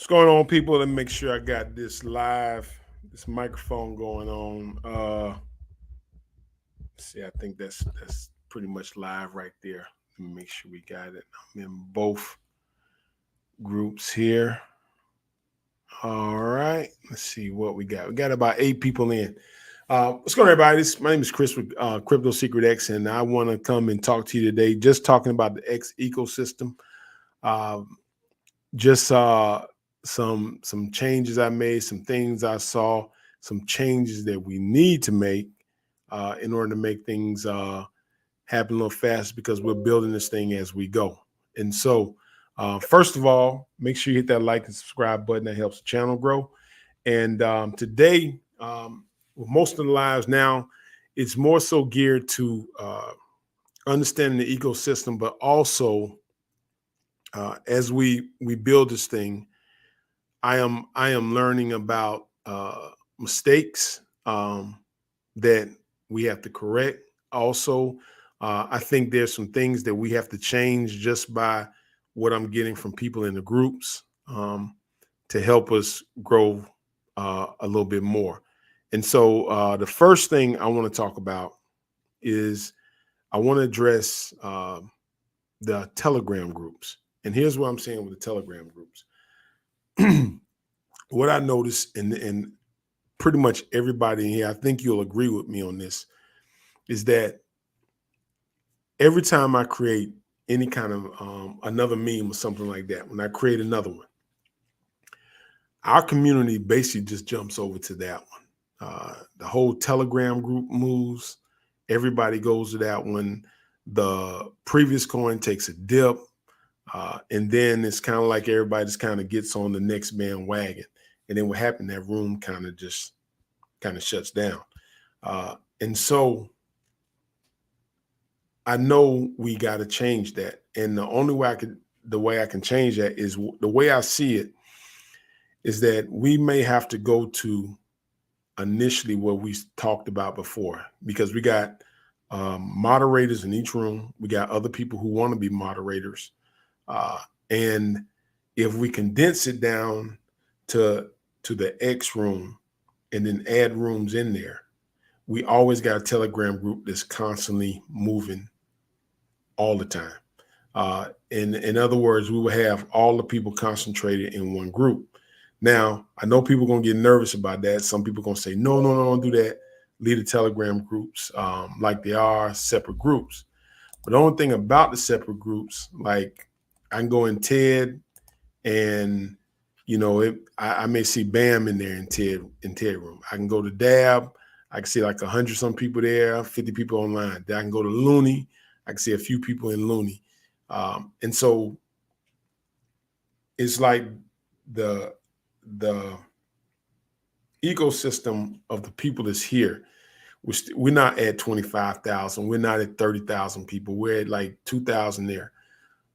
going on, people? Let me make sure I got this live, this microphone going on. See, I think that's pretty much live right there. Let me make sure we got it. I'm in both groups here. All right. Let's see what we got. We got about 8 people in. What's going on, everybody? My name is Chris with Crypto Secret X, and I want to come and talk to you today just talking about the X ecosystem. Uh, just some changes I made, some things I saw, some changes that we need to make in order to make things happen a little faster because we're building this thing as we go. And so, first of all, make sure you hit that like and subscribe button. That helps the channel grow. And today, with most of the lives now, it's more so geared to understanding the ecosystem, but also as we build this thing, I am learning about mistakes that we have to correct. Also, I think there's some things that we have to change just by what I'm getting from people in the groups to help us grow a little bit more. And so the first thing I want to talk about is I want to address the Telegram groups. And here's what I'm saying with the Telegram groups. What I noticed, and pretty much everybody in here, I think you'll agree with me on this, is that every time I create any kind of another meme or something like that, when I create another one, our community basically just jumps over to that one. The whole Telegram group moves. Everybody goes to that one. The previous coin takes a dip. And then it's kind of like everybody just kind of gets on the next bandwagon. And then what happened, that room kind of shuts down. And so I know we got to change that. And the way I can change that is the way I see it is that we may have to go to initially what we talked about before, because we got moderators in each room. We got other people who want to be moderators. And if we condense it down to the X room and then add rooms in there, we always got a Telegram group that's constantly moving all the time. In other words, we will have all the people concentrated in one group. Now, I know people are going to get nervous about that. Some people are going to say, no, don't do that. Leave the Telegram groups like they are separate groups. But the only thing about the separate groups, like I can go in TED and, I may see BAM in there in TED room. I can go to DAB. I can see like 100 some people there, 50 people online. Then I can go to Looney. I can see a few people in Looney. And so it's like the ecosystem of the people that's here. We're not at 25,000. We're not at 30,000 people. We're at like 2,000 there.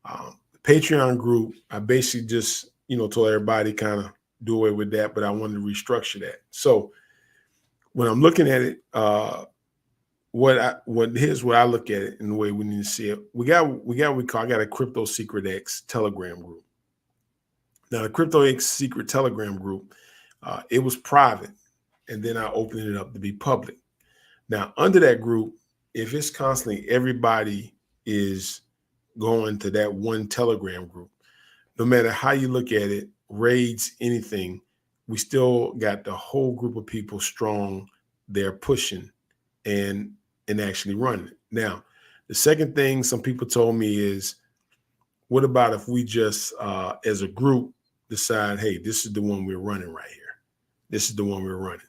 The Patreon group, I basically just, told everybody kind of do away with that, but I wanted to restructure that. So when I'm looking at it, here's where I look at it in the way we need to see it. I got a Crypto Secret X Telegram group. Now the Crypto X Secret Telegram group, it was private, and then I opened it up to be public. Now under that group, if it's constantly everybody is going to that one Telegram group, no matter how you look at it, raids, anything, we still got the whole group of people strong. They're pushing and actually running it. Now, the second thing some people told me is, what about if we just, as a group, decide, hey, this is the one we're running right here. This is the one we're running.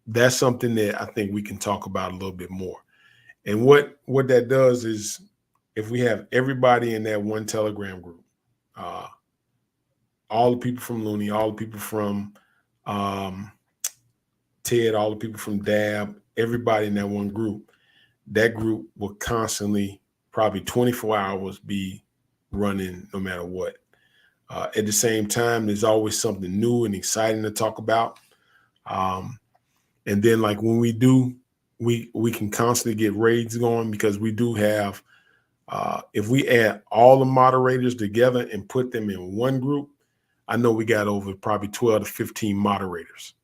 That's something that I think we can talk about a little bit more. And what that does is, if we have everybody in that one Telegram group, all the people from Looney, all the people from TED, all the people from DAB, everybody in that one group, that group will constantly, probably 24 hours, be running no matter what. At the same time, there's always something new and exciting to talk about. And then like when we do, we can constantly get raids going, because we do have, if we add all the moderators together and put them in one group, I know we got over probably 12 to 15 moderators.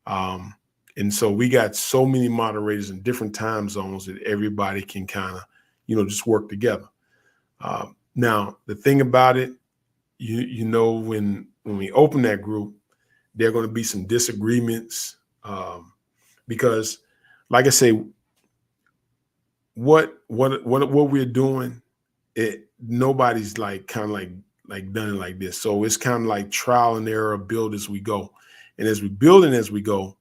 And so we got so many moderators in different time zones that everybody can kind of, just work together. Now, the thing about it, when we open that group, there are going to be some disagreements because, like I say, what we're doing, nobody's like kind of like done it like this. So it's kind of like trial and error, build as we go. And as we build and as we go,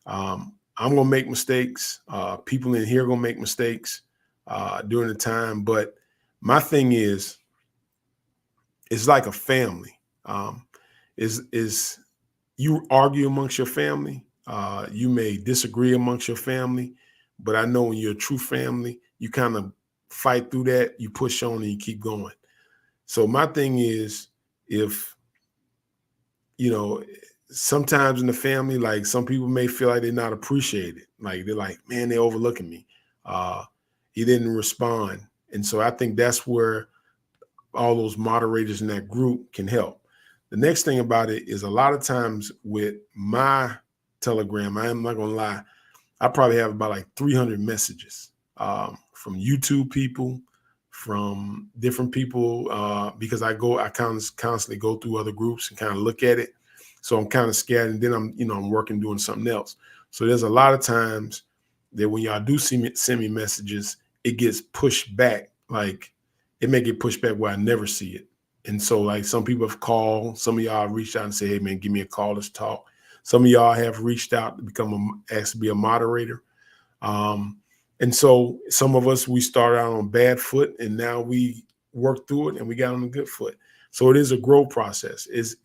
I'm gonna make mistakes. People in here are gonna make mistakes during the time. But my thing is, it's like a family. Is you argue amongst your family. You may disagree amongst your family, but I know when you're a true family, you kind of fight through that. You push on and you keep going. So my thing is, if sometimes in the family, like some people may feel like they're not appreciated. Like they're like, man, they're overlooking me. He didn't respond. And so I think that's where all those moderators in that group can help. The next thing about it is a lot of times with my Telegram, I am not going to lie, I probably have about like 300 messages from YouTube people, from different people, because I constantly go through other groups and kind of look at it. So I'm kind of scared, and then I'm working doing something else. So there's a lot of times that when y'all do send me messages, it gets pushed back. Like it may get pushed back where I never see it. And so like some people have called, some of y'all have reached out and say, hey man, give me a call, let's talk. Some of y'all have reached out to asked to be a moderator. And so some of us, we started out on bad foot and now we worked through it and we got on a good foot. So it is a growth process. It's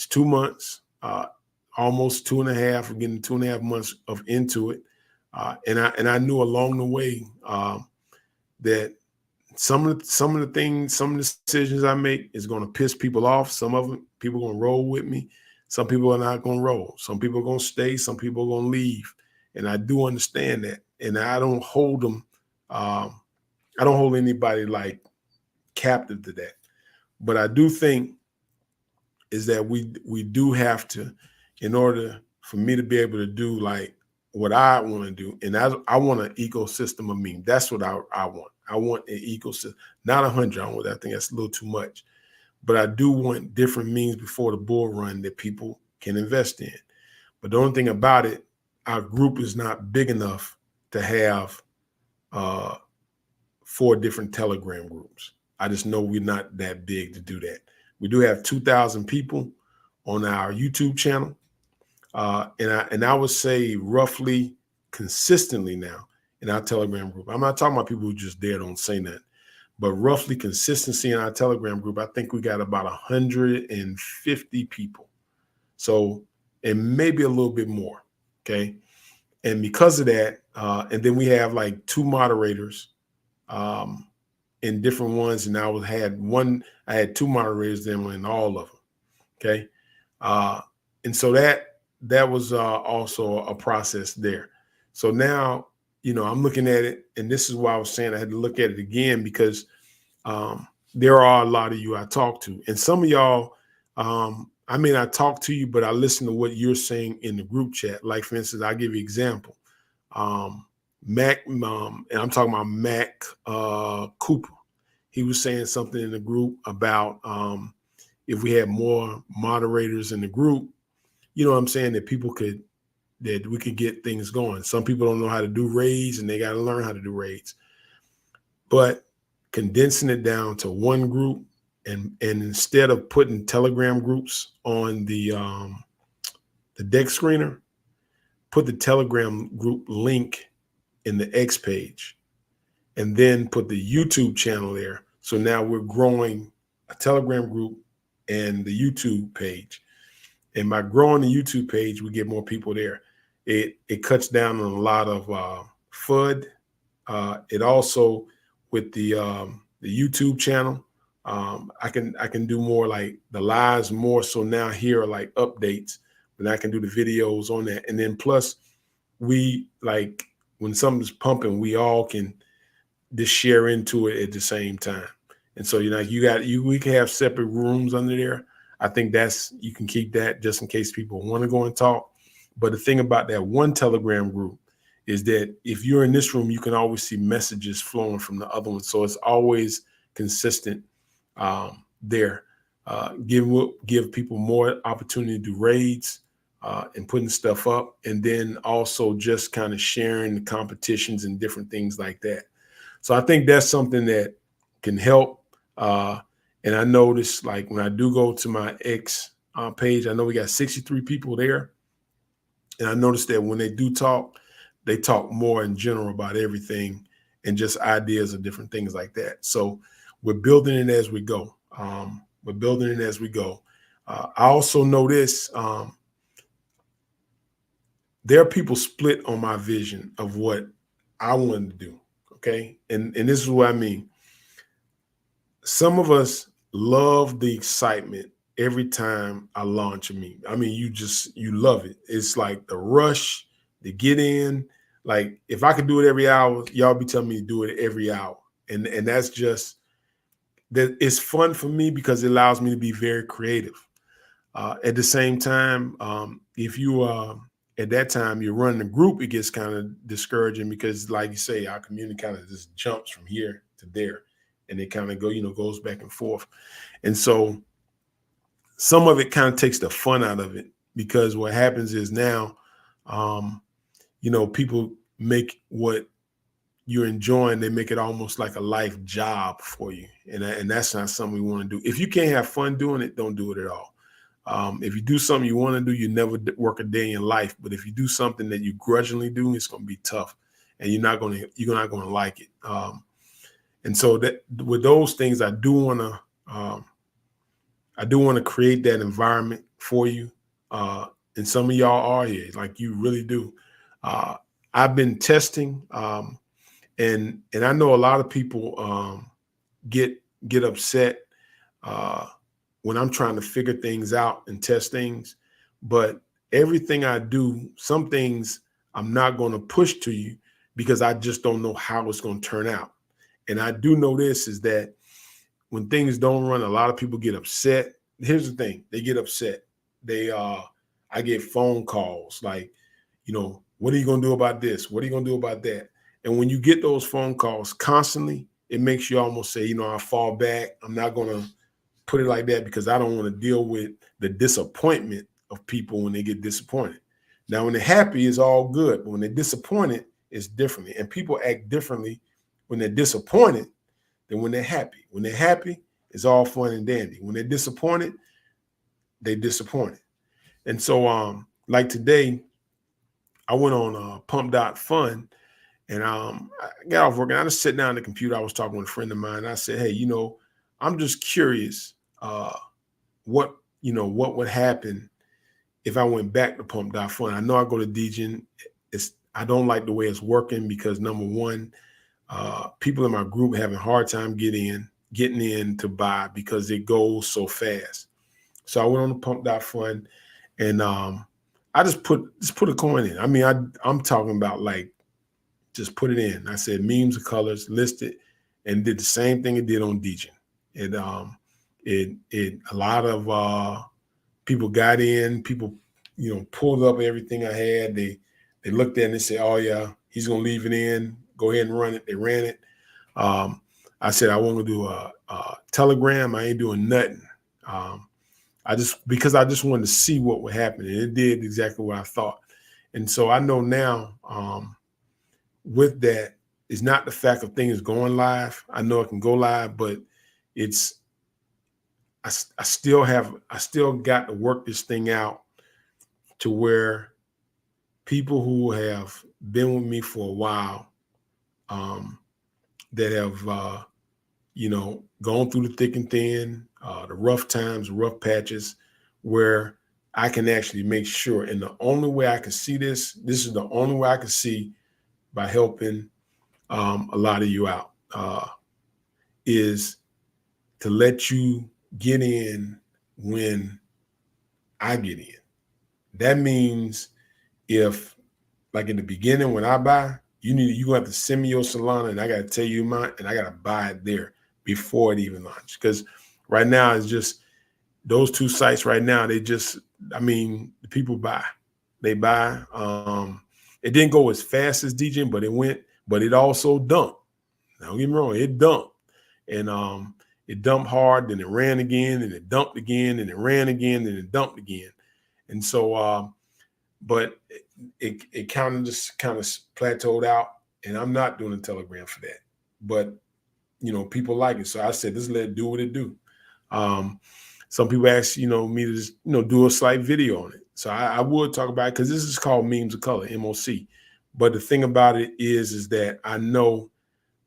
2 months, almost 2.5. We're getting 2.5 months of into it. And I knew along the way that some of the things, some of the decisions I make is going to piss people off. Some of them, people are going to roll with me. Some people are not going to roll. Some people are going to stay. Some people are going to leave. And I do understand that. And I don't hold them. I don't hold anybody like captive to that. But I do think is that we do have to, in order for me to be able to do like what I want to do, and I want an ecosystem of memes. That's what I want. I want an ecosystem, not 100. I think that's a little too much, but I do want different memes before the bull run that people can invest in. But the only thing about it, our group is not big enough to have 4 different Telegram groups. I just know we're not that big to do that. We do have 2,000 people on our YouTube channel. And I would say roughly consistently now in our Telegram group. I'm not talking about people who just there don't say that, but roughly consistency in our Telegram group. I think we got about 150 people. So, and maybe a little bit more. Okay. And because of that, and then we have like 2 moderators in different ones. And I had 2 moderators then in all of them. Okay. And so that was also a process there. So now, I'm looking at it, and this is why I was saying I had to look at it again, because there are a lot of you I talk to, and some of y'all, I may not talk to you, but I listen to what you're saying in the group chat. Like, for instance, I'll give you an example. Mac, and I'm talking about Mac Cooper. He was saying something in the group about if we had more moderators in the group, you know what I'm saying, that we could get things going. Some people don't know how to do raids, and they got to learn how to do raids. But condensing it down to one group, and instead of putting Telegram groups on the deck screener, put the Telegram group link in the X page, and then put the YouTube channel there. So now we're growing a Telegram group and the YouTube page. And by growing the YouTube page, we get more people there. It cuts down on a lot of FUD. It also, with the YouTube channel, I can do more like the lives more. So now here are like updates, and I can do the videos on that. And then plus, we like when something's pumping, we all can just share into it at the same time. And so we can have separate rooms under there. I think you can keep that just in case people want to go and talk. But the thing about that one Telegram group is that if you're in this room, you can always see messages flowing from the other one. So it's always consistent there. Give people more opportunity to do raids and putting stuff up, and then also just kind of sharing the competitions and different things like that. So I think that's something that can help. And I noticed, like, when I do go to my X page, I know we got 63 people there. And I noticed that when they do talk, they talk more in general about everything and just ideas of different things like that. So we're building it as we go. We're building it as we go. I also know this. There are people split on my vision of what I wanted to do. Okay. And this is what I mean. Some of us love the excitement every time I launch a meme. I mean, you love it. It's like the rush to get in. Like, if I could do it every hour, y'all be telling me to do it every hour. And that's just that. It's fun for me because it allows me to be very creative. At the same time, if you at that time you're running a group, it gets kind of discouraging because, like you say, our community kind of just jumps from here to there, and it kind of goes back and forth. And so some of it kind of takes the fun out of it, because what happens is now, people make what you're enjoying, they make it almost like a life job for you. And that's not something we want to do. If you can't have fun doing it, don't do it at all. If you do something you want to do, you never work a day in life. But if you do something that you grudgingly do, it's going to be tough, and you're not going to like it. And so that with those things, I do want to create that environment for you. And some of y'all are here, like, you really do. I've been testing, and I know a lot of people get upset when I'm trying to figure things out and test things. But everything I do, some things I'm not going to push to you because I just don't know how it's going to turn out. And I do know this is that when things don't run, a lot of people get upset. Here's the thing. They get upset. I get phone calls like, what are you going to do about this? What are you going to do about that? And when you get those phone calls constantly, it makes you almost say, I fall back. I'm not going to put it like that because I don't want to deal with the disappointment of people when they get disappointed. Now, when they're happy, it's all good. But when they're disappointed, it's differently. And people act differently when they're disappointed than when they're happy. When they're happy, it's all fun and dandy. When they're disappointed, they're disappointed. And so, like today, I went on Pump.Fun, and I got off work, and I just sat down on the computer. I was talking with a friend of mine, and I said, hey, I'm just curious what would happen if I went back to Pump.Fun. I know I go to Degen. I don't like the way it's working because, number one, people in my group having a hard time getting in to buy because it goes so fast. So I went on the Pump.Fun, and I just put a coin in. I mean, I'm talking about, like, just put it in. I said memes of colors, listed, and did the same thing it did on Degen. A lot of people got in. People, pulled up everything I had. They looked at it and they said, "Oh yeah, he's gonna leave it in. Go ahead and run it." They ran it. I said I want to do a Telegram. I ain't doing nothing. Because I just wanted to see what would happen, and it did exactly what I thought. And so I know now, with that, it's not the fact of things going live. I know it can go live, but I still got to work this thing out to where people who have been with me for a while, that have, gone through the thick and thin, the rough times, rough patches, where I can actually make sure. And the only way I can see this is the only way I can see by helping a lot of you out, is to let you get in when I get in. That means if, like, in the beginning when I buy, you gonna have to send me your Solana, and I gotta tell you mine, and I gotta buy it there before it even launches. Because right now it's just, those two sites right now, they just, I mean, the people buy. They buy. It didn't go as fast as DJing, but it went, but it also dumped. Don't get me wrong, it dumped. And it dumped hard, then it ran again, and it dumped again, and it ran again, and it dumped again. And so, but it kind of just kind of plateaued out. And I'm not doing a Telegram for that. But people like it. So I said, just let it do what it do. Some people ask, me to just, do a slight video on it. So I would talk about it because this is called Memes of Color, MOC. But the thing about it is that I know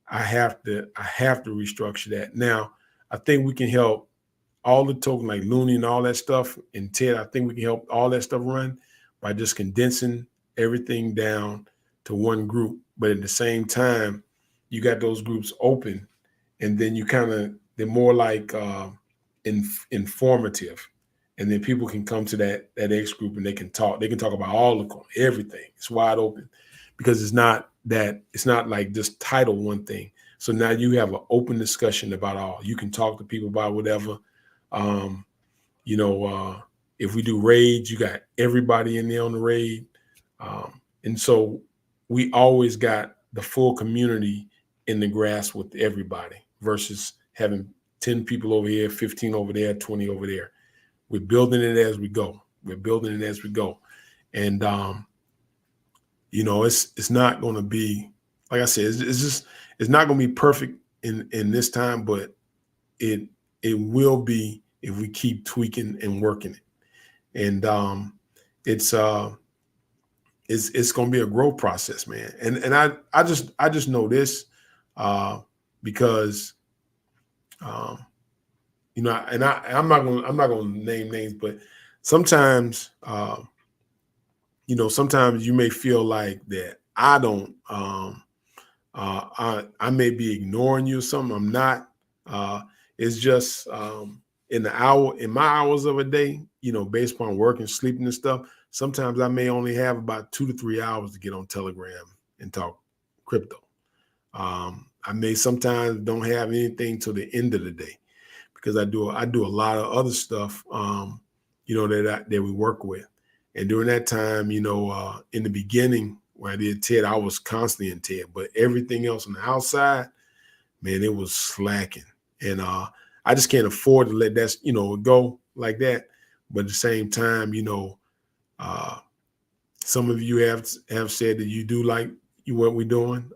I have to restructure that. Now, I think we can help all the token like Looney and all that stuff. And Ted, I think we can help all that stuff run by just condensing everything down to one group. But at the same time, you got those groups open, and then they're more like informative. And then people can come to that X group and they can talk. They can talk about all the everything. It's wide open because it's not like just title one thing. So now you have an open discussion about all. You can talk to people about whatever. If we do raids, you got everybody in there on the raid. And so we always got the full community in the grass with everybody versus having 10 people over here, 15 over there, 20 over there. We're building it as we go. And, it's not going to be, like I said, it's not going to be perfect in this time, but it will be if we keep tweaking and working it. And it's going to be a growth process, man. And I just know this because and I'm not going to name names, but sometimes sometimes you may feel like that I don't I may be ignoring you or something. I'm not. It's just in my hours of a day, based upon work and sleeping and stuff, sometimes I may only have about 2 to 3 hours to get on Telegram and talk crypto. I may sometimes don't have anything till the end of the day because I do a lot of other stuff, that we work with. And during that time, in the beginning when I did TED, I was constantly in TED, but everything else on the outside, man, it was slacking. And I just can't afford to let that, go like that. But at the same time, some of you have said that you do like what we're doing.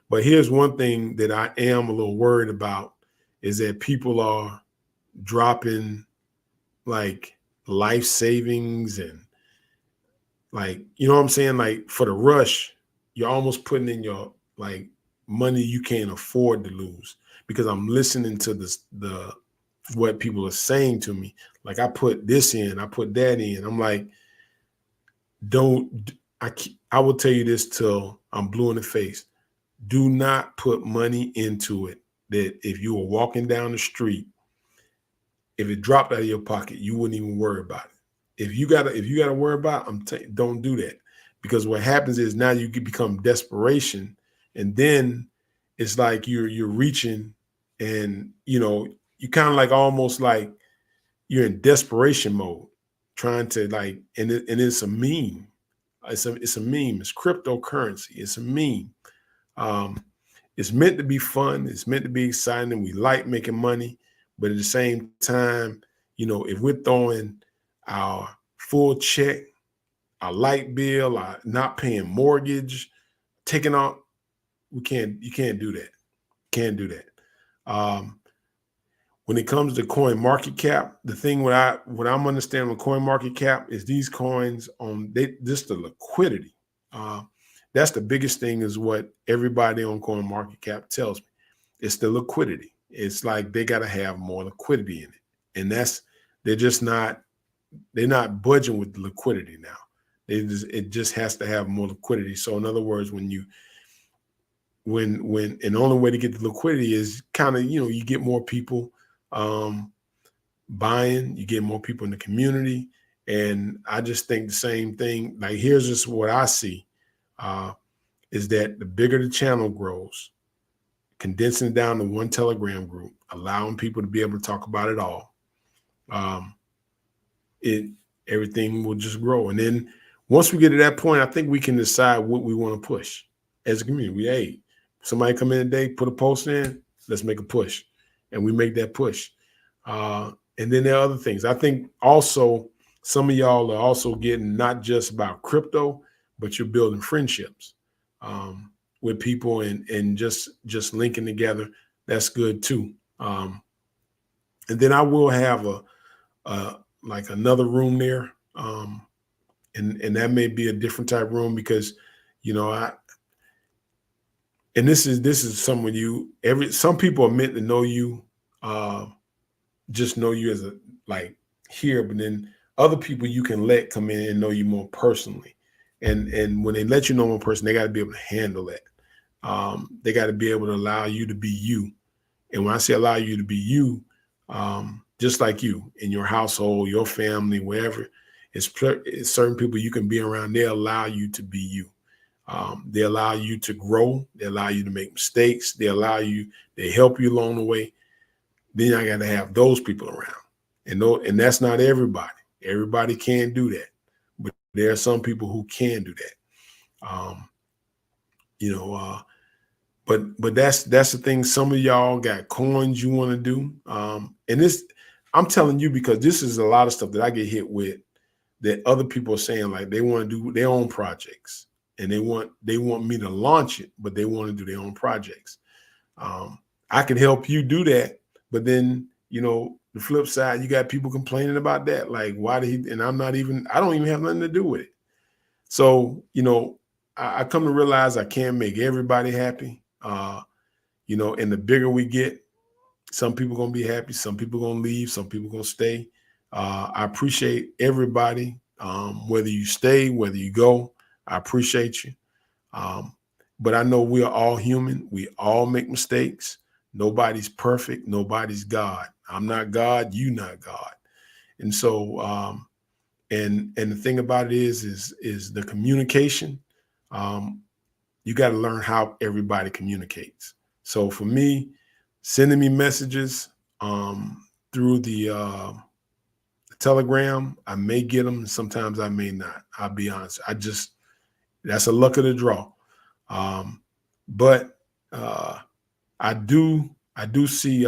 But here's one thing that I am a little worried about is that people are dropping like life savings and like, what I'm saying? Like for the rush, you're almost putting in your like money you can't afford to lose because I'm listening to what people are saying to me. Like I put this in, I put that in. I'm like, I will tell you this till I'm blue in the face. Do not put money into it that if you were walking down the street, if it dropped out of your pocket, you wouldn't even worry about it. If you gotta worry about it, don't do that. Because what happens is now you become desperation, and then it's like you're reaching and you kind of like almost like you're in desperation mode, trying to like, and it's a meme. It's a meme. It's cryptocurrency. It's a meme. It's meant to be fun. It's meant to be exciting. And we like making money. But at the same time, if we're throwing our full check, our light bill, our not paying mortgage, taking out, you can't do that. Can't do that. When it comes to coin market cap, the thing what I'm understanding with coin market cap is these coins just the liquidity. That's the biggest thing is what everybody on coin market cap tells me. It's the liquidity. It's like they got to have more liquidity in it. And they're not budging with the liquidity now. It just has to have more liquidity. So in other words, and the only way to get the liquidity is kind of, you get more people buying, you get more people in the community. And I just think the same thing, like here's just what I see, is that the bigger the channel grows, condensing it down to one Telegram group, allowing people to be able to talk about it all, um, everything will just grow. And then once we get to that point, I think we can decide what we want to push as a community. Hey, somebody come in today, put a post in, let's make a push, and we make that push. And then there are other things. I think also some of y'all are also getting not just about crypto, but you're building friendships with people and just linking together. That's good too. And then I will have a like another room there, and that may be a different type room because, you know, and this is some of you. Some people are meant to know you, just know you as a like here, but then other people you can let come in and know you more personally, and when they let you know more personally, they got to be able to handle that. They got to be able to allow you to be you, and when I say allow you to be you, just like you in your household, your family, wherever, it's certain people you can be around. They allow you to be you. They allow you to grow. They allow you to make mistakes. They help you along the way. Then I got to have those people around, and that's not everybody. Everybody can't do that, but there are some people who can do that. You know, but that's the thing. Some of y'all got coins you want to do, and this I'm telling you because this is a lot of stuff that I get hit with that other people are saying like they want to do their own projects and they want me to launch it, but they want to do their own projects. I can help you do that, but then you know the flip side, you got people complaining about that, like why did he? And I don't even have nothing to do with it. So you know, I come to realize I can't make everybody happy. You know, and the bigger we get, some people gonna be happy, some people gonna leave, some people gonna stay. I appreciate everybody, whether you stay, whether you go. I appreciate you. But I know we are all human. We all make mistakes. Nobody's perfect. Nobody's God. I'm not God. You not God. And so, and the thing about it is the communication. You got to learn how everybody communicates. So for me, sending me messages through the Telegram, I may get them. Sometimes I may not. I'll be honest. That's a luck of the draw. But I do see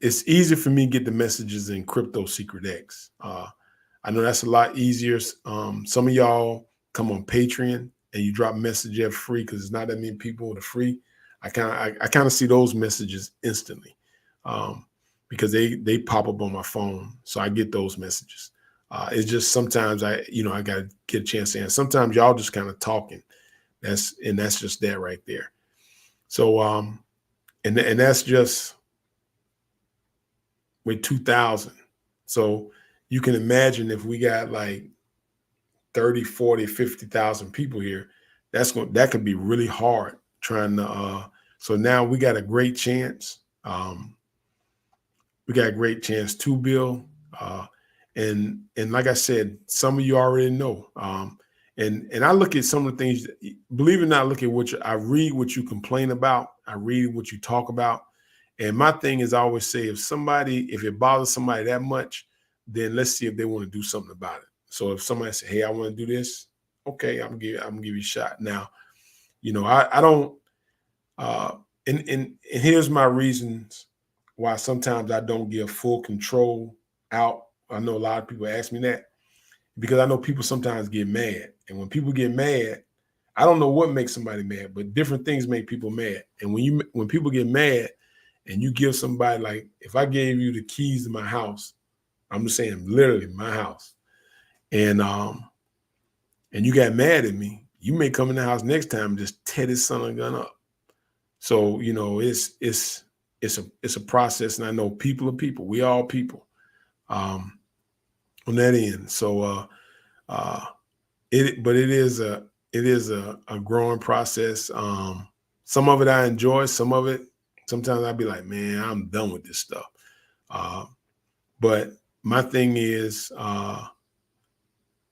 it's easier for me to get the messages in Crypto Secret X. I know that's a lot easier. Some of y'all come on Patreon and you drop message for free because it's not that many people with a free. I kind of see those messages instantly because they pop up on my phone, so I get those messages. It's just sometimes I got to get a chance to answer. Sometimes y'all just kind of talking. That's just that right there. So and that's just with 2,000. So you can imagine if we got like 30, 40, 50,000 people here, that could be really hard trying to so now we got a great chance. We got a great chance to build. And like I said, some of you already know. And I look at some of the things, believe it or not, I read what you complain about. I read what you talk about. And my thing is I always say, if it bothers somebody that much, then let's see if they want to do something about it. So if somebody say, hey, I want to do this, okay, I'm gonna give you a shot. Now, you know, I don't and here's my reasons why sometimes I don't give full control out. I know a lot of people ask me that because I know people sometimes get mad. And when people get mad, I don't know what makes somebody mad, but different things make people mad. And when people get mad and you give somebody, like if I gave you the keys to my house, I'm just saying literally my house, and you got mad at me, you may come in the house next time and just tear this son of a gun up. So, you know, it's a process. And I know people are people. We all people on that end. So it is a growing process. Some of it I enjoy, some of it, sometimes I'd be like, man, I'm done with this stuff. But my thing is,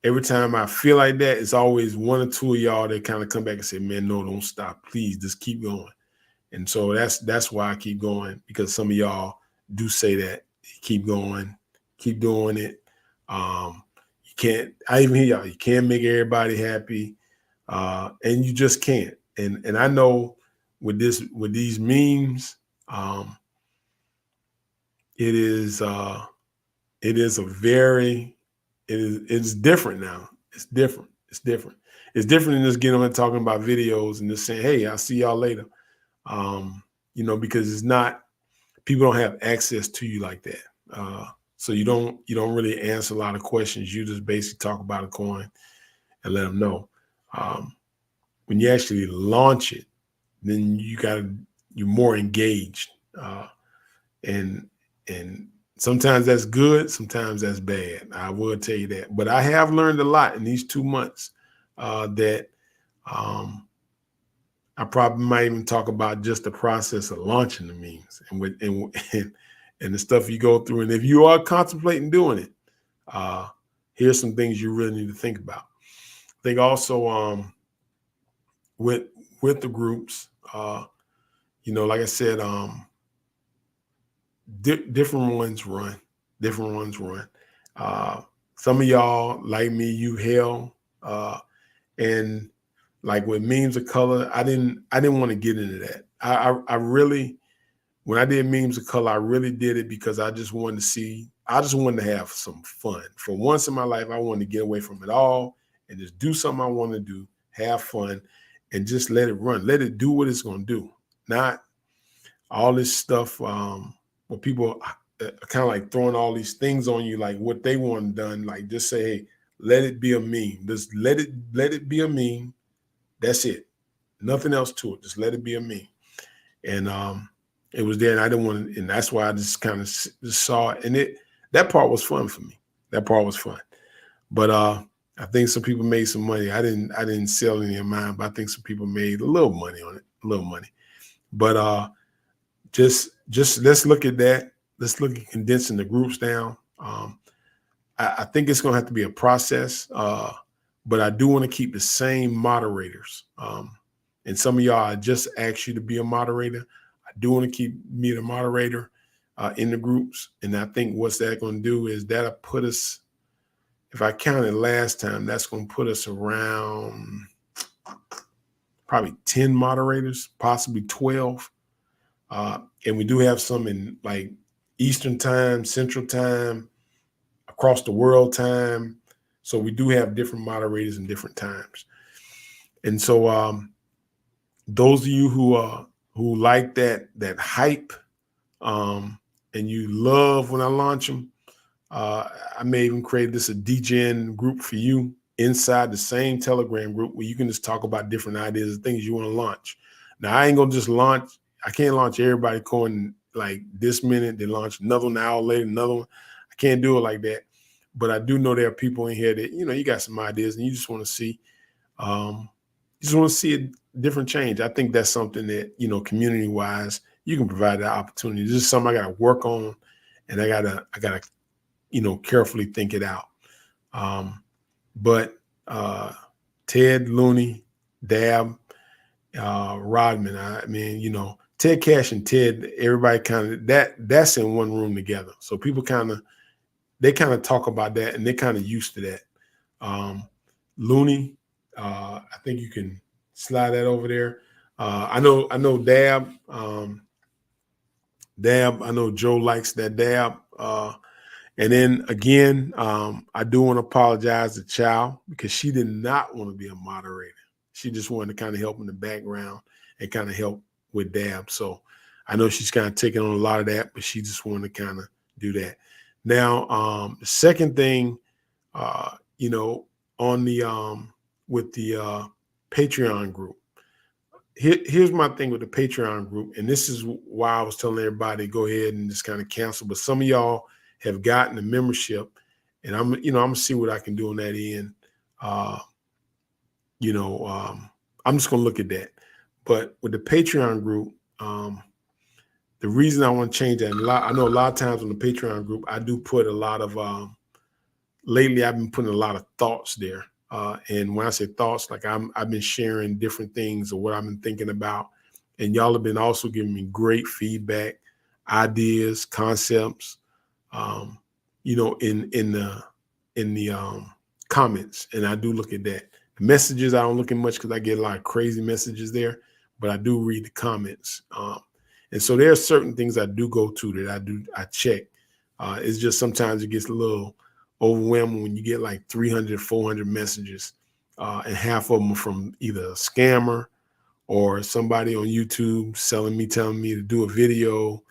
every time I feel like that, it's always one or two of y'all that kind of come back and say, man, no, don't stop. Please, just keep going. And so that's why I keep going, because some of y'all do say that keep going, keep doing it. You can't, I even hear y'all, you can't make everybody happy. And you just can't. And I know with these memes, it is it's different now. It's different. It's different. It's different than just getting on and talking about videos and just saying, hey, I'll see y'all later. Because it's not, people don't have access to you like that. So you don't really answer a lot of questions. You just basically talk about a coin and let them know. When you actually launch it, then you're more engaged. And sometimes that's good, sometimes that's bad. I will tell you that. But I have learned a lot in these 2 months that I probably might even talk about just the process of launching the memes and the stuff you go through. And if you are contemplating doing it, here's some things you really need to think about. I think also with the groups, like I said, different ones run. Some of y'all, like me, you hell, and like with memes of color, I didn't want to get into that. I really, when I did memes of color, I really did it because I just wanted to have some fun. For once in my life, I wanted to get away from it all and just do something I want to do, have fun, and just let it run. Let it do what it's going to do. Not all this stuff where people are kind of like throwing all these things on you, like what they want done. Like just say, hey, let it be a meme. Just let it be a meme. That's it. Nothing else to it. Just let it be a meme. And it was there, and I didn't want to, and that's why I just kind of just saw it. And that part was fun for me. That part was fun. But I think some people made some money. I didn't sell any of mine, but I think some people made a little money on it, a little money. But just let's look at that. Let's look at condensing the groups down. I think it's going to have to be a process, but I do want to keep the same moderators. And some of y'all, I just asked you to be a moderator. I do want to keep me the moderator in the groups. And I think what's that going to do is that'll put us, if I counted last time, that's going to put us around probably 10 moderators, possibly 12. And we do have some in like Eastern time, Central time, across the world time. So we do have different moderators in different times. And so those of you who like that hype and you love when I launch them, I may even create this a DGen group for you inside the same Telegram group where you can just talk about different ideas and things you want to launch. Now, I ain't going to just launch. I can't launch everybody coin like this minute, then launch another one, an hour later, another one. I can't do it like that. But I do know there are people in here that, you got some ideas and you just want to see, a different change. I think that's something that, community-wise, you can provide that opportunity. This is something I got to work on, and I gotta, carefully think it out. But Ted, Looney, Dab, Rodman, I mean, Ted Cash and Ted, everybody kind of that's in one room together. So people they talk about that, and they're kind of used to that. Looney, I think you can slide that over there. I know Dab. Dab, I know Joe likes that Dab. And then again, I do want to apologize to Chow because she did not want to be a moderator. She just wanted to kind of help in the background and kind of help with Dab. So I know she's kind of taking on a lot of that, but she just wanted to kind of do that. Now, the second thing, on the with the Patreon group. Here's my thing with the Patreon group, and this is why I was telling everybody go ahead and just kind of cancel. But some of y'all have gotten a membership, and I'm gonna see what I can do on that end. I'm just gonna look at that. But with the Patreon group, the reason I want to change that, I know a lot of times on the Patreon group, I do put a lot of, lately I've been putting a lot of thoughts there. And when I say thoughts, like I've been sharing different things of what I've been thinking about. And y'all have been also giving me great feedback, ideas, concepts. you know, in the comments, and I do look at that. The messages I don't look at much because I get a lot of crazy messages there, but I do read the comments. And so there are certain things I do go to that I check. It's just sometimes it gets a little overwhelming when you get like 300, 400 messages, and half of them are from either a scammer or somebody on YouTube telling me to do a video,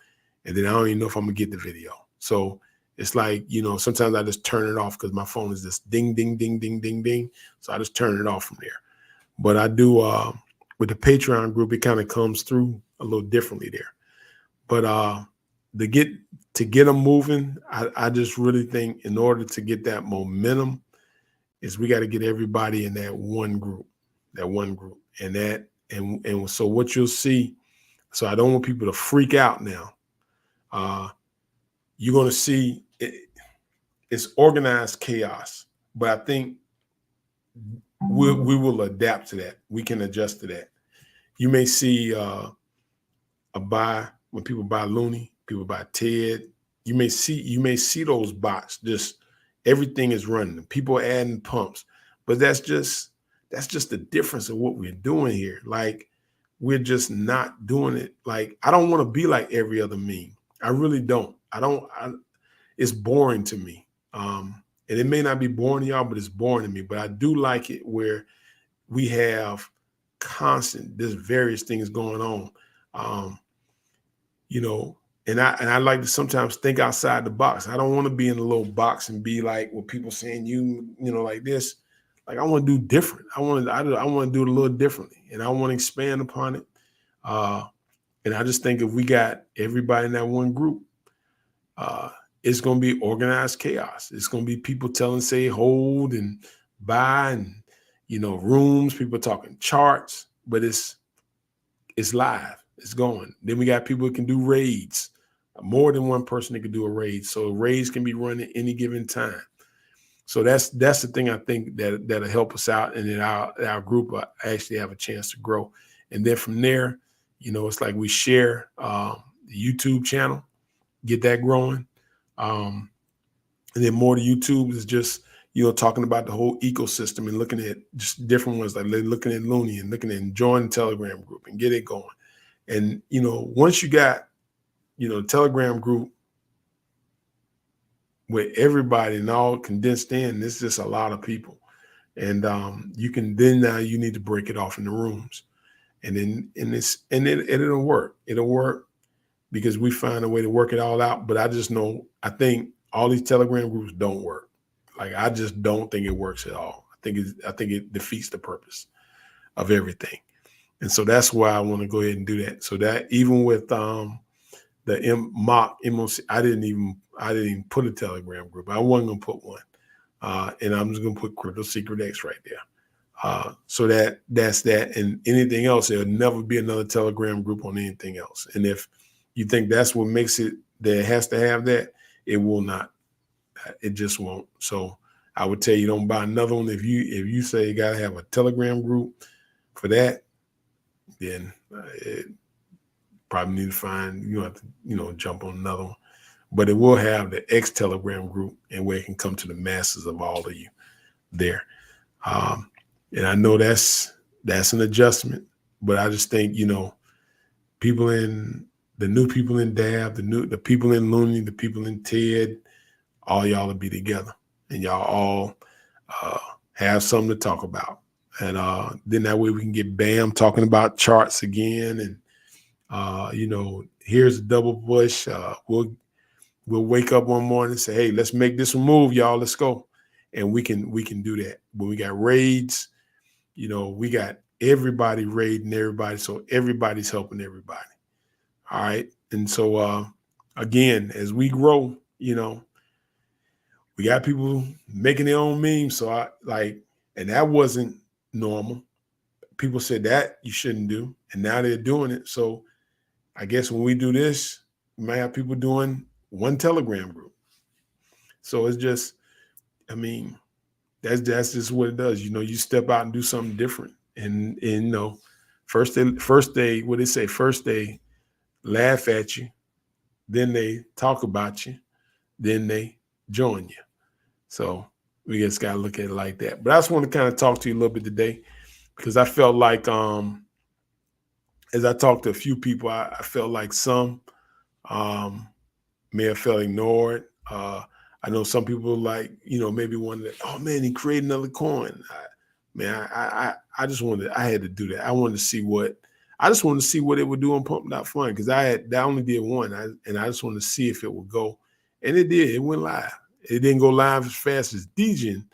and then I don't even know if I'm gonna get the video. So it's like, you know, sometimes I just turn it off because my phone is just ding, ding, ding, ding, ding, ding. So I just turn it off from there. But I do with the Patreon group, it kind of comes through a little differently there. But to get them moving, I just really think in order to get that momentum is we got to get everybody in that one group, and so what you'll see. So I don't want people to freak out now. You're going to see it's organized chaos, but I think we will adapt to that. We can adjust to that. You may see when people buy Looney, people buy Ted. You may see those bots. Just everything is running. People are adding pumps, but that's just the difference of what we're doing here. Like, we're just not doing it. Like, I don't want to be like every other meme. I really don't. It's boring to me. And it may not be boring to y'all, but it's boring to me. But I do like it where we have there's various things going on. You know, and I like to sometimes think outside the box. I don't want to be in a little box and be like what people saying you know, like this. Like, I want to do different. I want to do it a little differently, and I want to expand upon it. And I just think if we got everybody in that one group, it's going to be organized chaos. It's going to be people telling, say, hold and buy, and, you know, rooms, people talking charts, but it's live. It's going. Then we got people who can do raids, more than one person that can do a raid. So raids can be run at any given time. So that's the thing I think that'll help us out, and then our group will actually have a chance to grow. And then from there, you know, it's like we share the YouTube channel, get that growing. And then more to YouTube is just, you know, talking about the whole ecosystem and looking at just different ones, like looking at Looney and looking at join the Telegram group and get it going. And, you know, once you got, you know, Telegram group with everybody and all condensed in, it's just a lot of people. And now you need to break it off in the rooms. And then it'll work. It'll work because we find a way to work it all out. But I think all these Telegram groups don't work. Like, I just don't think it works at all. I think it defeats the purpose of everything. And so that's why I want to go ahead and do that. So that even with the mock MOC, I didn't even put a Telegram group. I wasn't gonna put one. And I'm just gonna put Crypto Secret X right there. So that's that. And anything else, there'll never be another Telegram group on anything else. And if you think that's what makes it that it has to have that, it will not. It just won't. So I would tell you, don't buy another one. If you say you gotta have a Telegram group for that, then it probably need to find, you have to, you know, jump on another one. But it will have the X Telegram group, and where it can come to the masses of all of you there. And I know that's an adjustment, but I just think, you know, the new people in Dab, the people in Looney, the people in Ted, all y'all will be together, and y'all all have something to talk about. And then that way we can get Bam talking about charts again. And, you know, here's a double push. We'll wake up one morning and say, hey, let's make this move, y'all. Let's go. And we can do that. When we got raids, you know, we got everybody raiding everybody. So everybody's helping everybody. All right. And so, again, as we grow, you know, we got people making their own memes. So and that wasn't normal. People said that you shouldn't do, and now they're doing it. So I guess when we do this, we might have people doing one Telegram group. So it's just, I mean, that's just what it does. You know, you step out and do something different. And you know, first they what they say, first they laugh at you, then they talk about you, then they join you. So we just got to look at it like that. But I just want to kind of talk to you a little bit today because I felt like as I talked to a few people, I felt like some may have felt ignored. I know some people like, maybe wanted, oh man, he created another coin. I just I had to do that. I just wanted to see what it would do on Pump.Fun because I only did one. And I just wanted to see if it would go. And it did. It went live. It didn't go live as fast as DJing,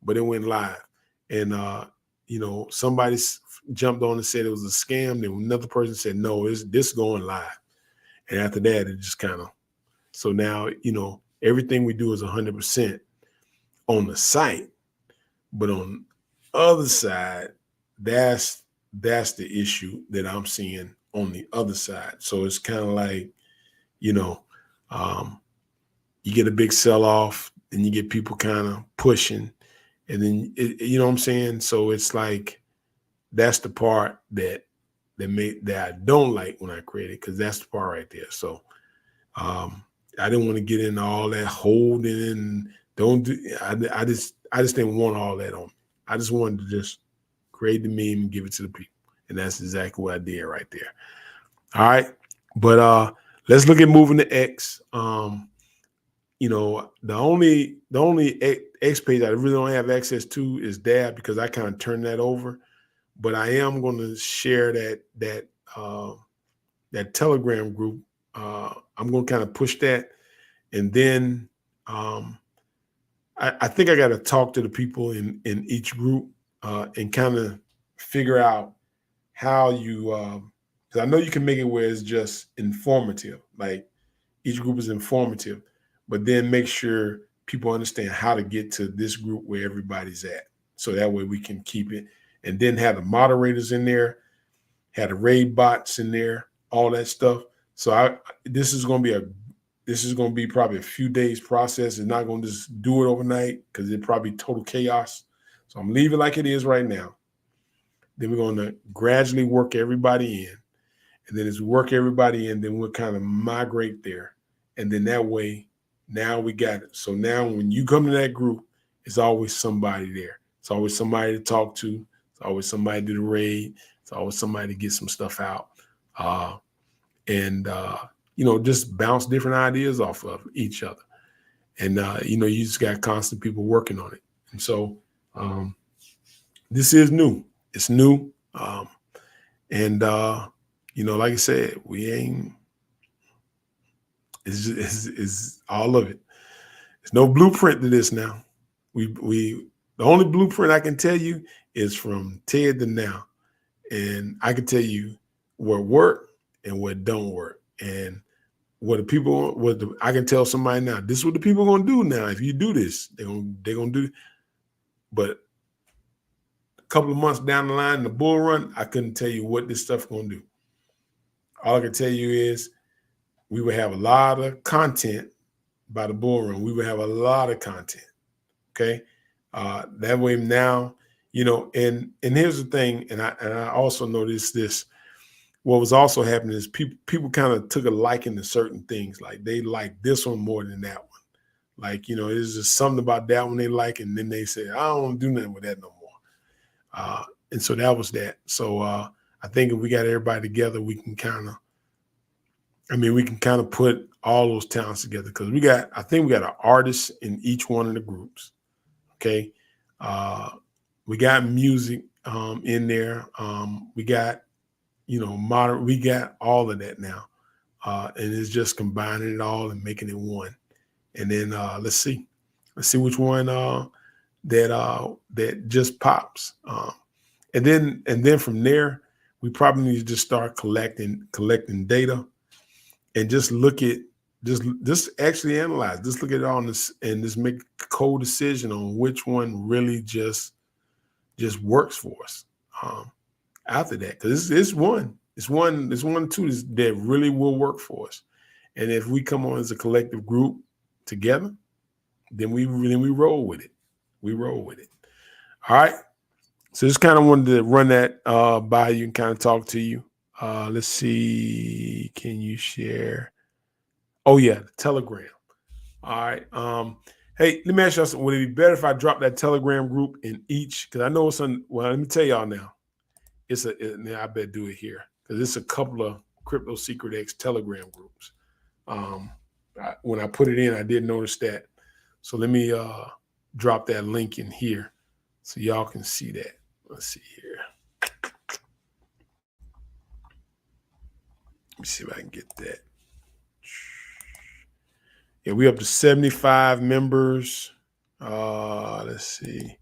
but it went live. And, somebody jumped on and said it was a scam. Then another person said, no, this going live. And after that, it just kind of, so now, everything we do is 100% on the site, but on the other side, that's the issue that I'm seeing on the other side. So it's kind of like, you get a big sell-off and you get people kind of pushing and then, you know what I'm saying? So it's like, that's the part that I don't like when I create it, because that's the part right there. So I didn't want to get into all that holding and I just didn't want all that on me. I just wanted to just create the meme and give it to the people. And that's exactly what I did right there. All right. But let's look at moving to X. The only X page I really don't have access to is Dab because I kind of turned that over. But I am going to share that Telegram group. I'm going to kind of push that, and then I think I got to talk to the people in each group and kind of figure out how you. Because I know you can make it where it's just informative, like each group is informative, but then make sure people understand how to get to this group where everybody's at, so that way we can keep it. And then have the moderators in there, have the raid bots in there, all that stuff. So this is going to be probably a few days process. It's not going to just do it overnight because it'd probably be total chaos. So I'm leaving like it is right now. Then we're going to gradually work everybody in. And then as we work everybody in, then we'll kind of migrate there. And then that way, now we got it. So now when you come to that group, it's always somebody there. It's always somebody to talk to. It's always somebody to do the raid. It's always somebody to get some stuff out. And just bounce different ideas off of each other. And, you just got constant people working on it. And so this is new. It's new. Like I said, it's all of it. There's no blueprint to this now. The only blueprint I can tell you is from Ted to now. And I can tell you what worked and what don't work. And I can tell somebody now, this is what the people are going to do now. If you do this, they're going to do it. But a couple of months down the line, in the bull run, I couldn't tell you what this stuff is going to do. All I can tell you is we will have a lot of content by the bull run. We will have a lot of content. Okay. That way now, and here's the thing, and I also noticed this. What was also happening is people kind of took a liking to certain things. Like they like this one more than that one. Like, it's just something about that one they like, and then they say, I don't want to do nothing with that no more. And so that was that. So I think if we got everybody together, we can kind of put all those talents together, because I think we got an artist in each one of the groups. Okay. We got music in there. We got, we got all of that now. And it's just combining it all and making it one. And then let's see which one that just pops. And then from there, we probably need to just start collecting data and just look at just actually analyze. Just look at it all and just make a cold decision on which one really just works for us. After that, because it's one or two that really will work for us. And if we come on as a collective group together, then we roll with it. We roll with it. All right. So just kind of wanted to run that by you and kind of talk to you. Let's see. Can you share? Oh yeah, the Telegram. All right. Hey, let me ask y'all something. Would it be better if I drop that Telegram group in each? Because I know it's on. Well, let me tell y'all now. Now I better do it here because it's a couple of Crypto Secret X Telegram groups. When I put it in, I did notice that. So let me drop that link in here so y'all can see that. Let's see here. Let me see if I can get that. Yeah, we up to 75 members. Let's see.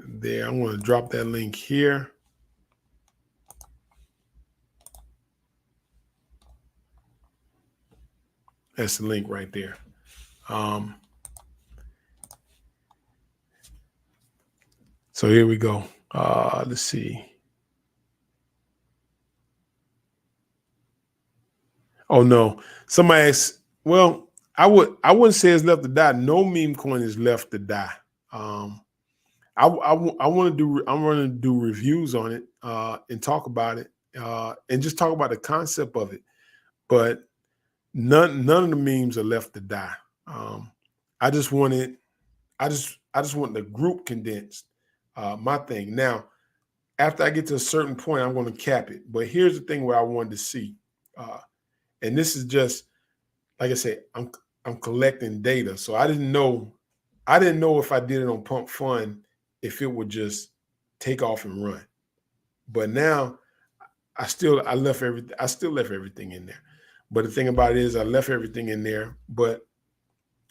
There, I'm going to drop that link here. That's the link right there. So here we go. Let's see. Oh no, somebody asked. Well, I wouldn't say it's left to die. No meme coin is left to die. I want to do reviews on it and talk about it and just talk about the concept of it. But none of the memes are left to die. I just want the group condensed. My thing now. After I get to a certain point, I'm going to cap it. But here's the thing where I wanted to see, and this is just like I said, I'm collecting data, so I didn't know if I did it on Pump Fund if it would just take off and run. But now I still left everything in there. But the thing about it is I left everything in there, but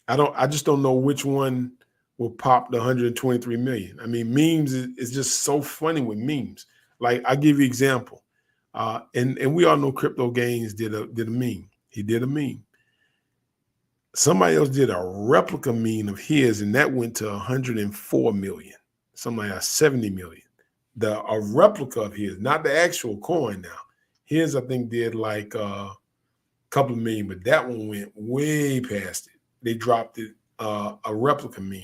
I just don't know which one will pop the 123 million. I mean, memes is just so funny with memes. Like I give you example, and we all know Crypto Gains did a meme. He did a meme. Somebody else did a replica meme of his, and that went to 104 million. Somebody else 70 million. A replica of his, not the actual coin. Now, his I think did like a couple of million, but that one went way past it. They dropped it a replica meme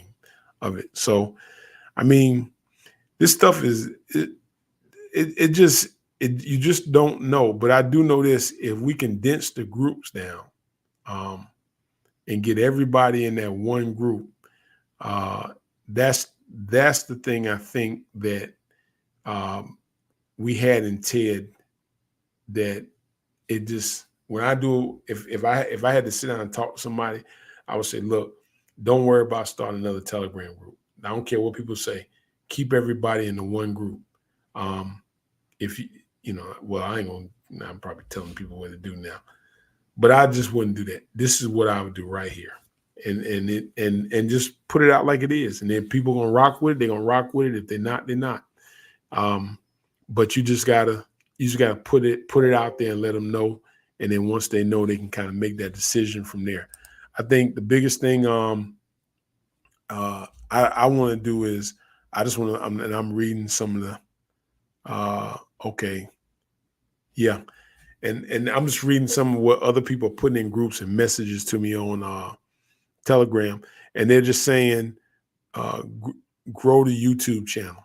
of it. So, I mean, this stuff is you just don't know. But I do know this: if we condense the groups down, and get everybody in that one group, that's the thing I think that we had in TED. That it just when I do if I had to sit down and talk to somebody, I would say, look, don't worry about starting another Telegram group. I don't care what people say. Keep everybody in the one group. If well, I'm probably telling people what to do now, but I just wouldn't do that. This is what I would do right here, and just put it out like it is. And if people are gonna rock with it, they're gonna rock with it. If they're not, they're not. But you just gotta put it out there and let them know. And then once they know, they can kind of make that decision from there. I think the biggest thing I want to do is I just want to, and I'm reading some of the, okay. Yeah. And I'm just reading some of what other people are putting in groups and messages to me on Telegram. And they're just saying, grow the YouTube channel.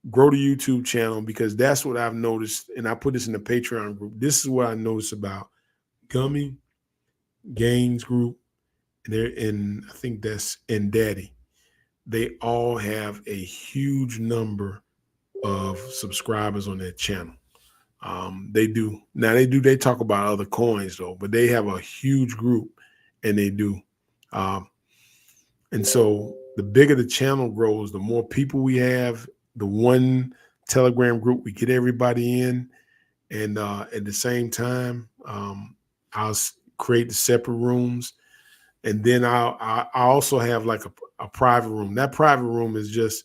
Grow the YouTube channel because that's what I've noticed. And I put this in the Patreon group. This is what I noticed about Gummy, Gains group, and I think that's and Daddy. They all have a huge number of subscribers on their channel. They do. Now they talk about other coins though, but they have a huge group and they do. And so the bigger the channel grows, the more people we have, the one Telegram group we get everybody in. And at the same time, I'll create the separate rooms. And then I also have like a private room. That private room is just,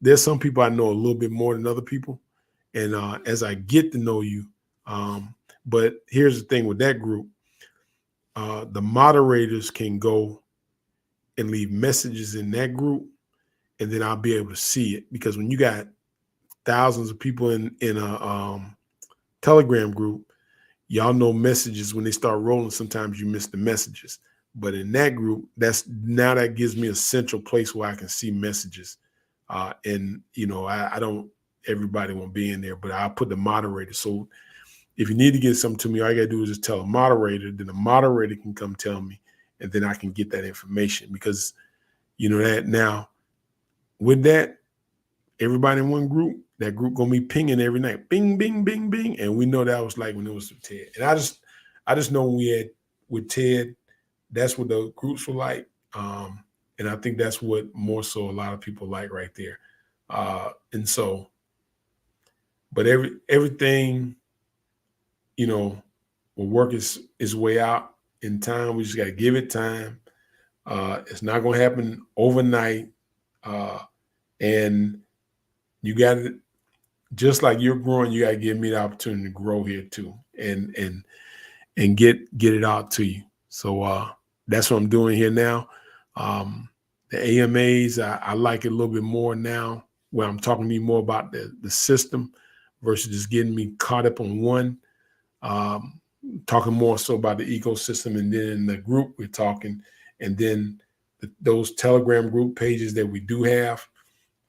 there's some people I know a little bit more than other people. And as I get to know you, but here's the thing with that group, the moderators can go and leave messages in that group, and then I'll be able to see it. Because when you got thousands of people in a Telegram group, y'all know messages when they start rolling, sometimes you miss the messages. But in that group, that gives me a central place where I can see messages. And I don't, everybody won't be in there, but I'll put the moderator. So if you need to get something to me, all you gotta do is just tell a moderator, then the moderator can come tell me, and then I can get that information. Because you know that now with that, everybody in one group, that group gonna be pinging every night. Bing, bing, bing, bing. And we know that was like when it was with Ted. And I just know when we had with Ted, that's what the groups were like. And I think that's what more so a lot of people like right there. And so, but everything, you know, will work its way out in time. We just got to give it time. It's not going to happen overnight. And you got to, just like you're growing, you got to give me the opportunity to grow here too, and get it out to you. So that's what I'm doing here now. The AMAs, I like it a little bit more now, where I'm talking to you more about the system versus just getting me caught up on one. Talking more so about the ecosystem, and then in the group we're talking, and then those Telegram group pages that we do have,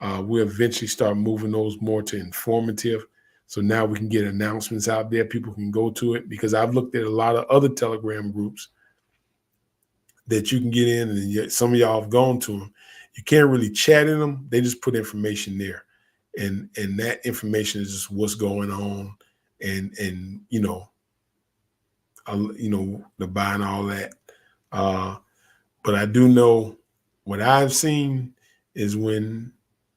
we'll eventually start moving those more to informative. So now we can get announcements out there. People can go to it, because I've looked at a lot of other Telegram groups that you can get in, and some of y'all have gone to them. You can't really chat in them. They just put information there, and that information is just what's going on, and you know, the buy and all that. But I do know what I've seen is when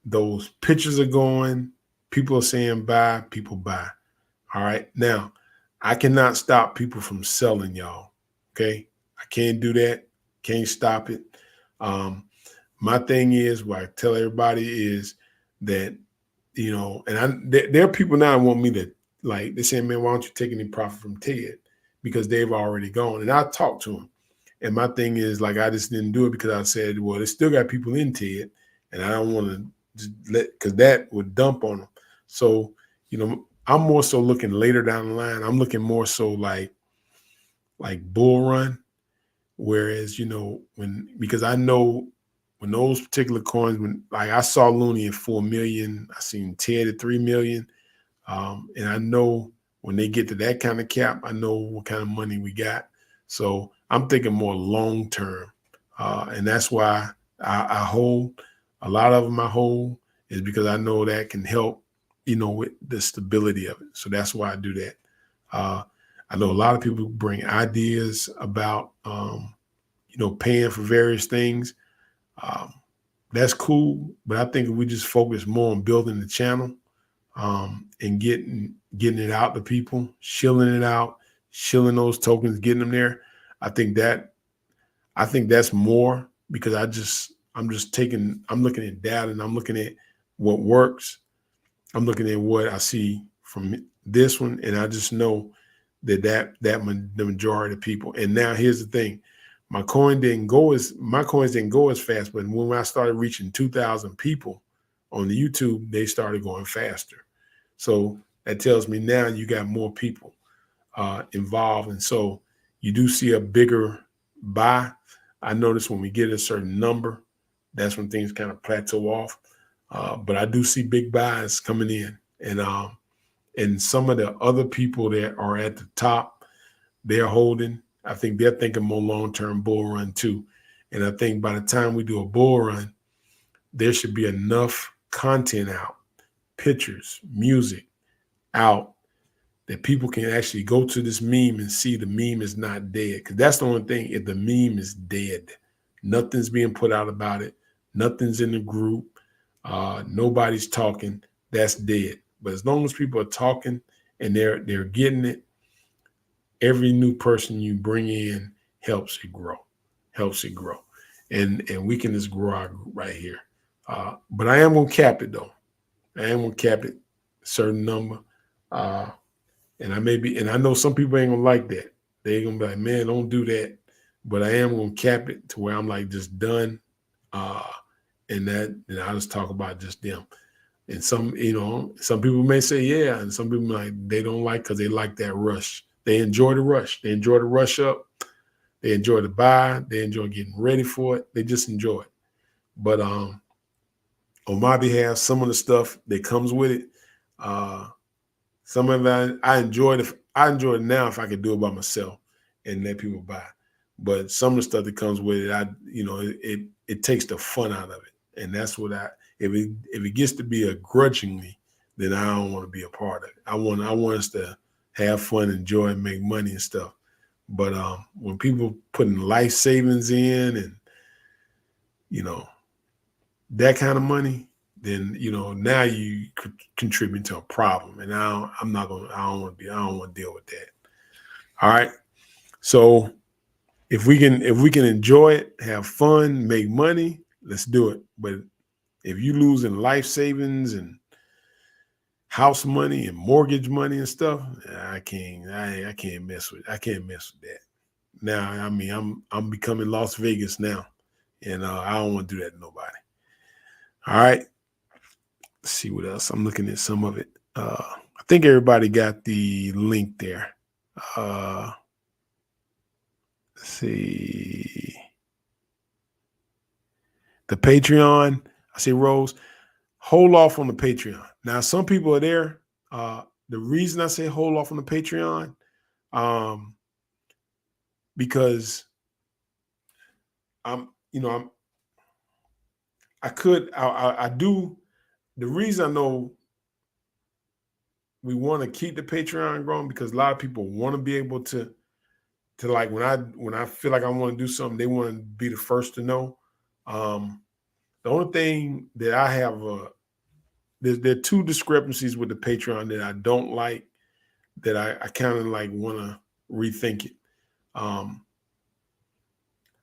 those pictures are going, people are saying buy, people buy. All right. Now, I cannot stop people from selling, y'all. Okay. I can't do that. Can't stop it. My thing is, what I tell everybody is that, you know, and there are people now that want me to, like, they're saying, man, why don't you take any profit from Ted? Because they've already gone. And I talked to them. And my thing is, like, I just didn't do it because I said, well, they still got people in TED, and I don't want to just because that would dump on them. So, you know, I'm more so looking later down the line. I'm looking more so like bull run. Whereas, you know, because I know when those particular coins, when like I saw Looney at 4 million, I seen Ted at 3 million. And I know when they get to that kind of cap, I know what kind of money we got. So I'm thinking more long term. And that's why I hold a lot of them. I hold is because I know that can help, you know, with the stability of it. So that's why I do that. I know a lot of people bring ideas about, you know, paying for various things. That's cool. But I think if we just focus more on building the channel, and getting it out to people, shilling it out, shilling those tokens, getting them there. I think that's more, because I'm looking at data, and I'm looking at what works. I'm looking at what I see from this one, and I just know that the majority of people. And now here's the thing. My coins didn't go as fast, but when I started reaching 2,000 people on the YouTube, they started going faster. So that tells me now you got more people involved. And so you do see a bigger buy. I notice when we get a certain number, that's when things kind of plateau off. But I do see big buys coming in. And some of the other people that are at the top, they're holding. I think they're thinking more long-term bull run too. And I think by the time we do a bull run, there should be enough content out, pictures, music out, that people can actually go to this meme and see the meme is not dead. Because that's the only thing. If the meme is dead, nothing's being put out about it. Nothing's in the group. Nobody's talking. That's dead. But as long as people are talking and they're getting it, every new person you bring in helps it grow. And we can just grow our group right here. But I am going to cap it, though. I am going to cap it a certain number. And I know some people ain't going to like that. They're going to be like, man, don't do that. But I am going to cap it to where I'm like just done. And I'll just talk about just them. And some people may say, yeah. And some people like, they don't like because they like that rush. They enjoy the rush. They enjoy the rush up. They enjoy the buy. They enjoy getting ready for it. They just enjoy it. But on my behalf, some of the stuff that comes with it, some of that I enjoy I enjoy it now if I could do it by myself and let people buy. But some of the stuff that comes with it, it takes the fun out of it. And that's what if it gets to be a grudgingly, then I don't want to be a part of it. I want us to have fun, enjoy, and make money and stuff. But when people putting life savings in and that kind of money, then now you could contribute to a problem, and I don't want to deal with that. All right, so if we can enjoy it, have fun, make money, let's do it. But if you losing life savings and house money and mortgage money and stuff, I can't mess with that. Now, I mean, I'm becoming Las Vegas now, and I don't want to do that to nobody. All right. Let's see what else. I'm looking at some of it. I think everybody got the link there. Let's see. The Patreon. I see Rose. Hold off on the Patreon. Now, some people are there. The reason I say hold off on the Patreon, because I do. The reason I know we want to keep the Patreon growing, because a lot of people want to be able to like, when I feel like I want to do something, they want to be the first to know. The only thing that I have, there are two discrepancies with the Patreon that I don't like, that I kind of like want to rethink it.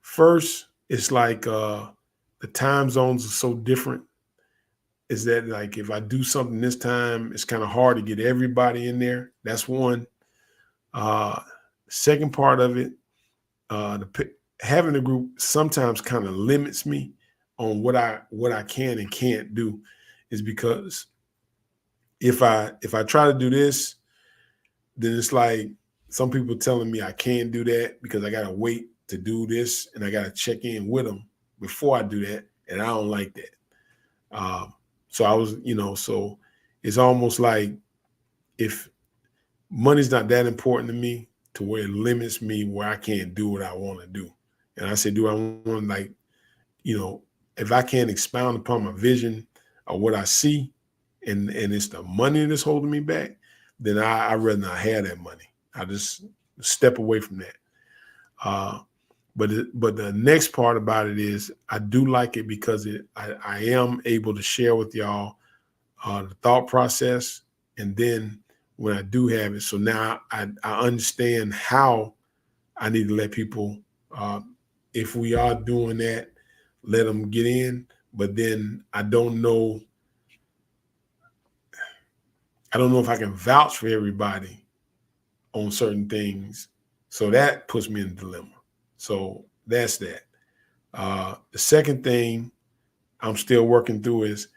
First, it's like the time zones are so different. Is that like, if I do something this time, it's kind of hard to get everybody in there. That's one. Second part of it, having a group sometimes kind of limits me on what I can and can't do, is because if I try to do this, then it's like some people telling me I can't do that because I got to wait to do this and I got to check in with them before I do that. And I don't like that. So I was, so it's almost like, if money's not that important to me to where it limits me, where I can't do what I want to do. And I said, do I want, like, if I can't expound upon my vision of what I see, and it's the money that's holding me back, then I'd rather not have that money. I just step away from that. But the next part about it is, I do like it because I am able to share with y'all the thought process, and then when I do have it, so now I understand how I need to let people, if we are doing that, let them get in. But then I don't know if I can vouch for everybody on certain things. So that puts me in a dilemma. So that's that. The second thing I'm still working through is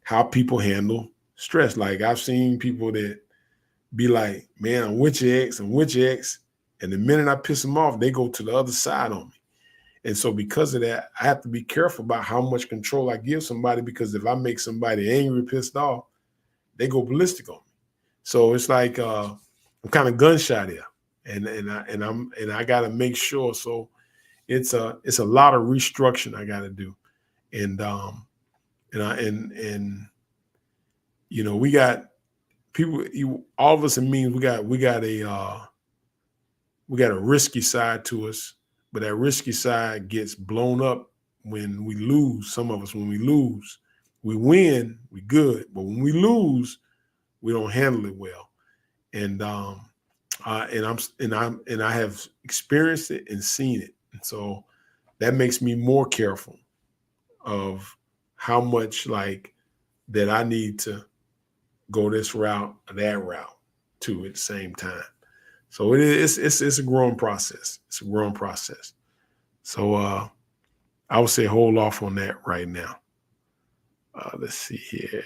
how people handle stress. Like, I've seen people that be like, man, I'm with your ex. And the minute I piss them off, they go to the other side on me. And so because of that, I have to be careful about how much control I give somebody, because if I make somebody angry, pissed off, they go ballistic on me. So it's like, I'm kind of gun shy there. And I got to make sure. So it's a lot of restructuring I got to do. And we got people, all of us in means, we got a risky side to us, but that risky side gets blown up when we lose. Some of us, when we lose, we win, we good, but when we lose, we don't handle it well. And I have experienced it and seen it, and so that makes me more careful of how much, like, that I need to go this route or that route too at the same time. So it's a growing process. It's a growing process. So I would say hold off on that right now. Let's see here.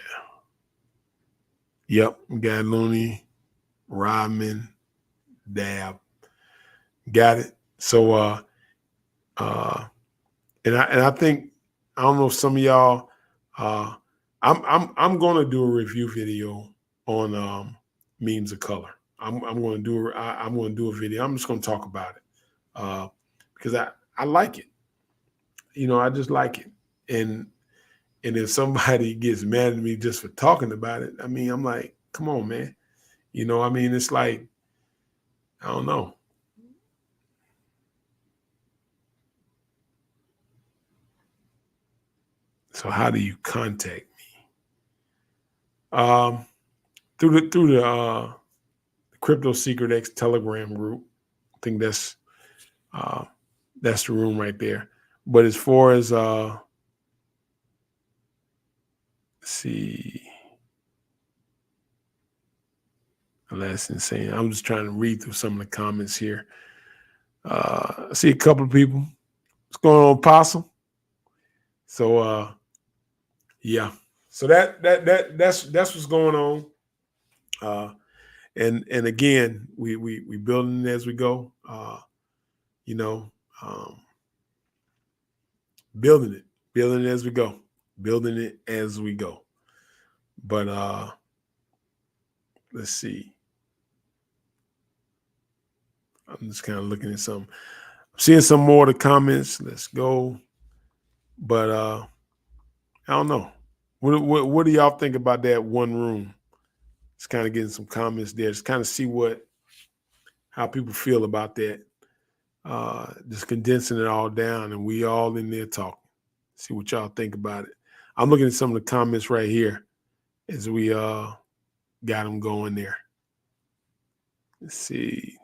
Yep, we got Looney, Rodman, Dab. Got it. So and I think, I don't know if some of y'all, I'm gonna do a review video on Memes of Color. I'm going to do I'm going to do a video. I'm just going to talk about it because I like it. I just like it. And if somebody gets mad at me just for talking about it, I mean, I'm like, come on, man. I mean, it's like, I don't know. So how do you contact me? Through the Crypto Secret X Telegram group. I think that's the room right there. But as far as let's see, that's insane. I'm just trying to read through some of the comments here. I see a couple of people. What's going on, Possum? So yeah. So that's what's going on. And again, we building it as we go. Building it as we go, building it as we go. But let's see. I'm just kind of looking at some. I'm seeing some more of the comments. Let's go. But I don't know. What do y'all think about that one room? Just kind of getting some comments there. Just kind of see how people feel about that. Just condensing it all down, and we all in there talking. See what y'all think about it. I'm looking at some of the comments right here as we got them going there. Let's see.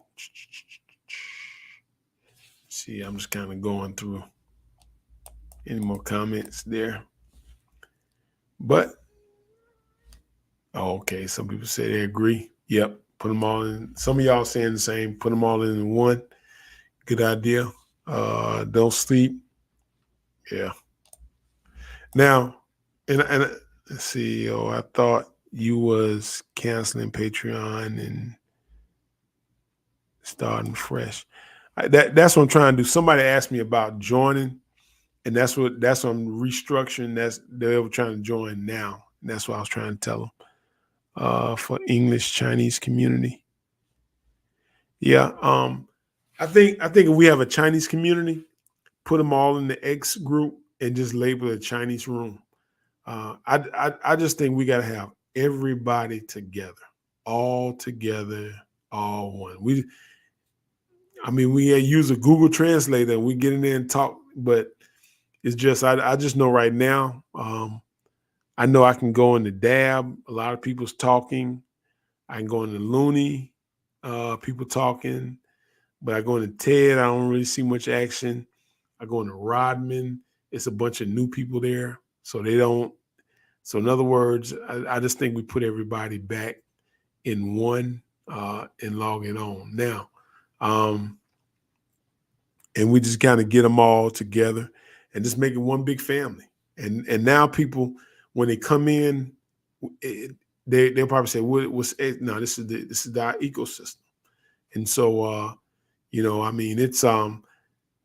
See, I'm just kind of going through any more comments there. But, okay, some people say they agree. Yep, put them all in. Some of y'all saying the same. Put them all in one. Good idea. Don't sleep. Yeah. Now, and let's see. I thought you was canceling Patreon and starting fresh. That's what I'm trying to do. Somebody asked me about joining, and that's what I'm restructuring. They were trying to join now. And that's what I was trying to tell them. For English Chinese community. Yeah. I think if we have a Chinese community, put them all in the X group and just label it Chinese room. I just think we got to have everybody together, all one. We use a Google Translator and we get in there and talk, but it's just I just know right now. I know I can go into Dab. A lot of people's talking. I can go into Looney, people talking. But I go into TED. I don't really see much action. I go into Rodman. It's a bunch of new people there, so they don't. So in other words, I just think we put everybody back in one and log it on now, and we just kind of get them all together and just make it one big family. And now people, when they come in, they'll probably say, "What's no? This is our ecosystem." And so, it's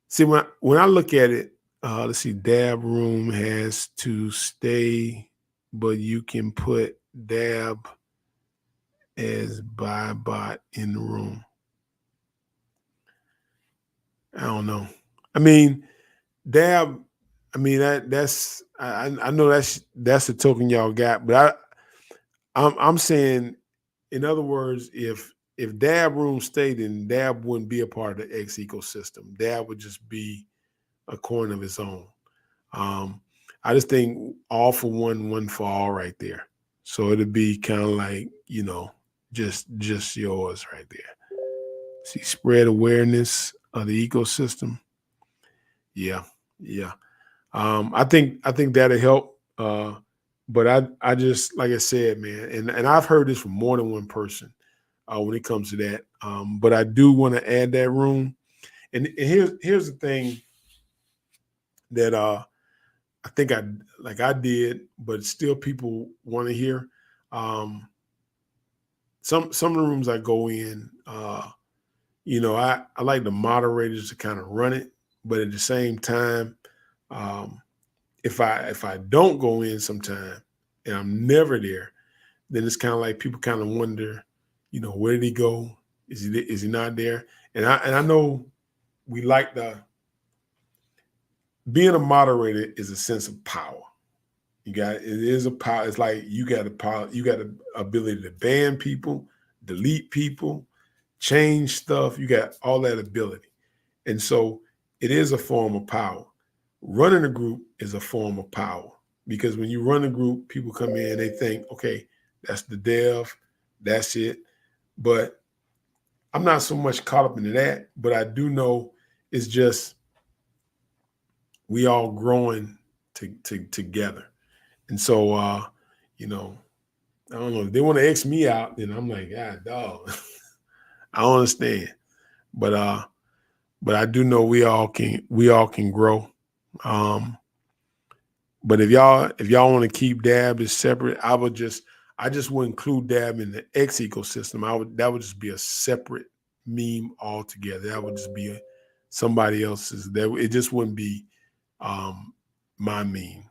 see when I look at it, let's see, Dab room has to stay, but you can put Dab as bot in the room. I don't know. I mean, Dab. I mean that's I know that's the token y'all got, but I'm saying, in other words, if Dab room stayed, then Dab wouldn't be a part of the X ecosystem. Dab would just be a coin of its own. I just think all for one for all right there. So it'd be kind of like, just yours right there. See, spread awareness of the ecosystem. Yeah. I think that'll help. But I just, like I said, man, and I've heard this from more than one person when it comes to that. But I do want to add that room. And here's the thing that I think I did, but still people want to hear. Some of the rooms I go in, I like the moderators to kind of run it, but at the same time, if I don't go in sometime and I'm never there, then it's kind of like people kind of wonder, Where did he go? Is he not there? And I know we like being a moderator is a sense of power. It is a power. It's like you got a power, you got the ability to ban people, delete people, change stuff. You got all that ability. And so it is a form of power. Running a group is a form of power because when you run a group, people come in, they think, okay, that's the dev, that's it. But I'm not so much caught up into that, but I do know it's just we all growing together. And so, I don't know if they want to X me out, then I'm like, God, dog, I don't understand. But I do know we all can grow. Um, but if y'all want to keep Dab as separate, I just would include Dab in the X ecosystem. That would just be a separate meme altogether. That would just be somebody else's. It just wouldn't be my meme.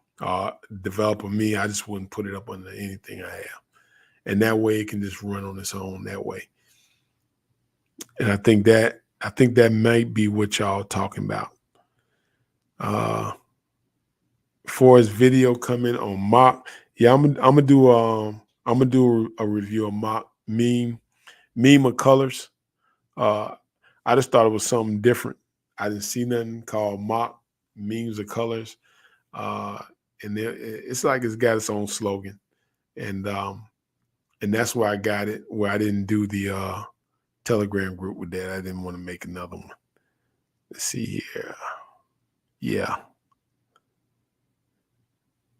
Developer me, I just wouldn't put it up under anything I have. And that way it can just run on its own that way. And I think that might be what y'all talking about. For his video coming on mock, yeah, I'm gonna do a review of mock meme of colors. I just thought it was something different. I didn't see nothing called mock memes of colors, and it's like it's got its own slogan, and that's where I got it. Where I didn't do the Telegram group with that. I didn't want to make another one. Let's see here. Yeah.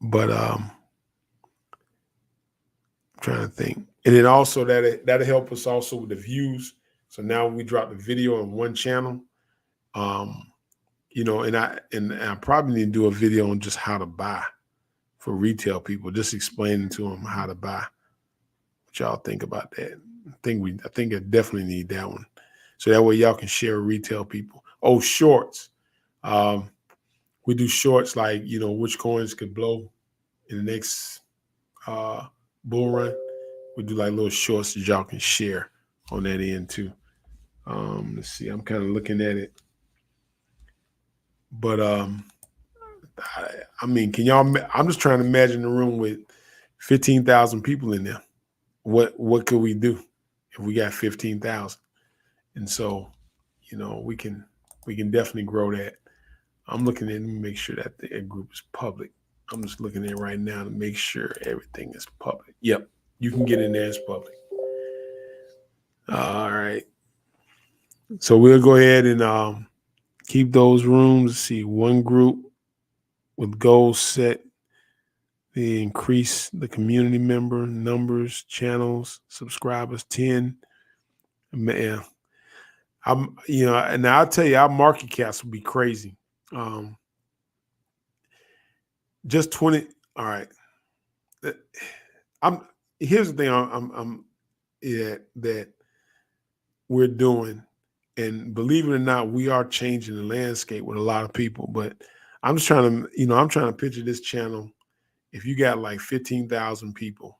But I'm trying to think. And then also that'll help us also with the views. So now we drop the video on one channel. And I probably need to do a video on just how to buy for retail people, just explaining to them how to buy. What y'all think about that? I think I definitely need that one. So that way y'all can share retail people. Oh, shorts. We do shorts like, which coins could blow in the next bull run. We do like little shorts that y'all can share on that end too. Let's see. I'm kind of looking at it. But I mean, I'm just trying to imagine a room with 15,000 people in there. What could we do if we got 15,000? And so, we can definitely grow that. I'm looking at it and make sure that the group is public. I'm just looking at it right now to make sure everything is public. Yep, you can get in there as public. All right. So we'll go ahead and keep those rooms. See, one group with goals set. They increase the community member numbers, channels, subscribers 10. Man, and I'll tell you, our market caps will be crazy. Just 20. All right. Here's the thing that we're doing, and believe it or not, we are changing the landscape with a lot of people. But I'm just trying to picture this channel. If you got like 15,000 people,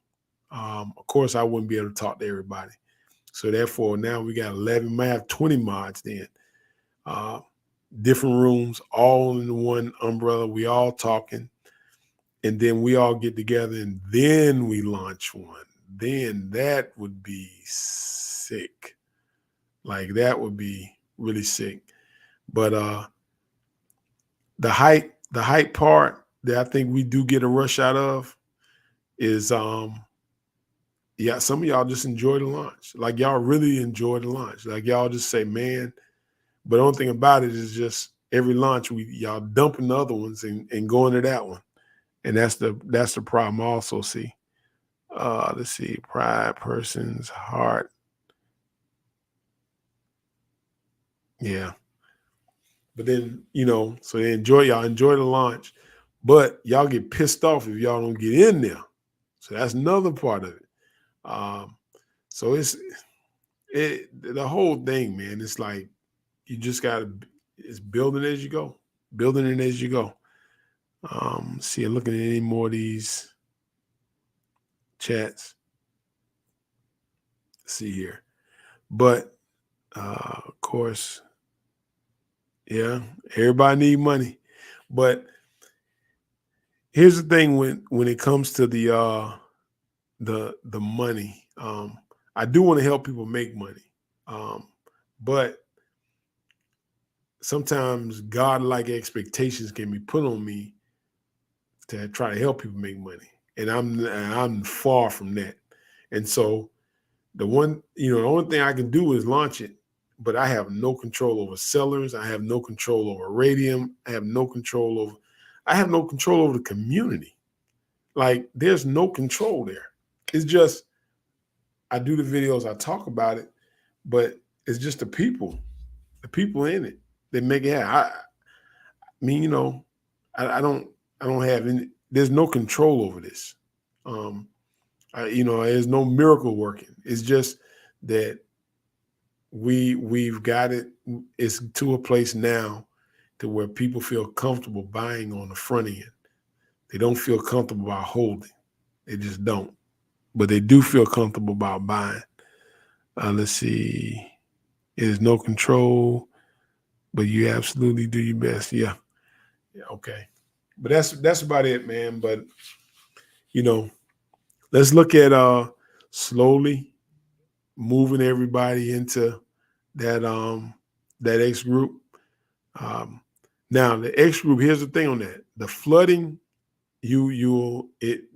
of course I wouldn't be able to talk to everybody. So therefore, now we got 11. Might have 20 mods then. Different rooms, all in one umbrella. We all talking. And then we all get together and then we launch one. Then that would be sick. Like that would be really sick. But the hype part that I think we do get a rush out of is some of y'all just enjoy the launch. Like y'all really enjoy the launch. Like y'all just say, man. But the only thing about it is just every launch y'all dumping the other ones and going to that one. And that's the problem I also see. Let's see, pride, person's heart. Yeah. But then, so y'all enjoy the launch, but y'all get pissed off if y'all don't get in there. So that's another part of it. So the whole thing, man, it's like you just it's building as you go, building it as you go. See, I'm looking at any more of these chats. see here. But of course, yeah, everybody need money. But here's the thing: when it comes to the money, I do want to help people make money, um, but sometimes godlike expectations can be put on me to try to help people make money, and I'm far from that. And so the only thing I can do is launch it, but I have no control over sellers. I have no control over Radium. I have no control over the community. Like there's no control there. It's just I do the videos, I talk about it, but it's just the people in it that make it happen. I mean, I don't have any. There's no control over this. Um, there's no miracle working. It's just that we've got it. It's to a place now to where people feel comfortable buying on the front end. They don't feel comfortable about holding. They just don't. But they do feel comfortable about buying. Let's see. There's no control, but you absolutely do your best. Yeah. Yeah. Okay. But that's about it, man. But you know, let's look at slowly moving everybody into that X group. Um, Now the X group, here's the thing on that. The flooding,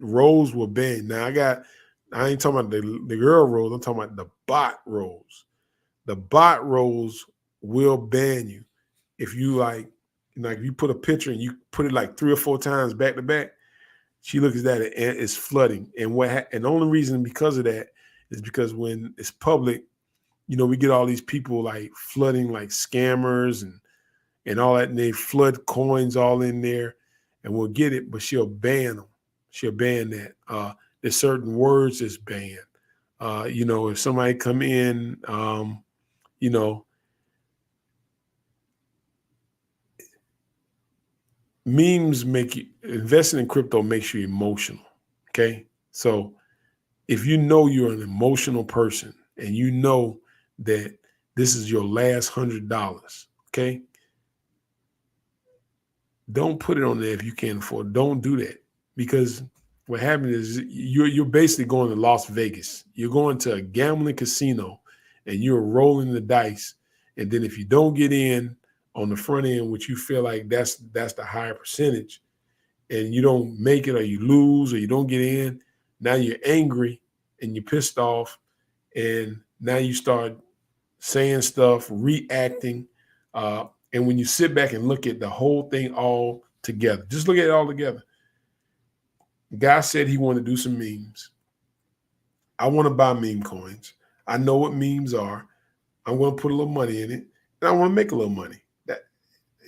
roles will ban. Now I ain't talking about the girl roles, I'm talking about the bot roles. The bot roles will ban you. If you if you put a picture and you put it like 3 or 4 times back to back, she looks at that and it's flooding. And and the only reason because of that is because when it's public, we get all these people like flooding like scammers and all that, and they flood coins all in there, and we'll get it, but she'll ban them. She'll ban that. There's certain words that's banned. If somebody come in, you know, memes make you investing in crypto makes you emotional. Okay. So if you know you're an emotional person and you know that this is your last $100, okay, don't put it on there if you can't afford it. Don't do that, because what happens is you're basically going to Las Vegas. You're going to a gambling casino and you're rolling the dice. And then if you don't get in on the front end, which you feel like that's the higher percentage, and you don't make it or you lose or you don't get in, now you're angry and you're pissed off. And now you start saying stuff, reacting. And when you sit back and look at the whole thing all together, just look at it all together. The guy said he wanted to do some memes. I want to buy meme coins. I know what memes are. I'm going to put a little money in it, and I want to make a little money. That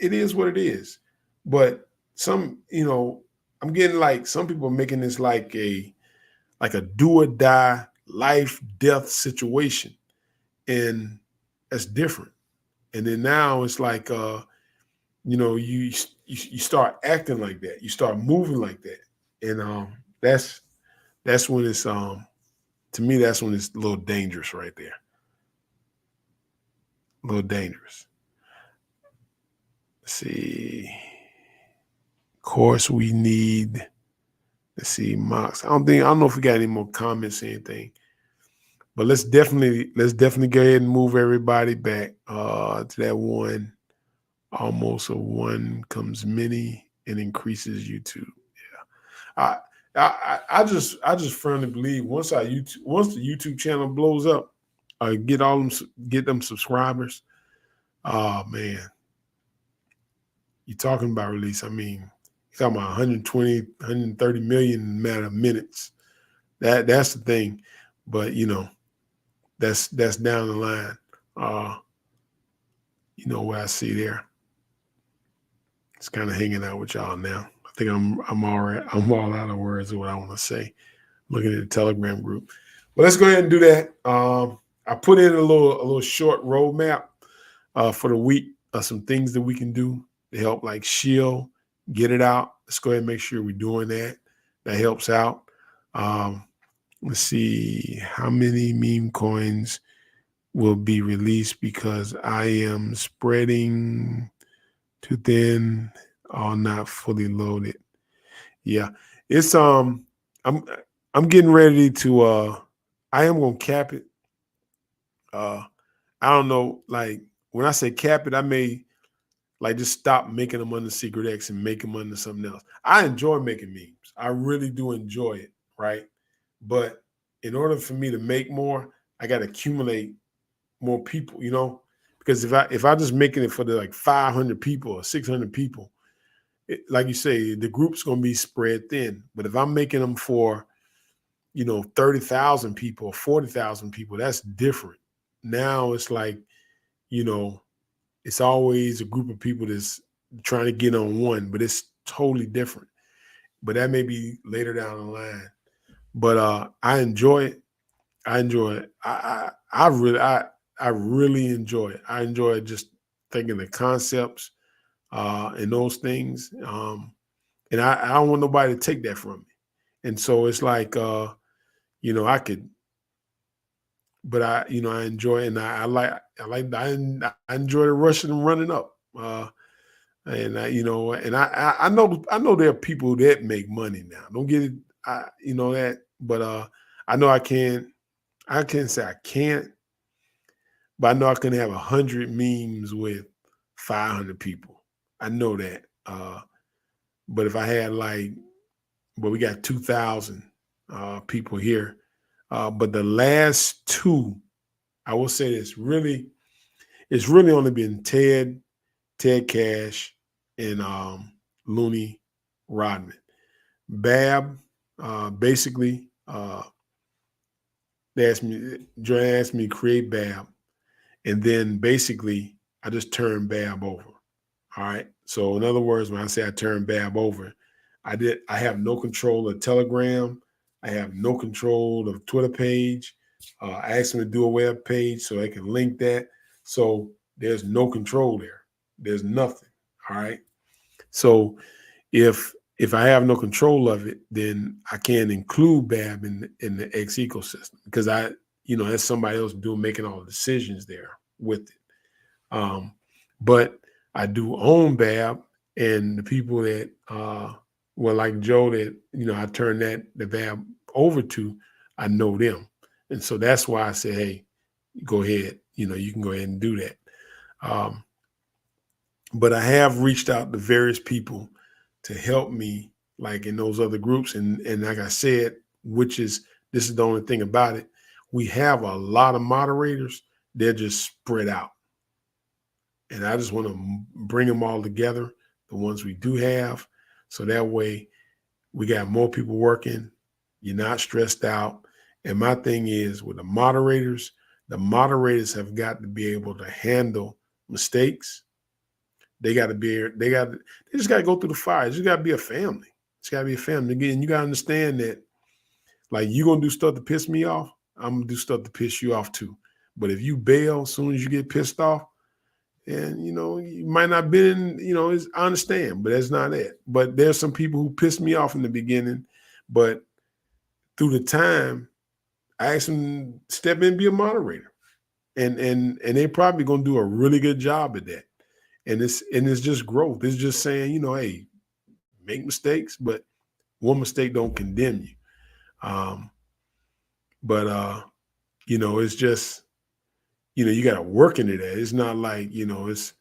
it is what it is. But I'm getting like some people are making this like a do or die life death situation, and that's different. And then now it's like you start acting like that, you start moving like that, and that's when it's to me that's when it's a little dangerous right there, a little dangerous. Let's see, of course we need. Let's see, Mox. I don't know if we got any more comments or anything, but let's definitely go ahead and move everybody back to that one. Almost a one comes many and increases YouTube. Yeah, I just firmly believe once the YouTube channel blows up, get them subscribers. Oh man, you're talking about release. I mean, you're talking about 120, 130 million in a matter of minutes. That's the thing, but that's down the line. What I see there. It's kind of hanging out with y'all now. I think I'm all out of words of what I want to say. Looking at the Telegram group. But let's go ahead and do that. I put in a little short roadmap for the week of some things that we can do to help like shield, get it out. Let's go ahead and make sure we're doing that. That helps out. Let's see how many meme coins will be released because I am spreading too thin or not fully loaded. Yeah, it's I'm I'm getting ready to I am gonna cap it. Uh I don't know, like when I say cap it, I may like just stop making them under Secret X and make them under something else. I enjoy making memes. I really do enjoy it, right? But in order for me to make more, I got to accumulate more people, because if I just making it for the like 500 people or 600 people, like you say, the group's gonna be spread thin. But if I'm making them for 30,000 people, 40,000 people, that's different. Now it's like you know it's always a group of people that's trying to get on one, but it's totally different. But that may be later down the line. But I enjoy it. I enjoy it. I really enjoy it. I enjoy just thinking the concepts and those things. And I don't want nobody to take that from me. And so it's like I could, but I enjoy it, and I enjoy the rushing and running up. And I know there are people that make money now. Don't get it, that, but I know I can't say I can't, but I know I can have 100 memes with 500 people. I know that. But if I had we got 2,000 people here. But the last two, I will say this it's really only been Ted Cash, and Looney Rodman. Bab, basically, Dre asked me to create Bab, and then basically I just turned Bab over. All right. So in other words, when I say I turned Bab over, I have no control of Telegram. I have no control of Twitter page. I asked them to do a web page so they can link that. So there's no control there. There's nothing. All right. So if I have no control of it, then I can't include Bab in the X ecosystem because that's somebody else making all the decisions there with it. But I do own Bab, and the people that like Joe that I turn the Bab over to, I know them, and so that's why I say, hey, go ahead, you can go ahead and do that. Um, but I have reached out to various people to help me, like in those other groups, and like I said, this is the only thing about it. We have a lot of moderators; they're just spread out. And I just want to bring them all together, the ones we do have, so that way we got more people working. You're not stressed out. And my thing is with the moderators have got to be able to handle mistakes. They just got to go through the fire. It's just got to be a family. It's got to be a family. Again, you got to understand that, like, you're going to do stuff to piss me off. I'm going to do stuff to piss you off too. But if you bail as soon as you get pissed off, and you might not been I understand, but that's not it. But there's some people who pissed me off in the beginning, but through the time I asked them to step in and be a moderator, and they're probably going to do a really good job at that. And it's just growth. It's just saying, hey, make mistakes, but one mistake don't condemn you. But it's just you got to work into that. It's not like it's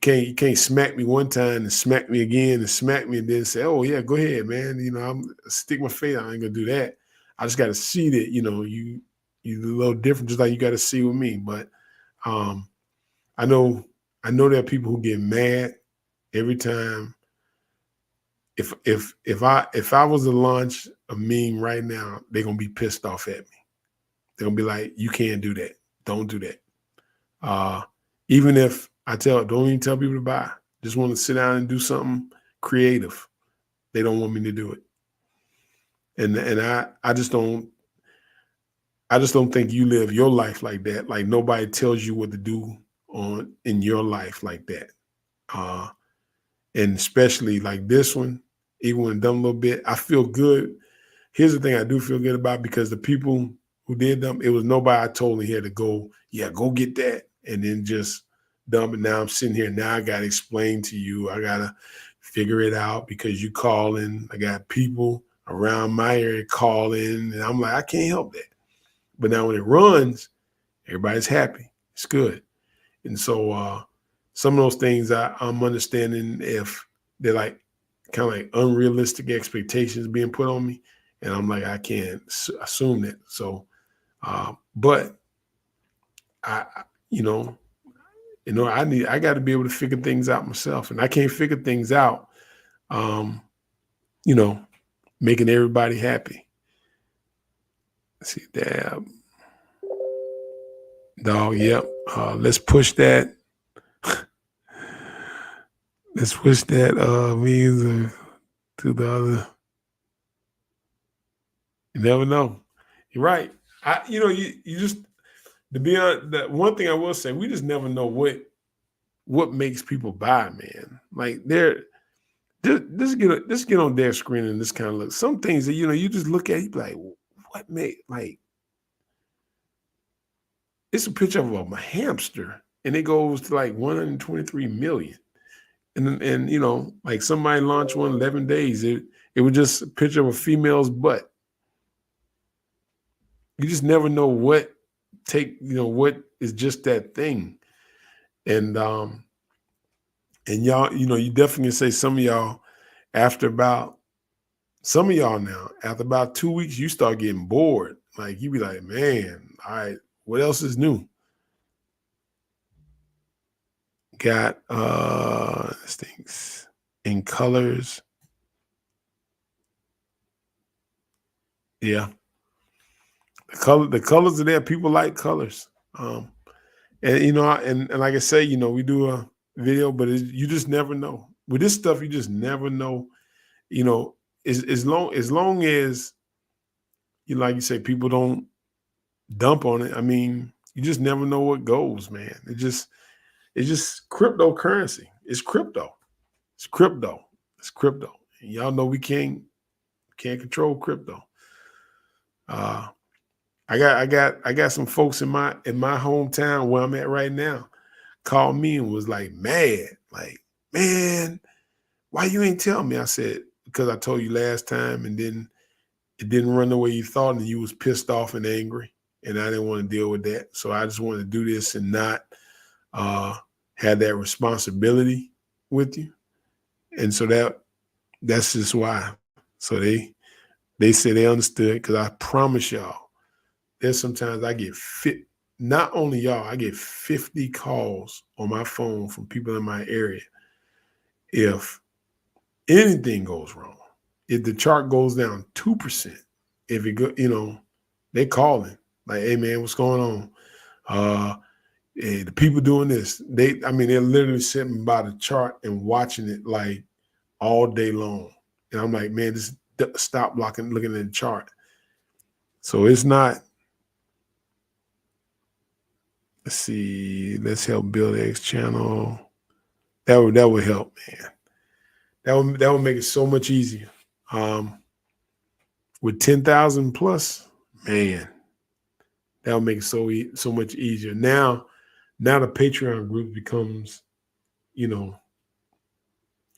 you can't smack me one time and smack me again and smack me and then say, oh yeah, go ahead, man. I'm stick my face. I ain't gonna do that. I just got to see that you a little different, just like you got to see with me. But I know there are people who get mad every time. If I was to launch a meme right now, they're gonna be pissed off at me. They're gonna be like, you can't do that. Don't do that. Even if don't even tell people to buy. Just want to sit down and do something creative. They don't want me to do it. And I just don't think you live your life like that. Like nobody tells you what to do in your life like that. And especially like this one, even when done a little bit, I feel good here's the thing I do feel good about, because the people who did them, it was nobody I told he had to go, yeah, go get that, and then just dump it. Now I'm sitting here. Now I got to explain to you. I got to figure it out because you calling. I got people around my area calling, and I'm like, I can't help that. But now when it runs, everybody's happy. It's good. And so some of those things I'm understanding if they're like kind of like unrealistic expectations being put on me. And I'm like, I can't assume that. So, but I, you know, I got to be able to figure things out myself, and I can't figure things out, you know, making everybody happy. Let's see, dab, dog. Yep. Let's push that. Let's push that means to the other. You never know. You're right. You just, to be honest, that one thing I will say, we just never know what makes people buy, man. Like just get on their screen and this kind of look. Some things that you just look at, you be like, what made, like, it's a picture of a hamster and it goes to like 123 million. And like somebody launched one 11 days. It was just a picture of a female's butt. You just never know what is just that thing. And y'all, you definitely say some of y'all after about 2 weeks, you start getting bored. Like you be like, man, all right, what else is new? Got things in colors. Yeah. The colors are there. People like colors. And and like I say, we do a video, but you just never know. With this stuff, you just never know. As long as like you say, people don't dump on it. I mean, you just never know what goes, man. It's just cryptocurrency. It's crypto. It's crypto. It's crypto. And y'all know we can't control crypto. I got some folks in my hometown where I'm at right now called me and was like mad, like, man, why you ain't tell me? I said, because I told you last time and then it didn't run the way you thought and you was pissed off and angry and I didn't want to deal with that. So I just wanted to do this and not have that responsibility with you. And so that's just why. So they said they understood, because I promise y'all, there's sometimes I get not only y'all, I get 50 calls on my phone from people in my area. If anything goes wrong, if the chart goes down 2%, if it go, they calling like, hey man, what's going on? Hey, the people doing this, they're literally sitting by the chart and watching it like all day long. And I'm like, man, just stop looking at the chart. So it's not. Let's see. Let's help build X channel. That would help, man. That would make it so much easier. With 10,000 plus, man, that would make it so much easier. Now the Patreon group becomes,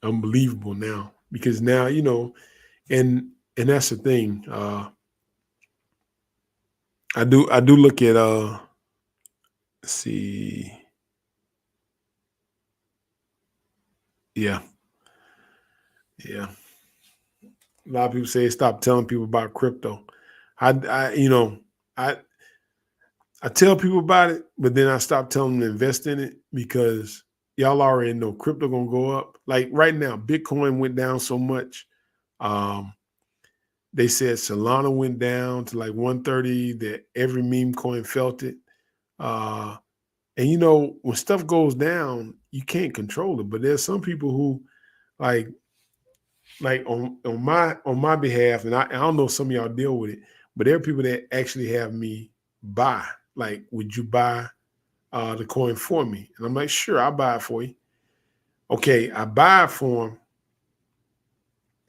unbelievable now, because now, and that's the thing. I do look at let's see. Yeah. Yeah. A lot of people say stop telling people about crypto. I tell people about it, but then I stop telling them to invest in it, because y'all already know crypto gonna go up. Like right now, Bitcoin went down so much. They said Solana went down to like 130, that every meme coin felt it. And when stuff goes down, you can't control it. But there's some people who like on my behalf, and I don't know if some of y'all deal with it, but there are people that actually have me buy. Like, would you buy the coin for me? And I'm like, sure, I'll buy it for you. Okay, I buy it for them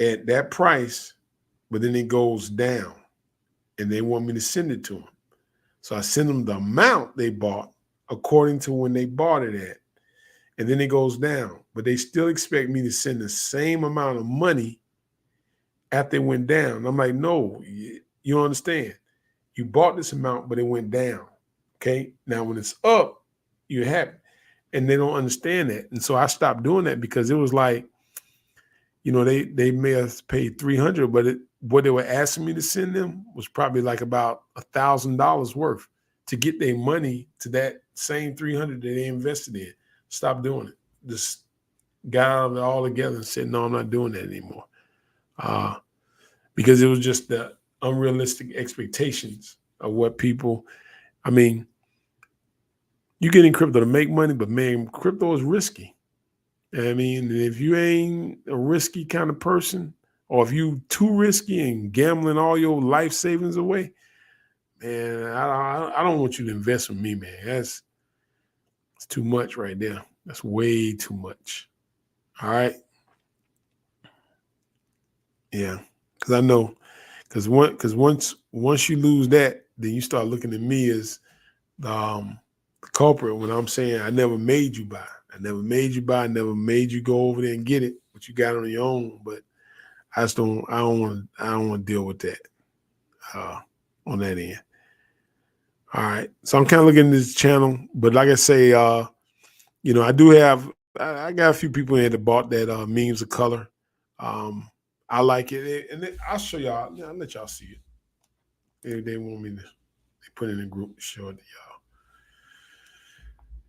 at that price, but then it goes down, and they want me to send it to them. So I send them the amount they bought according to when they bought it at, and then it goes down. But they still expect me to send the same amount of money after it went down. I'm like, no, you don't understand. You bought this amount, but it went down. Okay. Now when it's up, you're happy. And they don't understand that. And so I stopped doing that because it was like, they may have paid $300, but what they were asking me to send them was probably like about $1,000 worth to get their money to that same $300 that they invested in. Stop doing it. Just got out of it all together and said, no, I'm not doing that anymore. Because it was just the unrealistic expectations of what people, I mean, you get in crypto to make money, but man, crypto is risky. I mean, if you ain't a risky kind of person, or if you too risky and gambling all your life savings away, man, I don't want you to invest with me, man. It's too much right there. That's way too much. All right. Yeah, because I know, because once you lose that, then you start looking at me as the culprit when I'm saying I never made you buy. I never made you buy. I never made you go over there and get it, but you got it on your own. But I don't want to deal with that on that end. All right. So I'm kind of looking at this channel, but like I say, I do have, I got a few people in here that bought that Memes of Color. I like it. And I'll show y'all. I'll let y'all see it. If they want me to, they put it in a group to show it to y'all.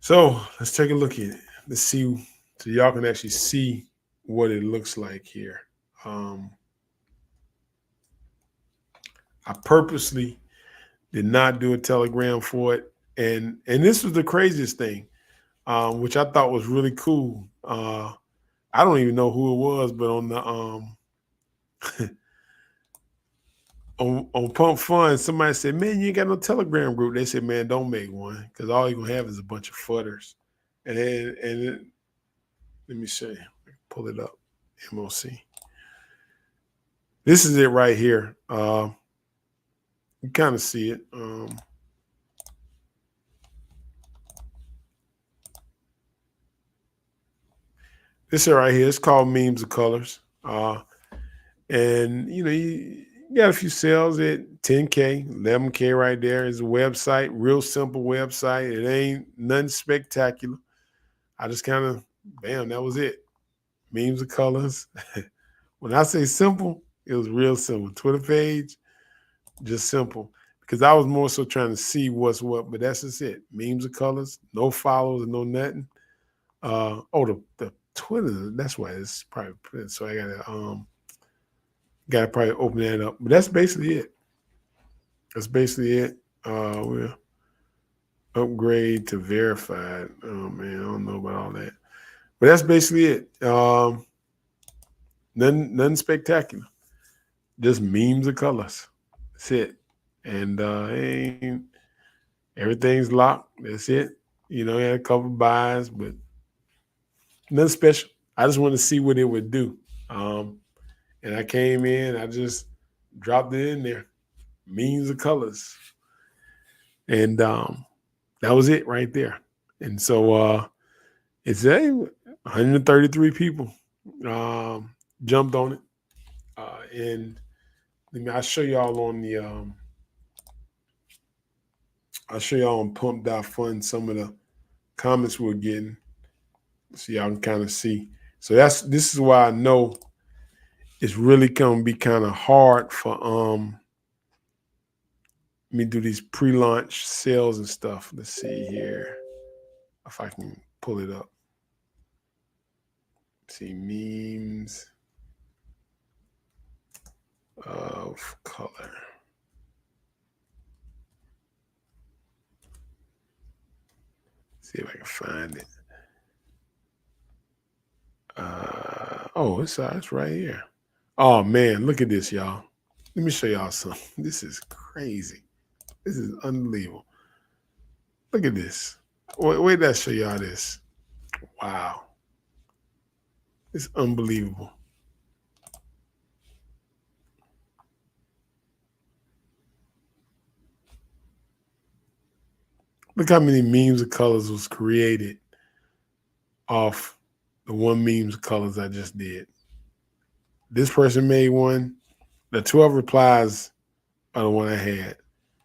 So let's take a look at it. Let's see, so y'all can actually see what it looks like here. I purposely did not do a Telegram for it. And this was the craziest thing, which I thought was really cool. I don't even know who it was, but on the on Pump Fund, somebody said, man, you ain't got no Telegram group. They said, man, don't make one, because all you're gonna have is a bunch of fudders. And let me show you. Pull it up. MOC. This is it right here. You kind of see it. This is right here. It's called Memes of Colors. And you got a few sales at 10K, 11K right there. Is a website, real simple website. It ain't nothing spectacular. I just kind of, bam, that was it. Memes of Colors. When I say simple, it was real simple. Twitter page, just simple. Because I was more so trying to see what's what, but that's just it. Memes of Colors, no followers, no nothing. The Twitter, that's why it's private. So I gotta probably open that up. But that's basically it. That's basically it. We'll upgrade to verified. Oh man, I don't know about all that. But that's basically it. Nothing spectacular. Just memes of colors. That's it. And everything's locked. That's it. Had a couple buys, but nothing special. I just wanted to see what it would do. And I came in, I just dropped it in there. Memes of colors. And that was it right there. And so it's 133 people jumped on it. And I'll show y'all on the I'll show y'all on Pump.Fund some of the comments we're getting, so y'all can kind of see. So this is why I know it's really gonna be kind of hard for me do these pre-launch sales and stuff. Let's see here if I can pull it up. See, memes of color. See if I can find it. It's right here. Oh man, look at this, y'all. Let me show y'all something. This is crazy. This is unbelievable. Look at this. Wait, let's show y'all this. Wow. It's unbelievable. Look how many memes of colors was created off the one memes of colors I just did. This person made one. The 12 replies are the one I had.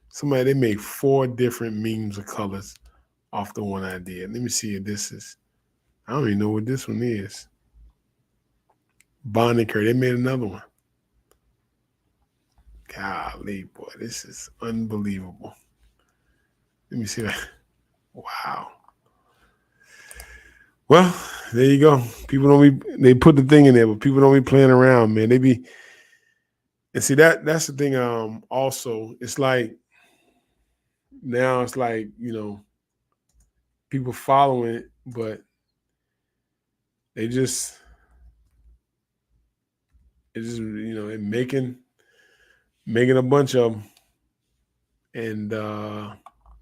Somebody, they made 4 different memes of colors off the one I did. Let me see if this is, I don't even know what this one is. Bonnie Kerr, they made another one. Golly, boy, this is unbelievable. Let me see that. Wow. Well, there you go. People don't be, they put the thing in there, but people don't be playing around, man. They be, and see that's the thing. Also, it's like now it's like, people following it, but they just they're making a bunch of them, and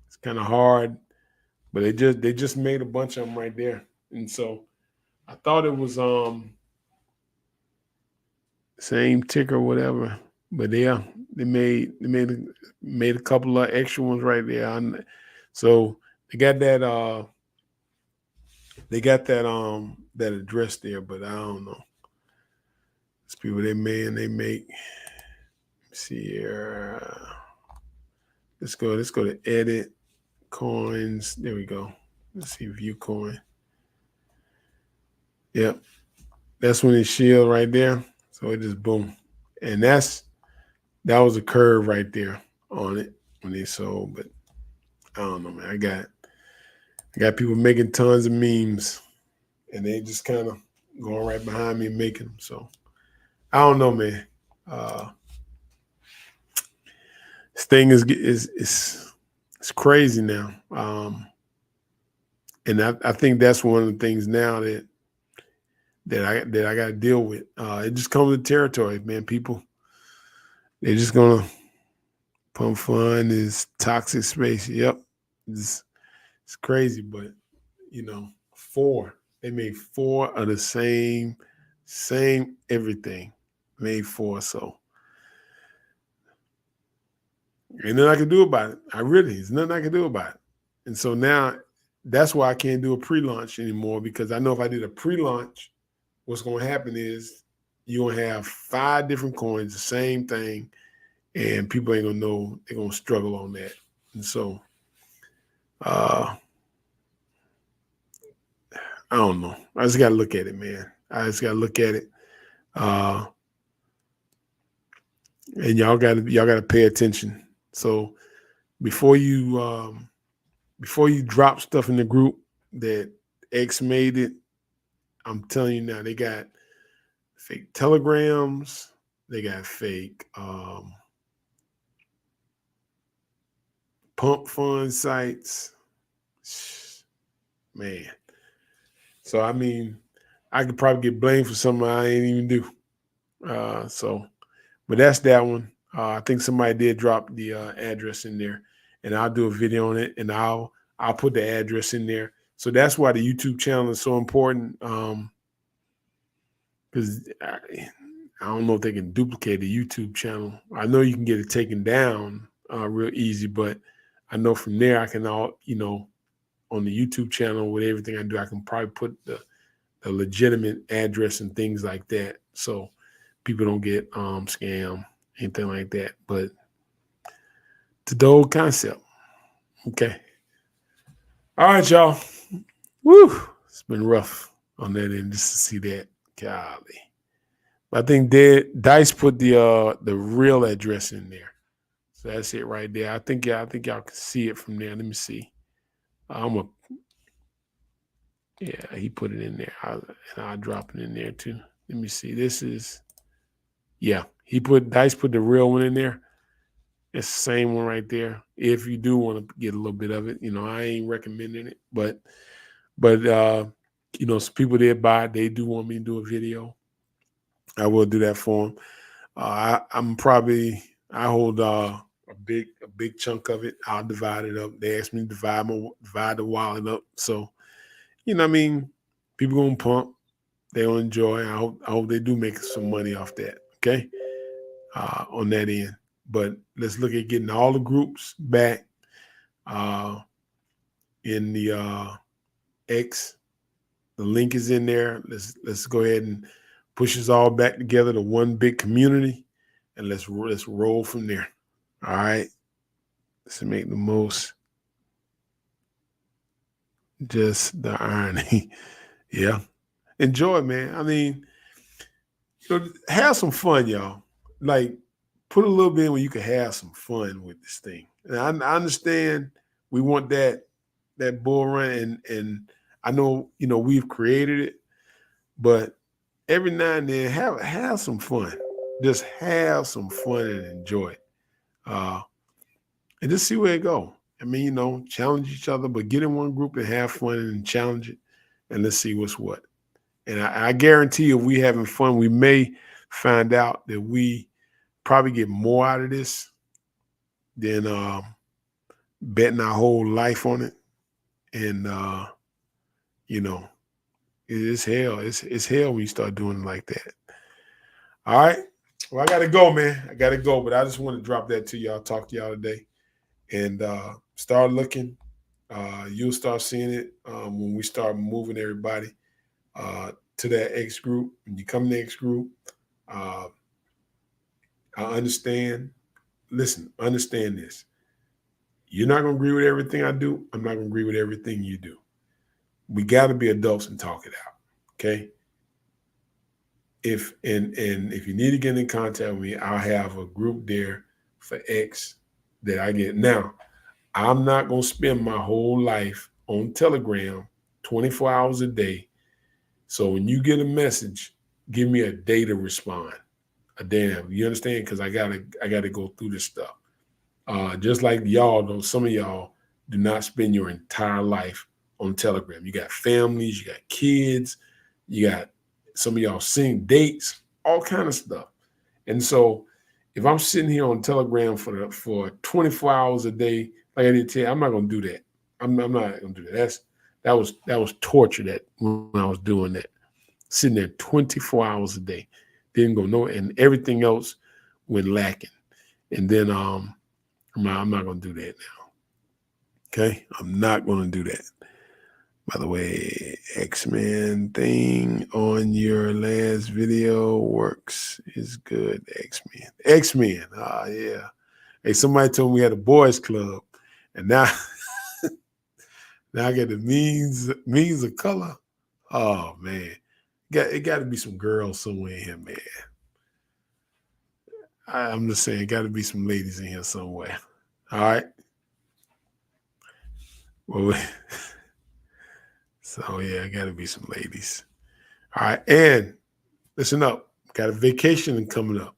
it's kind of hard. But they just made a bunch of them right there, and so I thought it was same ticker, whatever. But yeah, they made a couple of extra ones right there. So they got that address there, but I don't know. It's people they made and they make. Let's see here. Let's go to edit coins. There we go. Let's see view coin. Yep. That's when it shield right there. So it just boom. And that was a curve right there on it when they sold. But I don't know, man. I got people making tons of memes, and they just kind of going right behind me and making them. So I don't know, man. This thing is it's crazy now, and I think that's one of the things now that I got to deal with. It just comes with territory, man. People, they're just gonna pump fun is toxic space. Yep, it's crazy, but 4. They made 4 of the same everything. Made 4, so ain't nothing I can do about it. There's nothing I can do about it. And so now that's why I can't do a pre-launch anymore, because I know if I did a pre-launch, what's going to happen is you're going to have 5 different coins, the same thing, and people ain't going to know. They're going to struggle on that. And so I don't know. I just got to look at it, man. I just got to look at it. And y'all got to pay attention. So before you drop stuff in the group that X made it, I'm telling you now, they got fake telegrams, they got fake pump fund sites, man. So I mean, I could probably get blamed for something I ain't even do. But that's that one. I think somebody did drop the address in there, and I'll do a video on it, and I'll put the address in there. So that's why the YouTube channel is so important. Because I don't know if they can duplicate the YouTube channel. I know you can get it taken down real easy, but I know from there I can on the YouTube channel with everything I do, I can probably put the legitimate address and things like that, so people don't get scammed, anything like that. But it's the old concept. Okay. All right, y'all. Woo! It's been rough on that end just to see that. Golly. I think Dice put the real address in there. So that's it right there. I think y'all can see it from there. Let me see. He put it in there. I'll drop it in there too. Let me see. This is, Dice put the real one in there. It's the same one right there. If you do want to get a little bit of it, I ain't recommending it, but some people did buy it. They do want me to do a video. I will do that for them. I hold a big chunk of it. I'll divide it up. They asked me to divide the wallet up. So, people gonna pump. They'll enjoy. I hope they do make some money off that. Okay, on that end. But let's look at getting all the groups back. in the X. The link is in there. Let's go ahead and push us all back together to one big community, and let's roll from there. All right. Let's make the most. Just the irony. Yeah. Enjoy, man. I mean, have some fun, y'all. Like, put a little bit where you can have some fun with this thing. And I understand we want that bull run, and I know we've created it, but every now and then have some fun. Just have some fun and enjoy it, and just see where it go. I mean, challenge each other, but get in one group and have fun and challenge it, and let's see what's what. And I guarantee you, if we having fun, we may find out that we probably get more out of this than betting our whole life on it. And it's hell. It's hell when you start doing it like that. All right. Well, I gotta go, man. I gotta go, but I just want to drop that to y'all. Talk to y'all today, and start looking. You'll start seeing it when we start moving everybody to that X group. When you come to the X group, I understand. Listen, understand this. You're not gonna agree with everything I do. I'm not gonna agree with everything you do. We got to be adults and talk it out. Okay. If you need to get in contact with me, I'll have a group there for X that I get. Now, I'm not gonna spend my whole life on Telegram 24 hours a day. So when you get a message, give me a day to respond. A damn, you understand? Because I gotta go through this stuff. Just like y'all know, some of y'all do not spend your entire life on Telegram. You got families, you got kids, you got some of y'all seeing dates, all kind of stuff. And so if I'm sitting here on Telegram for 24 hours a day, like I did tell you, I'm not gonna do that. I'm not gonna do that. That was torture that when I was doing that. Sitting there 24 hours a day. Didn't go nowhere, and everything else went lacking. And then I'm not gonna do that now. Okay? I'm not gonna do that. By the way, X-Men thing on your last video works. Is good. X-Men. X-Men. Yeah. Hey, somebody told me we had a boys club, and now I get the means of color. Oh man. It got to be some girls somewhere in here, man. I'm just saying, got to be some ladies in here somewhere. All right. Well, so yeah, got to be some ladies. All right, and listen up. Got a vacation coming up.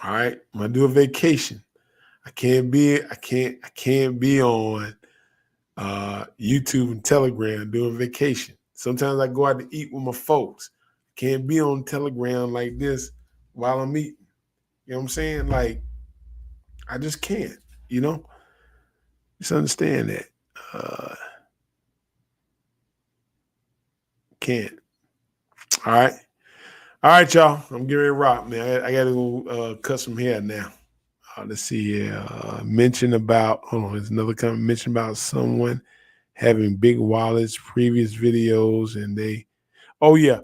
All right, I'm gonna do a vacation. I can't be on YouTube and Telegram doing vacation. Sometimes I go out to eat with my folks. Can't be on Telegram like this while I'm eating. You know what I'm saying? Like, I just can't, Just understand that. Can't. All right. All right, y'all. I'm getting ready to rock, man. I got to go cut some hair now. Let's see here. Hold on, there's another comment mention about someone having big wallets, previous videos, and oh yeah.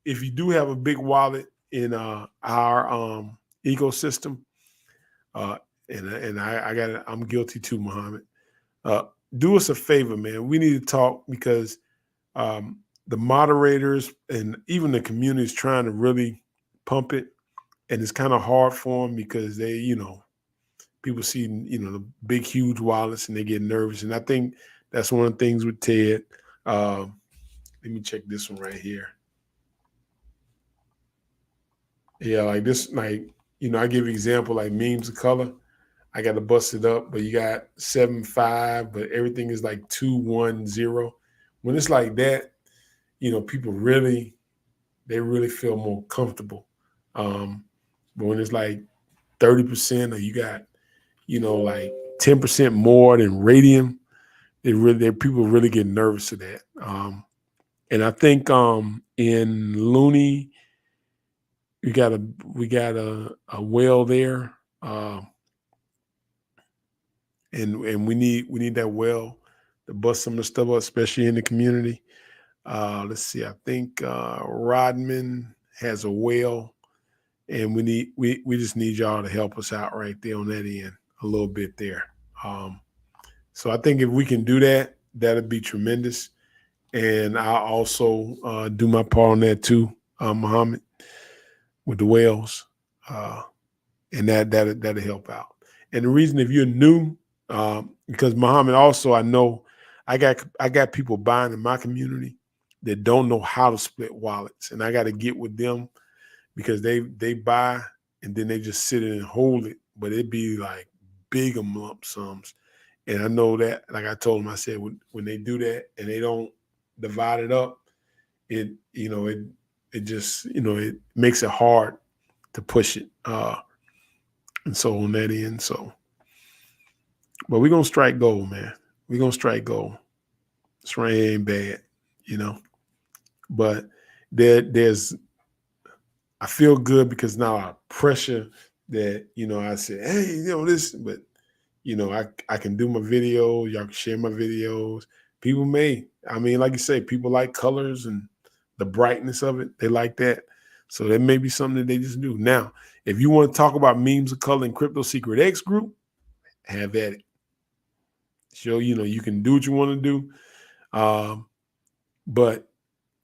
If you do have a big wallet in our ecosystem, and I'm guilty too, Muhammad. Do us a favor, man. We need to talk because the moderators and even the community is trying to really pump it, and it's kind of hard for them because people see the big huge wallets and they get nervous, and I think that's one of the things with Ted. Let me check this one right here. Yeah, like this, I give an example like memes of color. I got to bust it up, but you got 7.5, but everything is like 2.10. When it's like that, people really feel more comfortable. But when it's like 30%, or you got, like 10% more than radium, people really get nervous of that. And I think in Looney, we got a well there, and we need that well to bust some of the stuff up, especially in the community. Let's see. I think Rodman has a well, and we just need y'all to help us out right there on that end a little bit there. Um, so I think if we can do that, that'd be tremendous. And I'll also do my part on that too, Muhammad, with the whales, and that'll help out. And the reason, if you're new, because Muhammad, also I know I got people buying in my community that don't know how to split wallets, and I got to get with them because they buy and then they just sit it and hold it, but it'd be like big lump sums. And I know that, like I told them, I said when they do that and they don't divide it up, it just it makes it hard to push it. And so on that end, but we're gonna strike gold, man. We're gonna strike gold. This rain ain't bad, you know. But there's I feel good because now our pressure that I said, hey, this, but I can do my video. Y'all can share my videos. People like you say, people like colors and the brightness of it. They like that. So that may be something that they just do. Now, if you want to talk about memes of color in Crypto Secret X group, have at it. Show, you can do what you want to do. But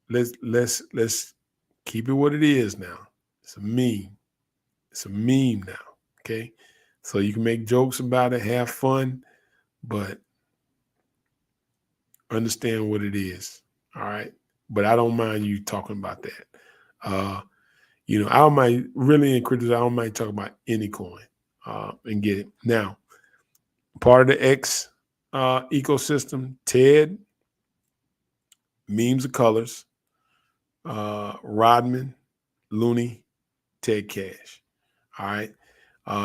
let's keep it what it is now. It's a meme. It's a meme now. Okay. So you can make jokes about it, have fun, but understand what it is. All right. But I don't mind you talking about that. I don't mind really in criticism, I don't mind talking about any coin and get it. Now, part of the X ecosystem, TED, Memes of Colors, Rodman, Looney, Ted Cash. All right.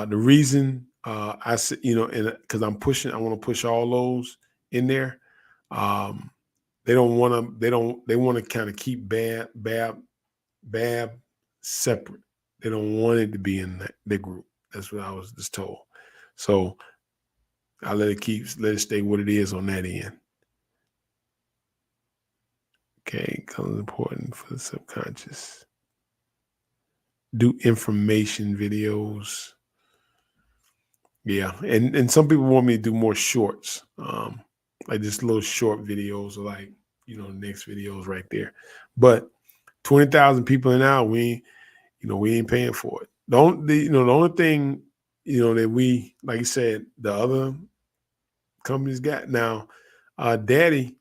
The reason I said, because I want to push all those in there. They want to kind of keep Bab separate. They don't want it to be in their group. That's what I was just told. So I let it stay what it is on that end. Okay, color important for the subconscious. Do information videos. Yeah, and some people want me to do more shorts, like just little short videos, or like next videos right there. But 20,000 people an hour, we ain't paying for it. The only thing that we, like you said, the other companies got now. Daddy,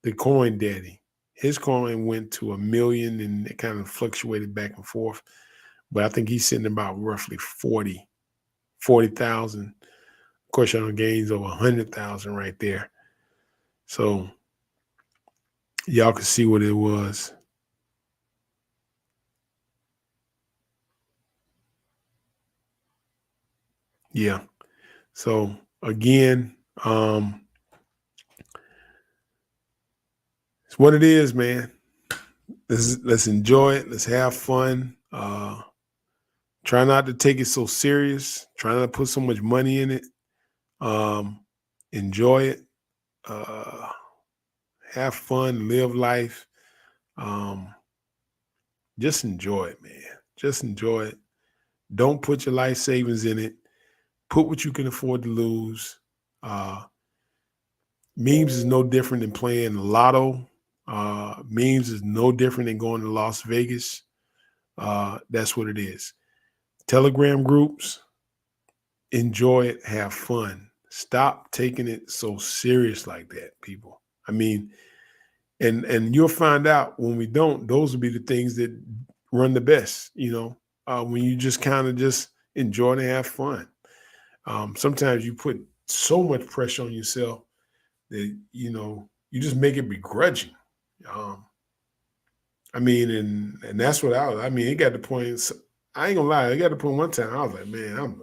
the Coin Daddy, his coin went to 1 million, and it kind of fluctuated back and forth. But I think he's sitting about roughly 40,000. Of course, on gains over 100,000 right there. So y'all can see what it was. Yeah. So again, it's what it is, man. Let's enjoy it. Let's have fun. Try not to take it so serious. Try not to put so much money in it. Enjoy it. Have fun. Live life. Just enjoy it, man. Just enjoy it. Don't put your life savings in it. Put what you can afford to lose. Memes is no different than playing lotto. Memes is no different than going to Las Vegas. That's what it is. Telegram groups, enjoy it, have fun. Stop taking it so serious like that, people. I mean, and you'll find out when we don't, those will be the things that run the best, when you just kind of just enjoy and have fun. Sometimes you put so much pressure on yourself that, you just make it begrudging. And that's what it got to the point, I ain't gonna lie, it got to the point one time I was like, man,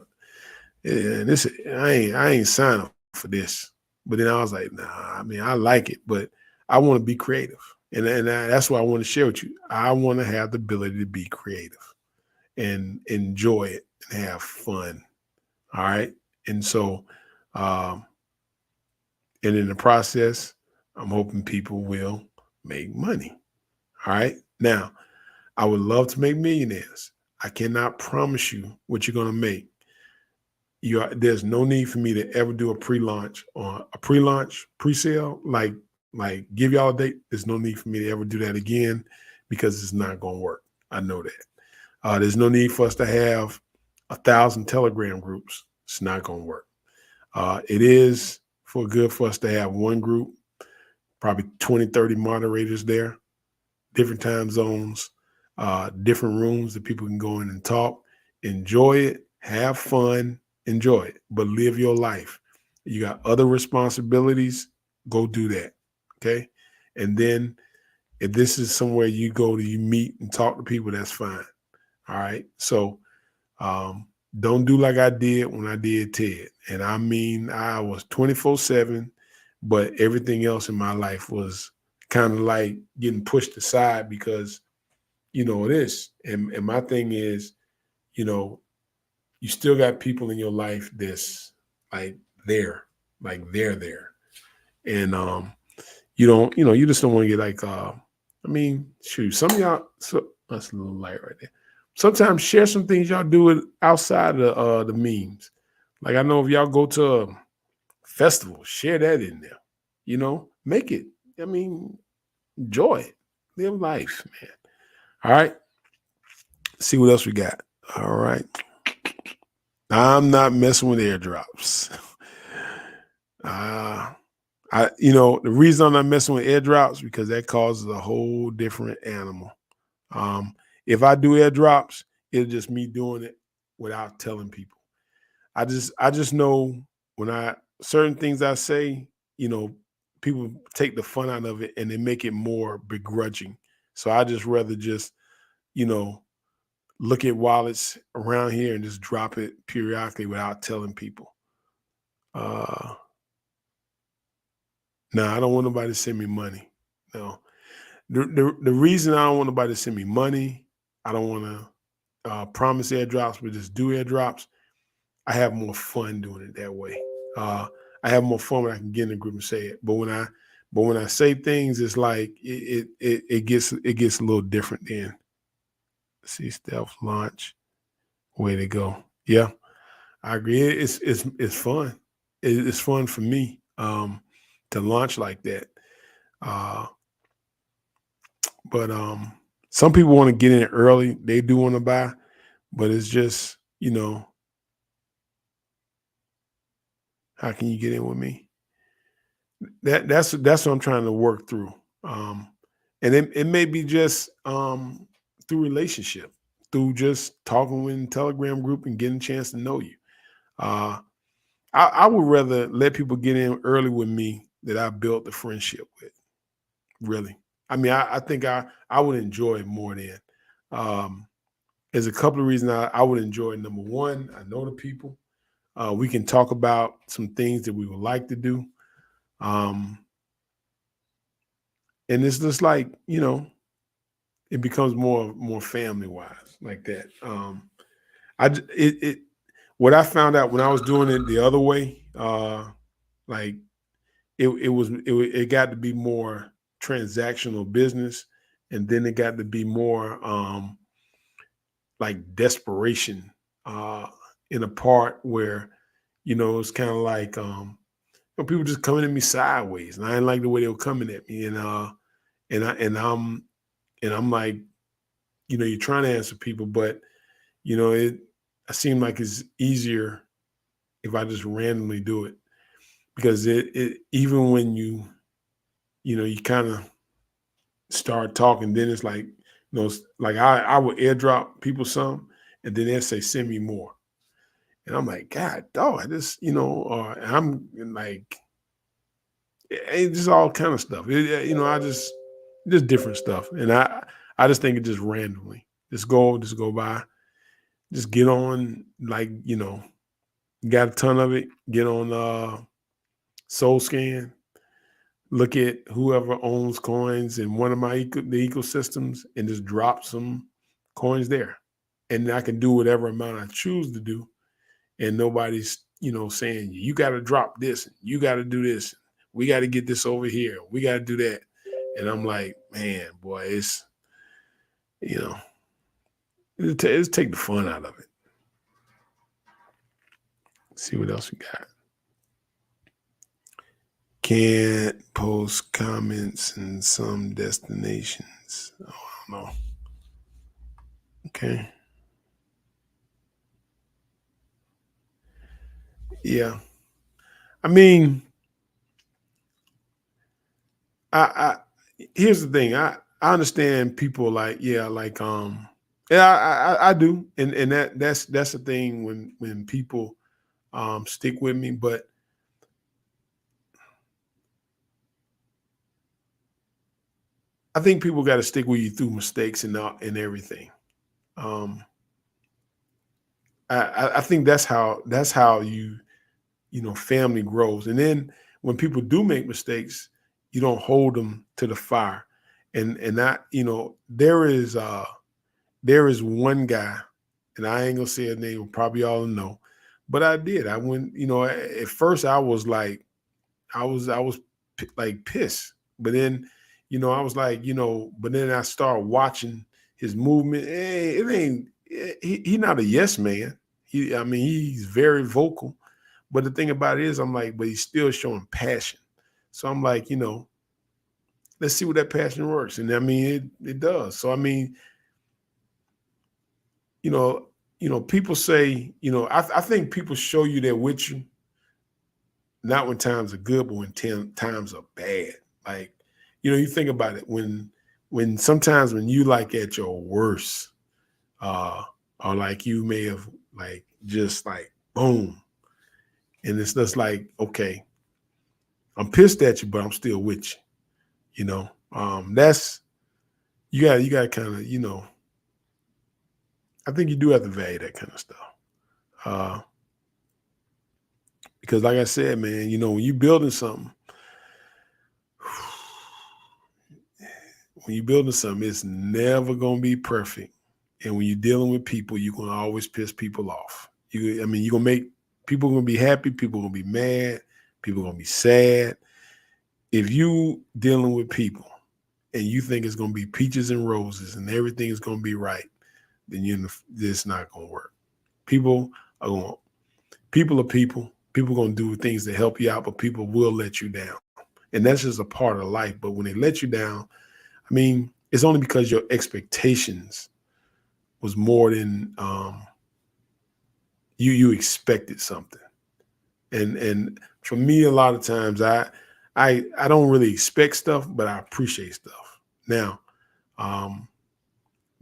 I ain't signing up for this. But then I was like, nah, I like it, but I want to be creative. And that's what I want to share with you. I want to have the ability to be creative and enjoy it and have fun. All right. And so And in the process, I'm hoping people will make money. All right. Now, I would love to make millionaires. I cannot promise you what you're going to make. There's no need for me to ever do a pre-launch or a pre-launch pre-sale, like give y'all a date. There's no need for me to ever do that again because it's not going to work. I know that. There's no need for us to have 1,000 Telegram groups. It's not going to work. It is good for us to have one group, probably 20, 30 moderators there, different time zones, different rooms that people can go in and talk, enjoy it, have fun, enjoy it, but live your life. You got other responsibilities, go do that. Okay. And then if this is somewhere you go to, you meet and talk to people, that's fine. All right. So don't do like I did when I did TED. And I mean, I was 24/7, but everything else in my life was kind of like getting pushed aside because, it is. And my thing is, you still got people in your life that's like there, they're there. And you just don't want to get like shoot, some of y'all, so that's a little light right there. Sometimes share some things y'all do outside of the memes. Like I know if y'all go to a festival, share that in there. Make it. Enjoy it. Live life, man. All right. See what else we got. All right. I'm not messing with airdrops. The reason I'm not messing with airdrops because that causes a whole different animal. If I do airdrops, it's just me doing it without telling people. I just know when certain things I say, people take the fun out of it and they make it more begrudging. So I just rather just, look at wallets around here and just drop it periodically without telling people. No, I don't want nobody to send me money. No. The reason I don't want nobody to send me money, I don't want to promise airdrops, but just do airdrops. I have more fun doing it that way. I have more fun when I can get in a group and say it. But when I say things, it's like it gets a little different then. See stealth launch, way to go. Yeah, I agree. It's fun. It's fun for me to launch like that. But some people want to get in early. They do want to buy, but it's just how can you get in with me? That's what I'm trying to work through. And it may be just through relationship, through just talking with Telegram group and getting a chance to know you. I would rather let people get in early with me that I built the friendship with. Really, I think I would enjoy it more than. There's a couple of reasons I would enjoy it. Number one, I know the people. We can talk about some things that we would like to do. And it's just like, it becomes more family wise like that. What I found out when I was doing it the other way, like it got to be more transactional business, and then it got to be more like desperation in a part where it's kind of like people just coming at me sideways, and I didn't like the way they were coming at me, and I'm like, you're trying to answer people, but it seemed like it's easier if I just randomly do it, because it even when you kind of start talking, then it's like, like I would airdrop people some, and then they'll say, send me more. And I'm like, God, dog, I just, I'm like, it's just all kind of stuff. I just different stuff. And I just think it just randomly. Just go by. Just get on, like, got a ton of it. Get on Soul Scan. Look at whoever owns coins in one of the ecosystems and just drop some coins there. And I can do whatever amount I choose to do. And nobody's, saying, you got to drop this, you got to do this. We got to get this over here. We got to do that. And I'm like, man, boy, it's, you know, it's take the fun out of it. Let's see what else we got. Can't post comments in some destinations. Oh, I don't know. Okay. Yeah. I mean, I here's the thing. I understand people like, yeah, like yeah, I do. And that's the thing when people stick with me, but I think people got to stick with you through mistakes and everything. Um I think that's how family grows. And then when people do make mistakes, you don't hold them to the fire. And that, there is one guy, and I ain't gonna say his name, probably all know, but I did. I went, at first I was like, like pissed, but then, I was like, but then I started watching his movement. Hey, it ain't, he not a yes man. I mean, he's very vocal, but the thing about it is, I'm like, but he's still showing passion. So I'm like, let's see what that passion works. And I mean, it does. So I mean, you know, people say, I think people show you they're with you, not when times are good, but when times are bad. Like, you think about it when sometimes when you like at your worst, uh, or like you may have like just like boom, and it's just like, okay, I'm pissed at you, but I'm still with you. That's you got to kind of, I think you do have to value that kind of stuff. Uh, because like I said, man, when you building something, it's never gonna be perfect. And when you're dealing with people, you're gonna always piss people off. You're gonna make people gonna be happy, people gonna be mad, people gonna be sad. If you dealing with people and you think it's gonna be peaches and roses and everything is gonna be right, then it's not gonna work. People are going people are people. People gonna do things to help you out, but people will let you down. And that's just a part of life. But when they let you down, I mean, it's only because your expectations was more than you expected something. And for me, a lot of times I don't really expect stuff, but I appreciate stuff. Now, um,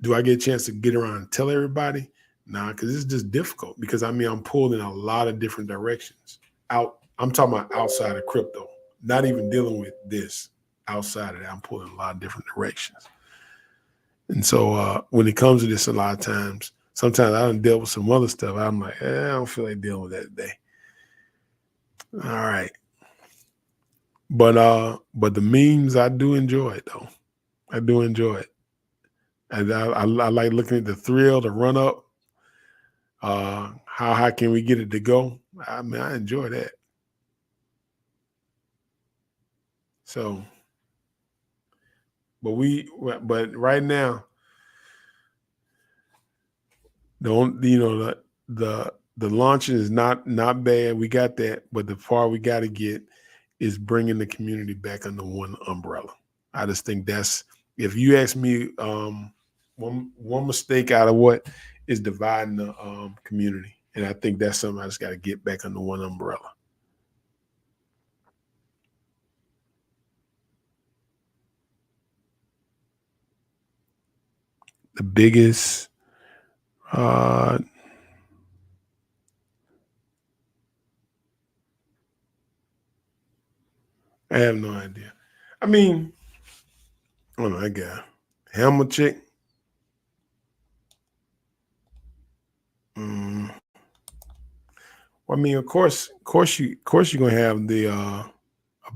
do I get a chance to get around and tell everybody? Nah, because it's just difficult. Because I mean, I'm pulled in a lot of different directions. I'm talking about outside of crypto, not even dealing with this. Outside of that, I'm pulling in a lot of different directions. And so when it comes to this, a lot of times, sometimes I don't deal with some other stuff. I'm like, I don't feel like dealing with that today. All right. But the memes, I do enjoy it though. I do enjoy it. And I like looking at the thrill, the run up. How high can we get it to go? I mean, I enjoy that. So, but right now, the launching is not bad. We got that, but the part we got to get is bringing the community back under one umbrella. I just think that's, if you ask me, one mistake out of what is dividing the community, and I think that's something I just got to get back under one umbrella. The biggest, uh, I have no idea. I mean, I don't know. I got Hammer chick. Mm, well, I mean, of course, you're gonna have a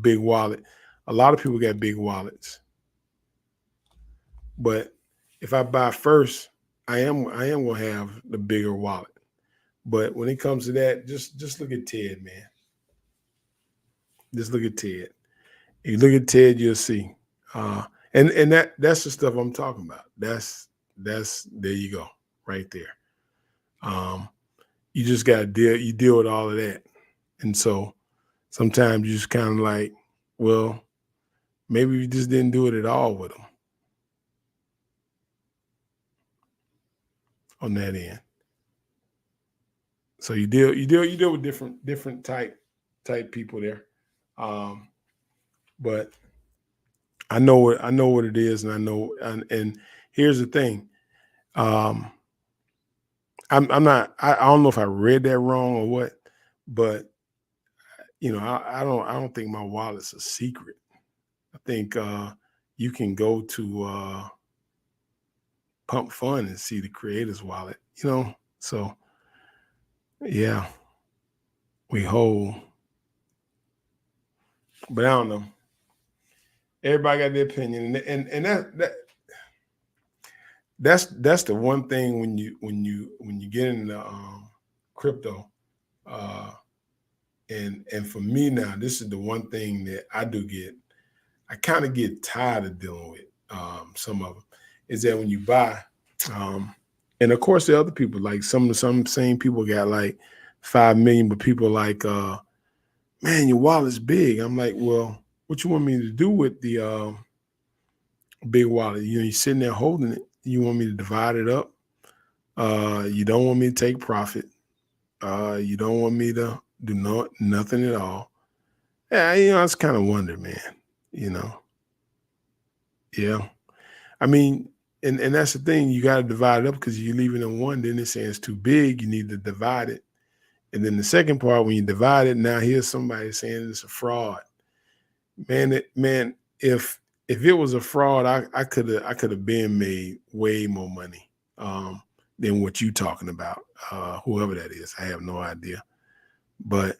big wallet. A lot of people got big wallets, but if I buy first, I am gonna have the bigger wallet. But when it comes to that, just look at Ted, man. Just look at Ted. If you look at Ted, you'll see. And that's the stuff I'm talking about. That's there you go, right there. You just gotta deal with all of that. And so sometimes you just kind of like, well, maybe we just didn't do it at all with them on that end. So you deal with different type people there. But I know what it is, and I know, and here's the thing. I'm not, I don't know if I read that wrong or what, but I don't think my wallet's a secret. I think you can go to Pump Fun and see the creator's wallet, So yeah, we hold. But I don't know. Everybody got their opinion, and that's the one thing when you get into crypto, and for me now, this is the one thing that I do get. I kind of get tired of dealing with some of them. Is that when you buy, and of course the other people, like some same people got like 5 million, but people like, man, your wallet's big. I'm like, well, what you want me to do with the big wallet? You're sitting there holding it. You want me to divide it up? You don't want me to take profit. You don't want me to do nothing at all. Yeah, I just kind of wonder, man. Yeah. I mean, and that's the thing. You got to divide it up, because you leave it in one, then it's saying it's too big. You need to divide it. And then the second part, when you divide it, now here's somebody saying it's a fraud. Man, if it was a fraud, I could have been made way more money than what you talking about. Whoever that is, I have no idea. But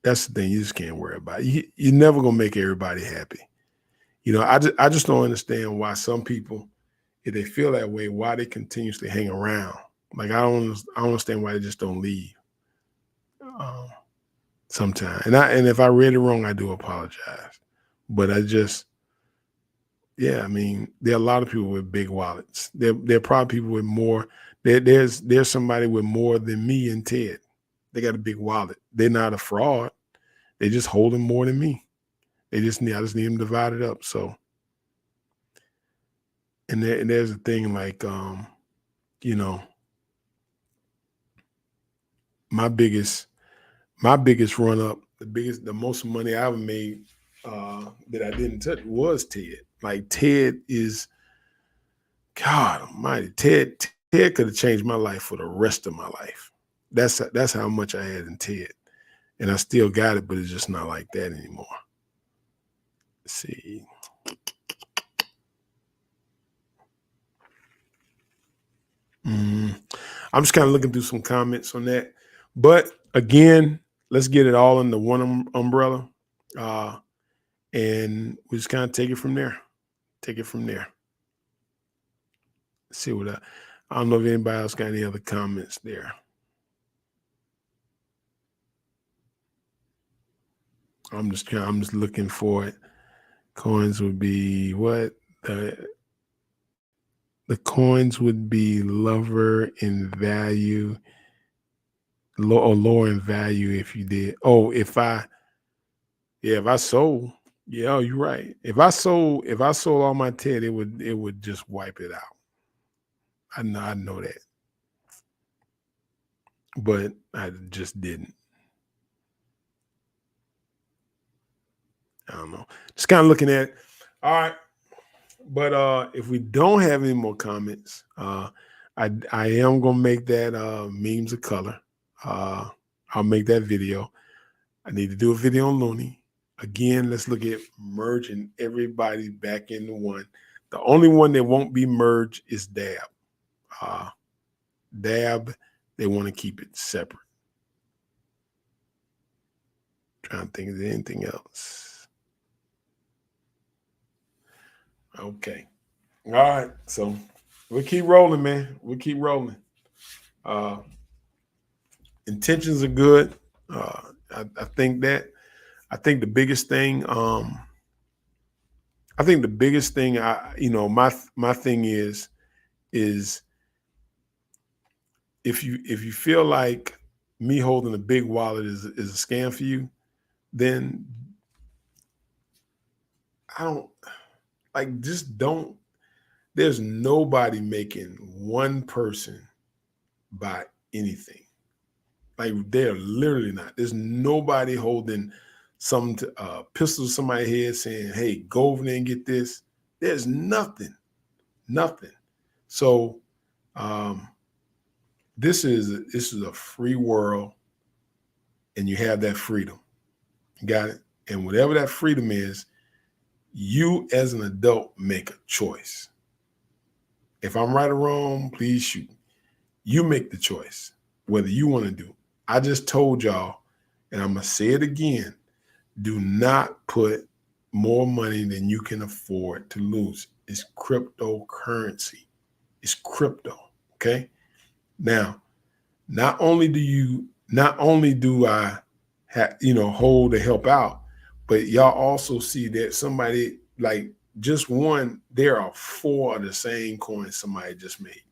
that's the thing. You just can't worry about it. You're never gonna make everybody happy. I just don't understand why some people, if they feel that way, why they continuously hang around. Like I don't understand why they just don't leave. Sometimes, and if I read it wrong, I do apologize. But yeah, I mean, there are a lot of people with big wallets. There are probably people with more. There's somebody with more than me and Ted. They got a big wallet. They're not a fraud. They just holding more than me. I just need them divided up. So, and there's a thing like, my biggest run up, the most money I ever made that I didn't touch was Ted. Like Ted is, God Almighty, Ted could have changed my life for the rest of my life. That's how much I had in Ted, and I still got it, but it's just not like that anymore. Let's see. I'm just kind of looking through some comments on that, but again, let's get it all under one umbrella, and we just kind of take it from there. Let's see what I don't know if anybody else got any other comments there. I'm just looking for it. Coins would be what? The coins would be lower in value, lower in value if you did. Oh, if I sold, yeah, you're right. If I sold all my Ted, it would just wipe it out. I know that, but I just didn't. I don't know. Just kind of looking at it. All right. But if we don't have any more comments, I am gonna make that memes of color. I'll make that video. I need to do a video on Looney. Again, let's look at merging everybody back into one. The only one that won't be merged is Dab. Dab, they want to keep it separate. Trying to think of anything else. Okay. All right. So we'll keep rolling, man. We'll keep rolling. Intentions are good. I think that. I think the biggest thing, I think the biggest thing, my thing is if you feel like me holding a big wallet is a scam for you, then I don't like just don't. There's nobody making one person buy anything. Like they're literally not. There's nobody holding some pistol to somebody's head saying, "Hey, go over there and get this." There's nothing, nothing. So um, this is a free world, and you have that freedom. Got it? And whatever that freedom is, you as an adult make a choice. If I'm right or wrong, please shoot. You make the choice whether you want to do. I just told y'all, and I'm gonna say it again. Do not put more money than you can afford to lose. It's cryptocurrency. It's crypto. Okay. Now, not only do I hold to help out, but y'all also see that somebody like just one, there are four of the same coins somebody just made.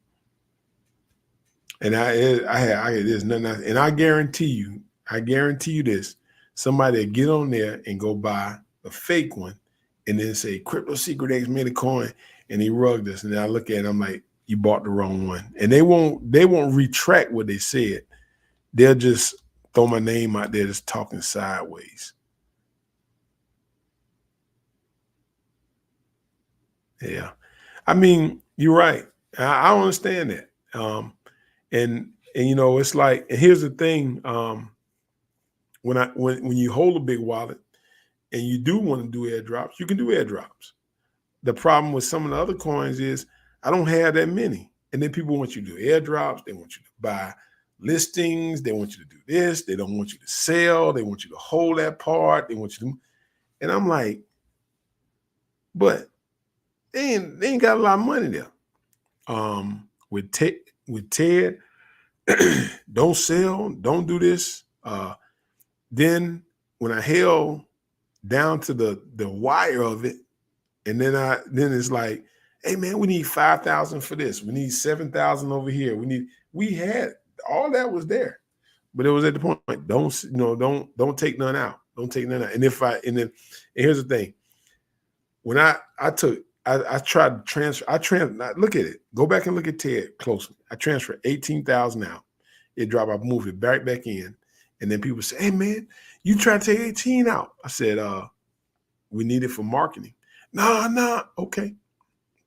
And there's nothing else. And I guarantee you this, somebody will get on there and go buy a fake one and then say Crypto Secret X made a coin and he rugged us. And then I look at it, I'm like, you bought the wrong one. And they won't retract what they said. They'll just throw my name out there just talking sideways. Yeah. I mean, you're right. I don't understand that. And it's like, and here's the thing. When you hold a big wallet and you do want to do airdrops, you can do airdrops. The problem with some of the other coins is I don't have that many. And then people want you to do airdrops. They want you to buy listings. They want you to do this. They don't want you to sell. They want you to hold that part. They want you to, and I'm like, but they ain't got a lot of money there. With Ted, don't sell, don't do this. Then when I held down to the wire of it, and then it's like, hey man, we need 5,000 for this. We need 7,000 over here. We had all that was there, but it was at the point, don't take none out. Don't take none out. And here's the thing. When I tried to transfer, look at it. Go back and look at Ted closely. I transferred 18,000 out. It dropped, I moved it back in. And then people say, hey man, you tried to take 18 out. I said, we need it for marketing. Nah, okay.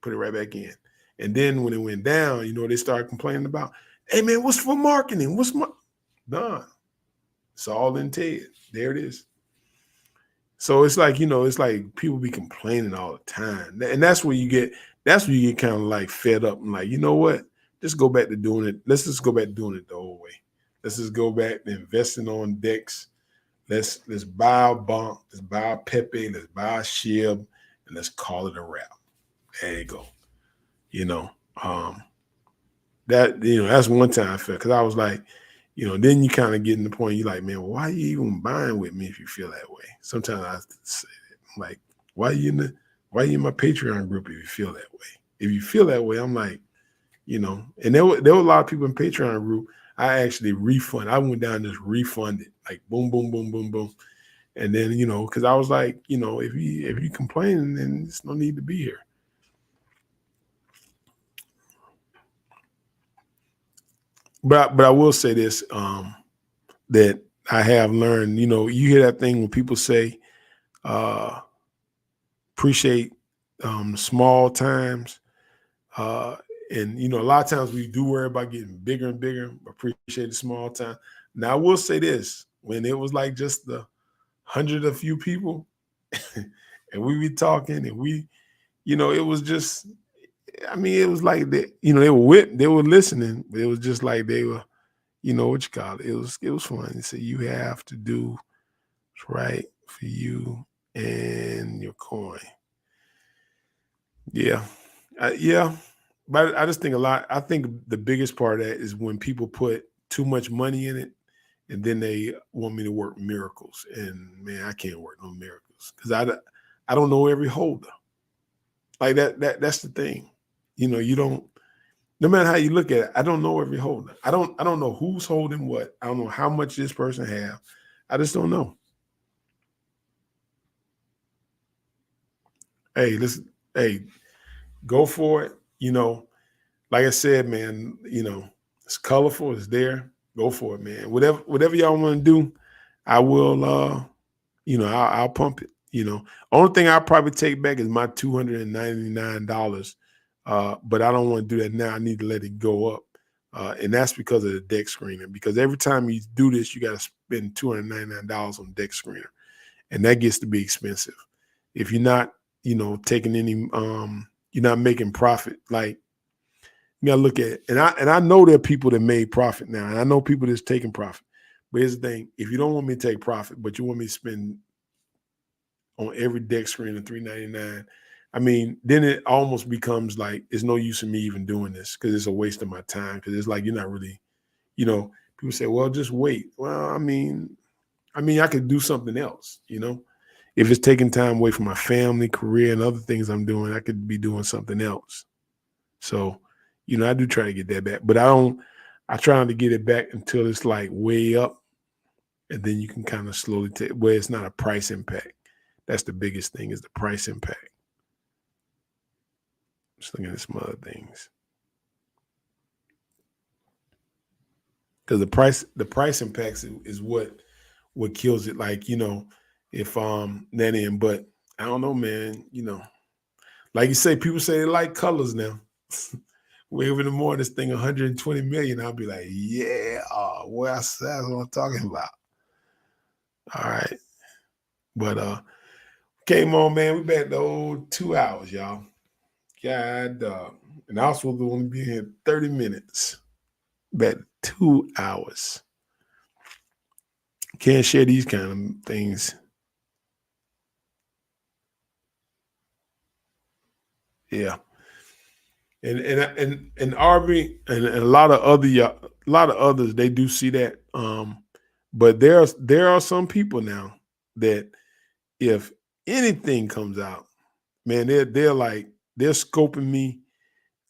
Put it right back in. And then when it went down, they started complaining about, hey man, what's for marketing? Done. It's all in Ted. There it is. So it's like, it's like people be complaining all the time. And that's where you get kind of like fed up and like, you know what? Just go back to doing it. Let's just go back to doing it the old way. Let's just go back to investing on DEX. Let's buy a Bonk, let's buy a Pepe, let's buy a SHIB, and let's call it a wrap. There you go. That's one time I felt, because I was like, then you kind of get in the point, you're like, man, why are you even buying with me if you feel that way? Sometimes I say that. I'm like, why are you in my Patreon group if you feel that way? If you feel that way, I'm like, and there were a lot of people in Patreon group. I actually I went down and just refunded, like boom, boom, boom, boom, boom. And then, because I was like, if you complaining, then there's no need to be here. But I will say this, that I have learned, you hear that thing when people say, appreciate small times. And a lot of times we do worry about getting bigger and bigger, appreciate the small time. Now I will say this, when it was like just the 100 a few people and we be talking and it was just, it was like they were listening, but it was just like they were, what you call it. It was fun. So you have to do what's right for you and your coin. Yeah. Yeah. But I just think I think the biggest part of that is when people put too much money in it and then they want me to work miracles. And man, I can't work no miracles because I don't know every holder. Like that's the thing. You don't. No matter how you look at it, I don't know every holder. I don't know who's holding what. I don't know how much this person have. I just don't know. Hey, listen, hey, go for it. Like I said, man, it's colorful, it's there. Go for it, man. Whatever y'all want to do, I will I'll pump it. Only thing I'll probably take back is my $299. But I don't want to do that now. I need to let it go up. And that's because of the deck screener. Because every time you do this, you got to spend $299 on deck screener. And that gets to be expensive. If you're not, taking any you're not making profit. Like, you gotta look at it. And I know there are people that made profit now. And I know people that's taking profit. But here's the thing: if you don't want me to take profit, but you want me to spend on every deck screen of $399, I mean, then it almost becomes like it's no use in me even doing this because it's a waste of my time. Because it's like you're not really, people say, well, just wait. Well, I mean, I could do something else, If it's taking time away from my family, career, and other things I'm doing, I could be doing something else. So, I do try to get that back, but I try not to get it back until it's like way up. And then you can kind of slowly take where it's not a price impact. That's the biggest thing is the price impact. Just looking at some other things. Because the price impacts is what kills it. Like, if that in, but I don't know, man, like you say, people say they like colors now. Wake up in the morning, this thing 120 million. I'll be like, yeah, well, that's what I'm talking about. All right. But came on, man. We back the old 2 hours, y'all. God, and I was supposed to only be here 30 minutes. Back 2 hours. Can't share these kind of things. Yeah. And Arby and a lot of others, they do see that. But there are some people now that if anything comes out, man, they're scoping me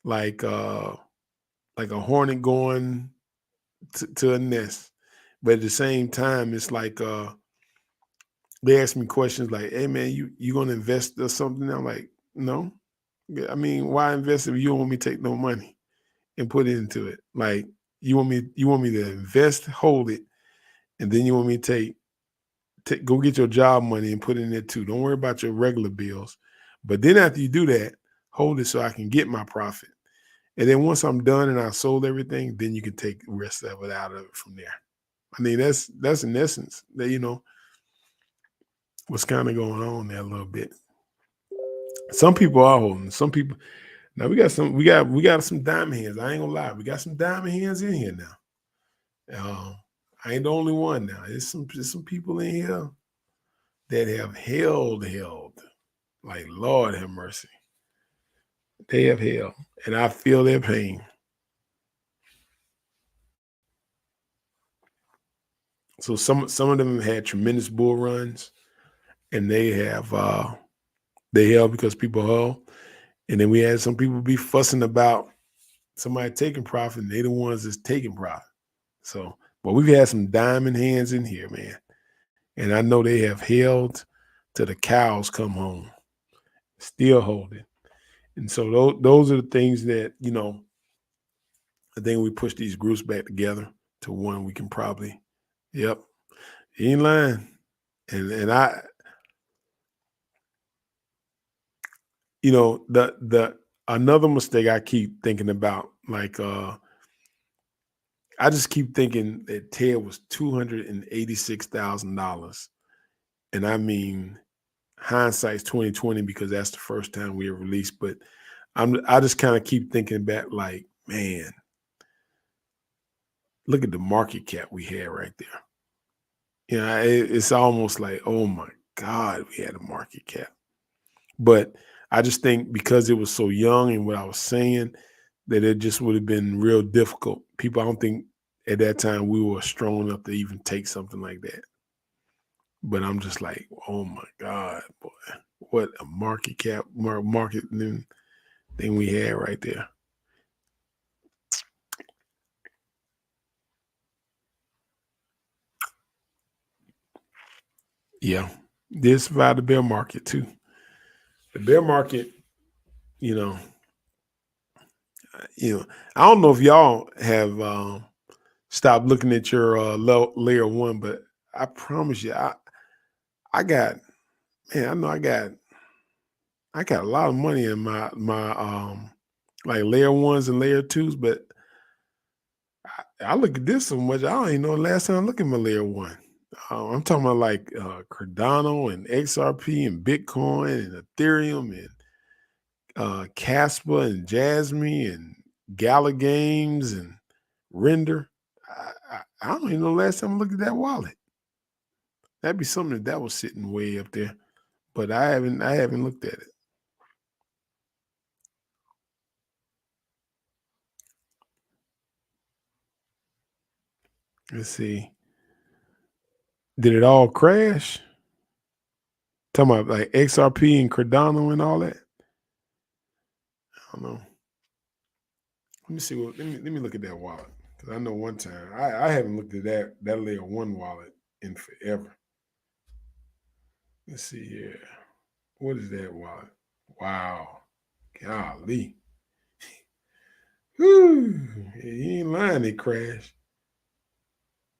like a hornet going to a nest. But at the same time, it's like they ask me questions like, "Hey, man, you gonna invest or something?" I'm like, "No." I mean, why invest if you don't want me to take no money and put it into it? Like, you want me to invest, hold it, and then you want me to go get your job money and put it in there too. Don't worry about your regular bills. But then after you do that, hold it so I can get my profit. And then once I'm done and I sold everything, then you can take the rest of it out of it from there. I mean, that's in essence that what's kind of going on there a little bit. Some people are holding. Some people now we got some diamond hands. I ain't gonna lie, we got some diamond hands in here now. I ain't the only one now. There's some people in here that have held. Like, Lord have mercy. They have held. And I feel their pain. So some of them have had tremendous bull runs, and they held because people held. And then we had some people be fussing about somebody taking profit, and they the ones that's taking profit. So, but we've had some diamond hands in here, man. And I know they have held till the cows come home, still holding. And so those are the things that, I think we push these groups back together to one we can probably, yep, he ain't lying. And I, the another mistake I keep thinking about, like I just keep thinking that Ted was $286,000. And I mean, hindsight's 2020 because that's the first time we ever released. But I just kind of keep thinking back, like, man, look at the market cap we had right there. It's almost like, oh my God, we had a market cap. But I just think because it was so young and what I was saying, that it just would have been real difficult. People, I don't think at that time we were strong enough to even take something like that. But I'm just like, oh my God, boy, what a market cap, market thing we had right there. Yeah, this survived the bear market too. The bear market, you know, I don't know if y'all have stopped looking at your layer one, but I promise you, I got man, I know I got a lot of money in my like layer ones and layer twos, but I look at this so much, I don't even know the last time I looked at my layer one. I'm talking about like Cardano and XRP and Bitcoin and Ethereum and Casper and Jasmine and Gala Games and Render. I don't even know the last time I looked at that wallet. That'd be something that was sitting way up there, but I haven't looked at it. Let's see. Did it all crash? Talking about like XRP and Cardano and all that. I don't know. Let me see what. Let me look at that wallet because I know one time I haven't looked at that layer one wallet in forever. Let's see here. What is that wallet? Wow. Golly. Whew. He ain't lying, it crashed.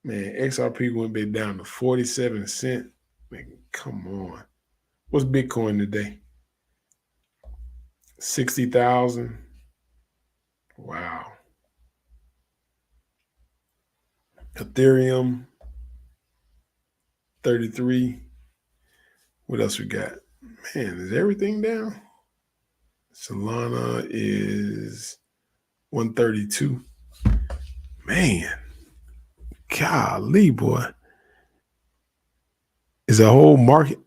Man, XRP went back down to 47 cents. Man, come on. What's Bitcoin today? 60,000. Wow. Ethereum, 33. What else we got? Man, is everything down? Solana is 132. Man, golly, boy. Is a whole market?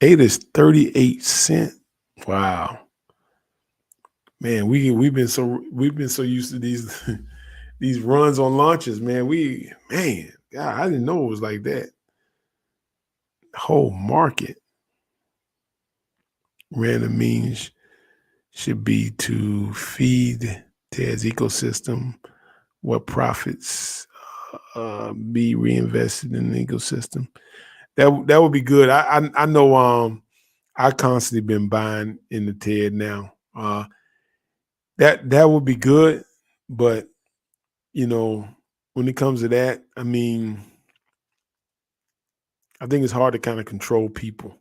ADA is 38 cents. Wow. Man, we've been so used to these these runs on launches, man. God, I didn't know it was like that. Whole market. Random means should be to feed Ted's ecosystem. What profits be reinvested in the ecosystem? That would be good. I know. I constantly been buying in the TED now. That would be good, but when it comes to that, I mean, I think it's hard to kind of control people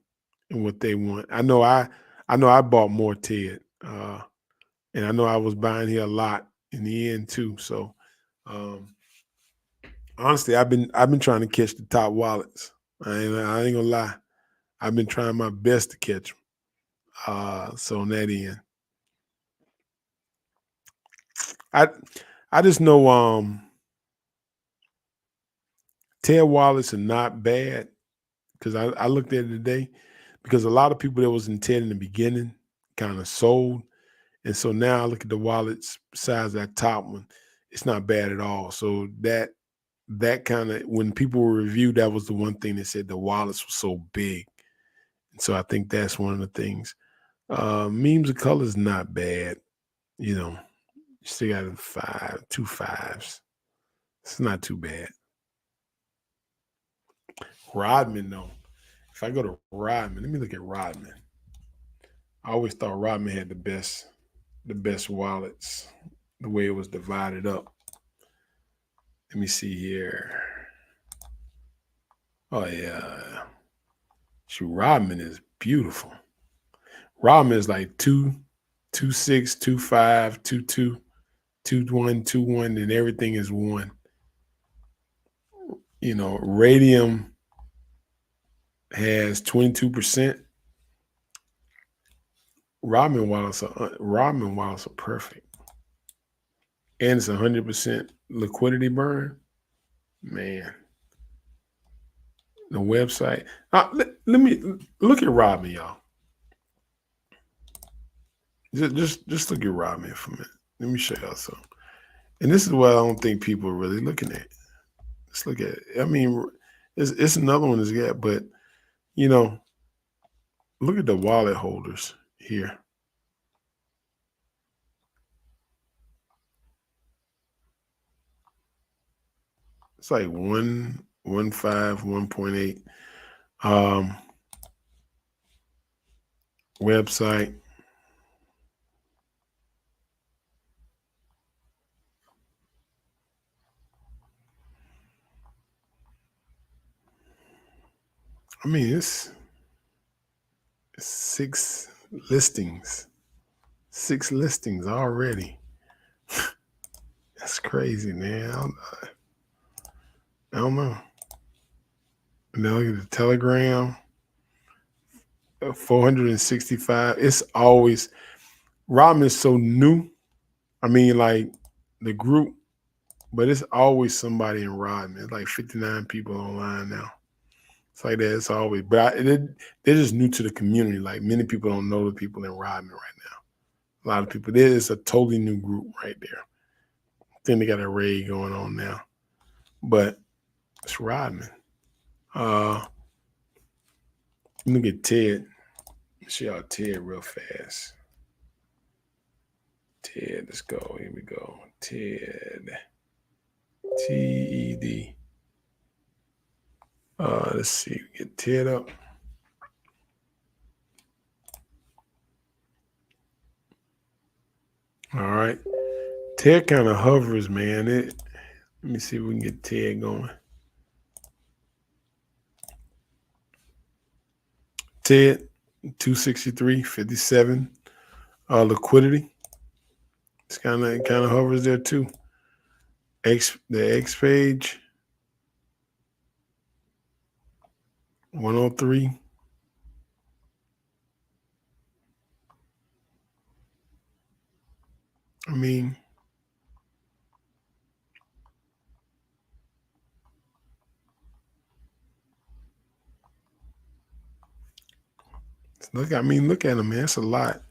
and what they want. I know I bought more TED, and I know I was buying here a lot in the end too. So honestly, I've been trying to catch the top wallets. I ain't gonna lie. I've been trying my best to catch them. So on that end, I just know TED wallets are not bad because I looked at it today because a lot of people that was in TED in the beginning kind of sold. And so now I look at the wallets besides that top one, it's not bad at all. So that kind of when people were reviewed, that was the one thing that said the wallets were so big. And so I think that's one of the things. Memes of color is not bad. You still got two fives. It's not too bad. Rodman though. If I go to Rodman, let me look at Rodman. I always thought Rodman had the best wallets, the way it was divided up. Let me see here. Oh yeah. Shoot, Rodman is beautiful. Rodman is like 2, 2, 6, 2, 5, 2, 2, 2, 1, 2, 1, and everything is one. Radium has 22%. Rodman wallets are perfect. And it's 100% liquidity burn. Man. The website. Let me look at Rodman, y'all. Just look at Rodman for a minute. Let me show y'all something. And this is what I don't think people are really looking at. Let's look at it. I mean, it's another one that's got, but you know, look at the wallet holders here. It's like 1.15, 1.8. Website. I mean, it's 6 listings. 6 listings already. That's crazy, man. I don't know. And then look at the Telegram. 465. It's always Robin is so new. I mean, like the group, but it's always somebody in Rodman. It's like 59 people online now. It's like that. It's always, but they're just new to the community. Like many people don't know the people in Rodman right now. A lot of people. There is a totally new group right there. Then they got a raid going on now, but it's Rodman. Look at Ted. Show y'all Ted real fast. Ted, let's go. Here we go. Ted. TED. Let's see. Get Ted up. All right. Ted kind of hovers, man. Let me see if we can get Ted going. Ted, 263, 57. Liquidity. It's kind of hovers there too. The X page, 103. I mean, look at them, man. It's a lot.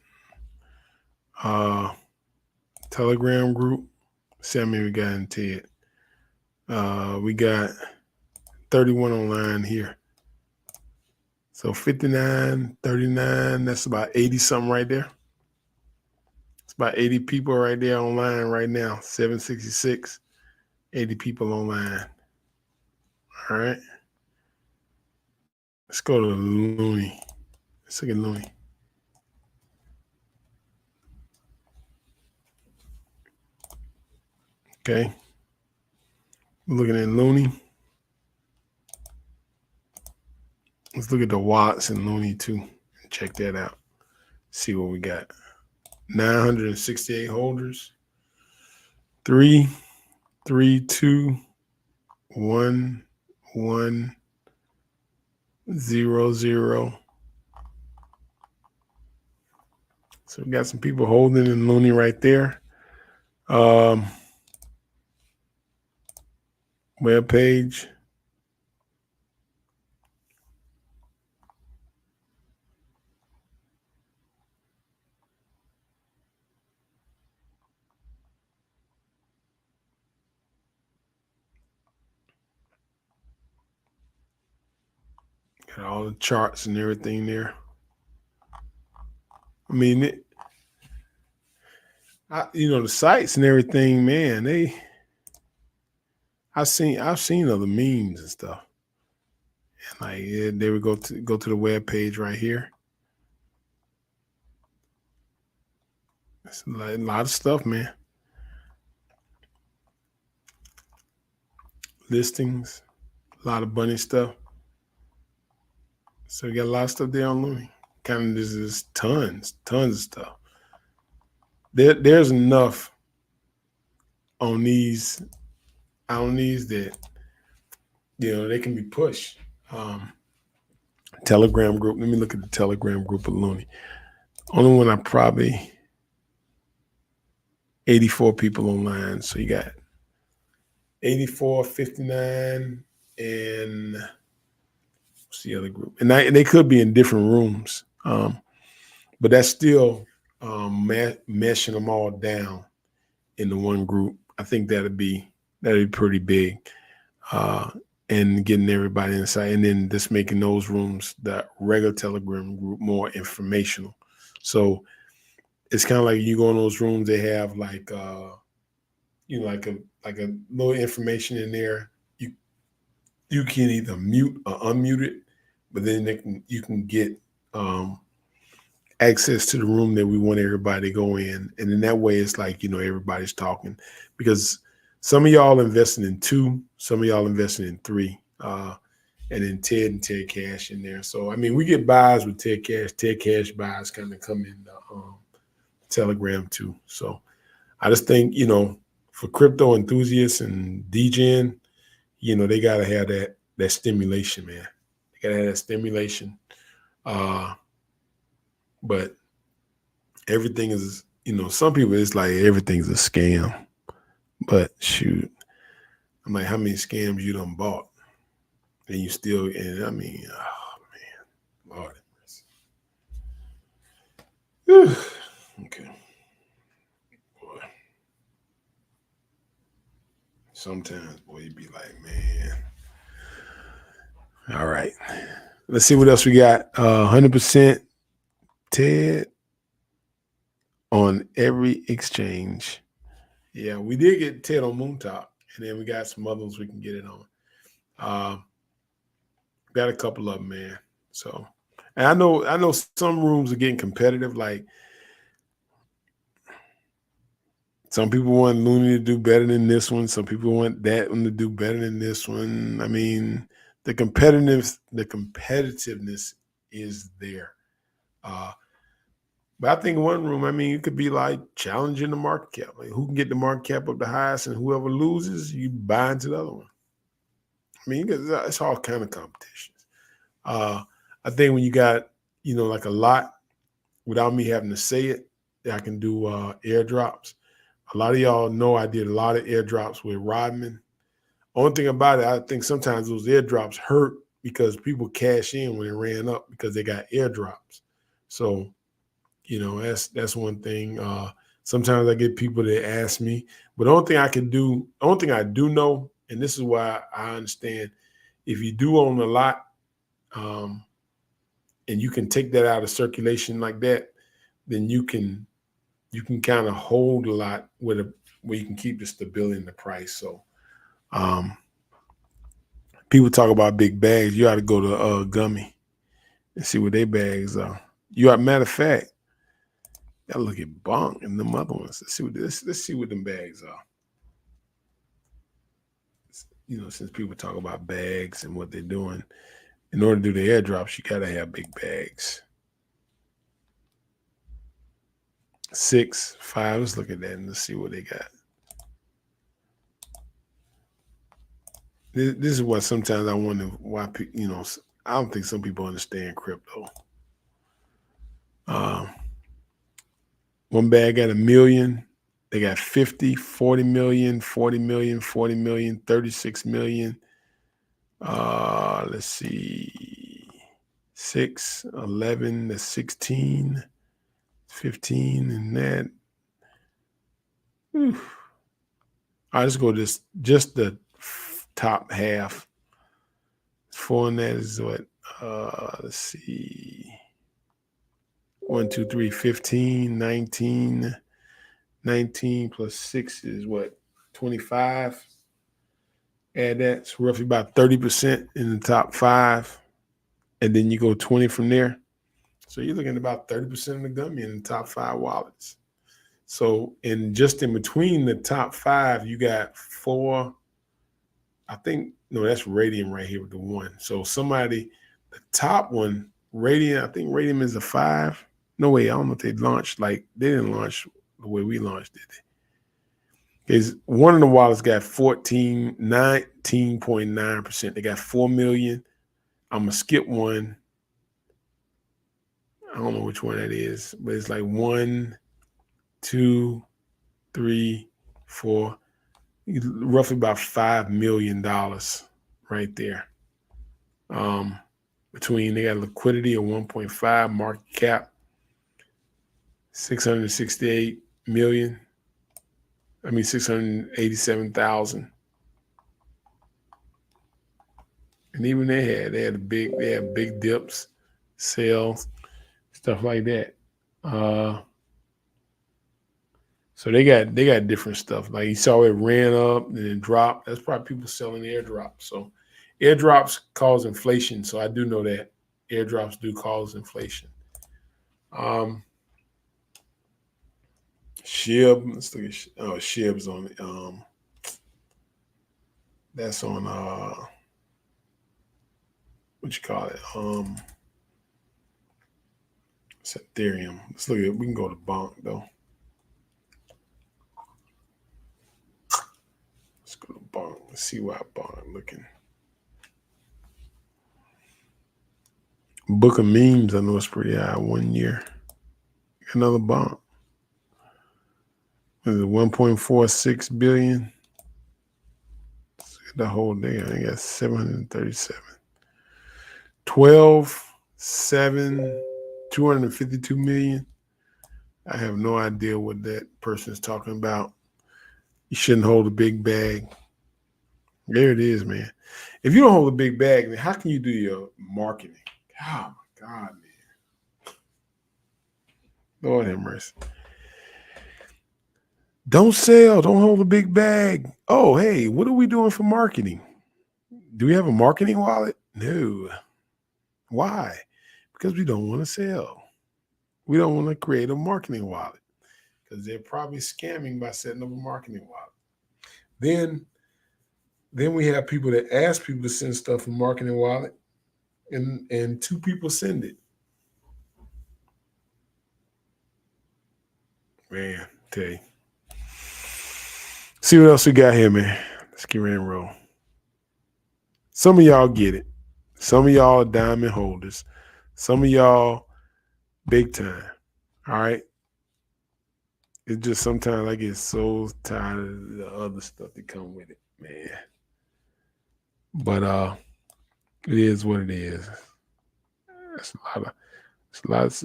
Telegram group. See how many we got in Ted. We got 31 online here. So 59, 39, that's about 80 something right there. It's about 80 people right there online right now. 766, 80 people online. All right. Let's go to Looney. Let's look at Looney. Okay. Looking at Looney. Let's look at the Watts and Looney too. Check that out. See what we got. 968 holders. 3, 3, 2, 1, 1, 0, 0. So we got some people holding in Looney right there. Web page. Got all the charts and everything there. I mean, the sites and everything, man. I've seen other memes and stuff. And like, they would go to the web page right here. It's a lot of stuff, man. Listings, a lot of bunny stuff. So we got a lot of stuff there on Looney. Kind of there's tons of stuff. There's enough on these that they can be pushed. Telegram group. Let me look at the Telegram group of Looney. Only one I probably 84 people online. So you got 84, 59, and what's the other group? And they could be in different rooms, but that's still meshing them all down into one group. I think that'd be pretty big. And getting everybody inside, and then just making those rooms, the regular Telegram group, more informational. So it's kind of like you go in those rooms, they have like like a little information in there. You can either mute or unmute it, but then you can get access to the room that we want everybody to go in, and in that way, it's like everybody's talking, because some of y'all investing in 2, some of y'all investing in 3, and then Ted and Ted Cash in there. So I mean, we get buys with Ted Cash. Ted Cash buys kind of come in the Telegram too. So I just think for crypto enthusiasts and DGen, they gotta have that stimulation, man. They gotta have that stimulation. But everything is, some people, it's like everything's a scam. But shoot, I'm like, how many scams you done bought? And you still, and I mean, oh man, Lord. Okay. Boy. Sometimes, boy, you be like, man. All right. Let's see what else we got. 100% Ted on every exchange. Yeah, we did get Ted on Moontop, and then we got some others we can get it on. Got a couple of them, man. So, and I know some rooms are getting competitive. Like some people want Looney to do better than this one. Some people want that one to do better than this one. I mean, the competitiveness is there. But I think one room, I mean, it could be like challenging the market cap. Like who can get the market cap up the highest, and whoever loses, you buy into the other one. I mean, it's all kind of competitions. I think when you got, like a lot, without me having to say it, I can do airdrops. A lot of y'all know I did a lot of airdrops with Rodman. Only thing about it, I think sometimes those airdrops hurt because people cash in when it ran up because they got airdrops. So, that's one thing. Sometimes I get people that ask me, but the only thing I do know, and this is why I understand, if you do own a lot, and you can take that out of circulation like that, then you can kind of hold a lot where you can keep the stability in the price. So people talk about big bags. You ought to go to Gummy and see what their bags are. Matter of fact, y'all look at Bonk and them other ones. Let's see what them bags are. Since people talk about bags and what they're doing, in order to do the airdrops, you gotta have big bags. 6, 5. Let's look at that and let's see what they got. This is what sometimes I wonder why people, I don't think some people understand crypto. One bag got 1 million. They got 50, 40 million, 40 million, 40 million, 36 million. Let's see. 6, 11 to 16, 15, and that. Whew. All right, let's go just the top half. 4 in that is what? Let's see. 1, 2, 3, 15, 19. 19 plus 6 is what? 25. Add that. It's roughly about 30% in the top 5. And then you go 20 from there. So you're looking at about 30% of the gummy in the top 5 wallets. So in between the top 5, you got 4. I think, no, that's Radium right here with the 1. So the top one, Radium, I think Radium is a 5. No way, I don't know if they launched, they didn't launch the way we launched, did they? Is one of the wallets got 19.9%. They got 4 million. I'm gonna skip one. I don't know which one that is, but it's like 1, 2, 3, 4, roughly about $5 million right there. Between they got liquidity of 1.5, market cap 668 million. 687,000. And even they had big dips, sales, stuff like that. So they got different stuff. Like you saw it ran up and then dropped. That's probably people selling airdrops. So airdrops cause inflation. So I do know that airdrops do cause inflation. SHIB, let's look at SHIB's on that's on what you call it? It's Ethereum. Let's look at we can go to Bonk though. Let's go to Bonk. Let's see why Bonk looking. Book of memes, I know it's pretty high. 1 year. Another Bonk. Is it 1.46 billion? The whole day, I think that's 737. 12, 7, 252 million. I have no idea what that person is talking about. You shouldn't hold a big bag. There it is, man. If you don't hold a big bag, then how can you do your marketing? Oh, my God, man. Lord have mercy. Don't sell. Don't hold a big bag. Oh, hey, what are we doing for marketing? Do we have a marketing wallet? No. Why? Because we don't want to sell. We don't want to create a marketing wallet because they're probably scamming by setting up a marketing wallet. Then we have people that ask people to send stuff from marketing wallet, and 2 people send it. Man, tell you. See what else we got here, man. Let's get ready and roll. Some of y'all get it. Some of y'all are diamond holders. Some of y'all big time. All right. It's just sometimes I get so tired of the other stuff that come with it, man. But it is what it is. That's a lot of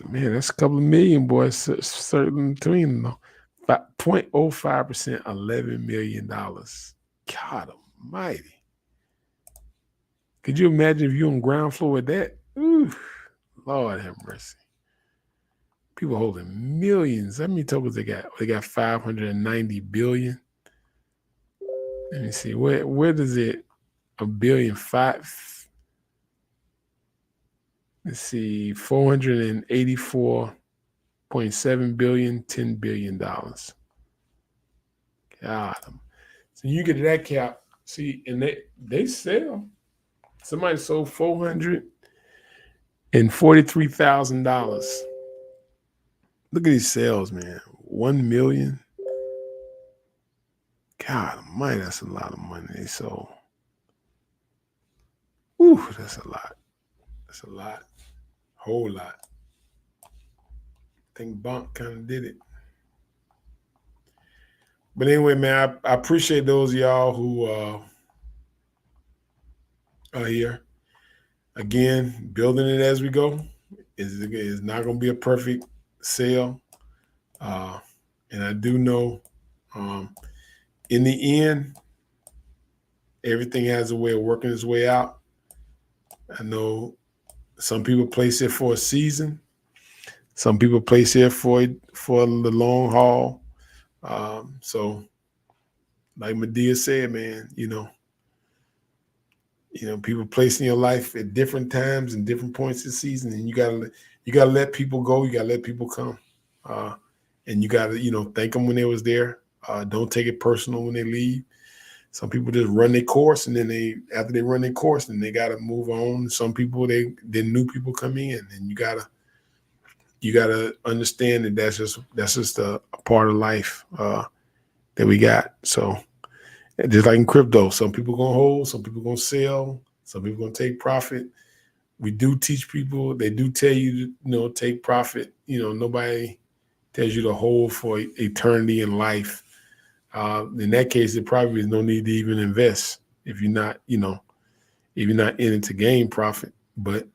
man, that's a couple of million, boys, certain between them. 0.05%, $11 million. God almighty. Could you imagine if you're on ground floor with that? Ooh, Lord have mercy. People holding millions. How many tokens they got? They got 590 billion. Let me see. Where does it? A billion five? Let's see. 484.7 billion, $10 billion. God. So you get that cap. See, and they sell. Somebody sold $443,000. Look at these sales, man. 1 million. God almighty, that's a lot of money they sold. Ooh, that's a lot. That's a lot. Whole lot. I think Bonk kind of did it. But anyway, man, I appreciate those of y'all who are here. Again, building it as we go. Is not going to be a perfect sale. And I do know in the end, everything has a way of working its way out. I know some people place it for a season. Some people place it for the long haul. So, like Medea said, man, people place in your life at different times and different points of the season, and you gotta let people go. You gotta let people come, and you gotta thank them when they was there. Don't take it personal when they leave. Some people just run their course, and then after they run their course, then they gotta move on. Some people then new people come in, and you gotta understand that that's just a part of life that we got. So just like in crypto, some people gonna hold, some people gonna sell, some people gonna take profit. We do teach people. They do tell you, take profit. Nobody tells you to hold for eternity in life. In that case, there probably is no need to even invest if you're not, if you're not in it to gain profit. But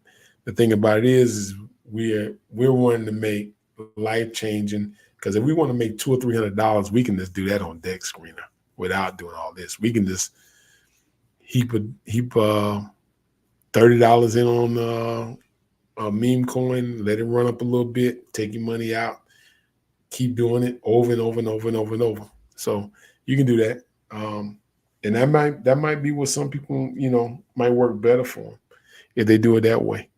the thing about it is we're wanting to make life-changing, Because if we want to make $200 or $300, we can just do that on Deck Screener without doing all this. We can just heap $30 in on a meme coin, let it run up a little bit, take your money out, keep doing it over and over and over and over and over. So you can do that. And that might be what some people, might work better for them if they do it that way.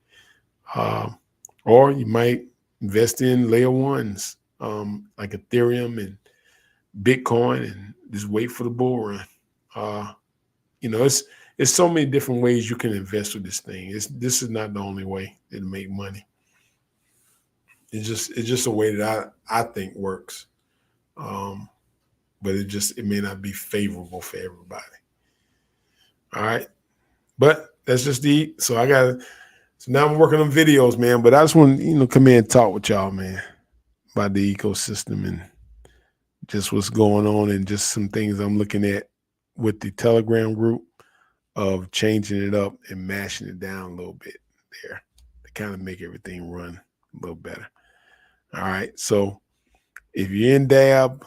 Or you might invest in layer ones, like Ethereum and Bitcoin, and just wait for the bull run. It's so many different ways you can invest with this thing. This is not the only way to make money. It's just a way that I think works. But it may not be favorable for everybody. All right. But that's just so now I'm working on videos, man. But I just want to, come in and talk with y'all, man, about the ecosystem and just what's going on and just some things I'm looking at with the Telegram group of changing it up and mashing it down a little bit there to kind of make everything run a little better. All right. So if you're in Dab,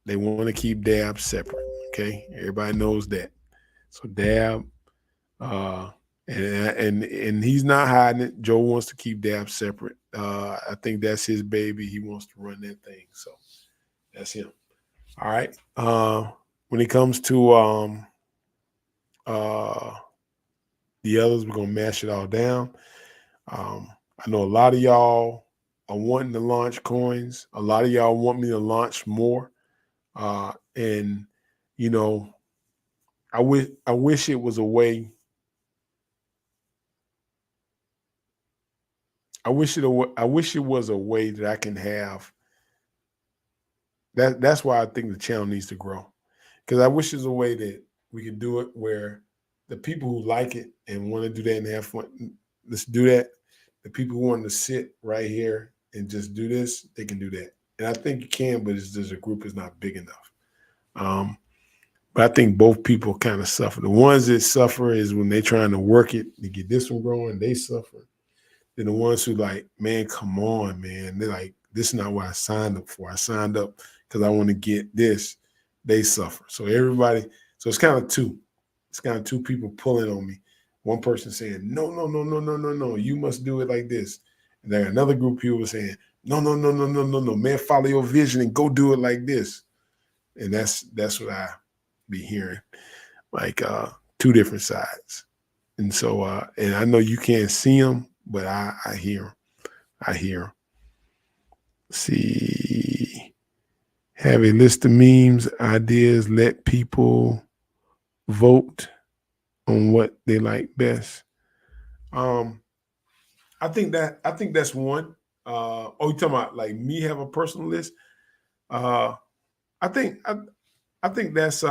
they want to keep Dab separate. Okay. Everybody knows that. So Dab, and he's not hiding it. Joe wants to keep Dab separate. I think that's his baby. He wants to run that thing. So that's him. All right. When it comes to the others, we're gonna mash it all down. I know a lot of y'all are wanting to launch coins. A lot of y'all want me to launch more. And I wish it was a way. I wish it was a way that I can have. That's why I think the channel needs to grow. Because I wish there's a way that we could do it where the people who like it and want to do that and have fun, let's do that. The people who want to sit right here and just do this, they can do that. And I think you can, but it's just a group is not big enough. But I think both people kind of suffer. The ones that suffer is when they're trying to work it to get this one growing, they suffer. Then the ones who like, man, come on, man. They're like, this is not what I signed up for. I signed up because I want to get this. They suffer. So it's kind of two. It's kind of two people pulling on me. One person saying, no, you must do it like this. And then another group of people saying, no, man, follow your vision and go do it like this. And that's what I be hearing, like two different sides. And so, and I know you can't see them, but I hear them. I hear them. See, have a list of memes, ideas, let people vote on what they like best. I think that's one. You talking about like me have a personal list? I think that's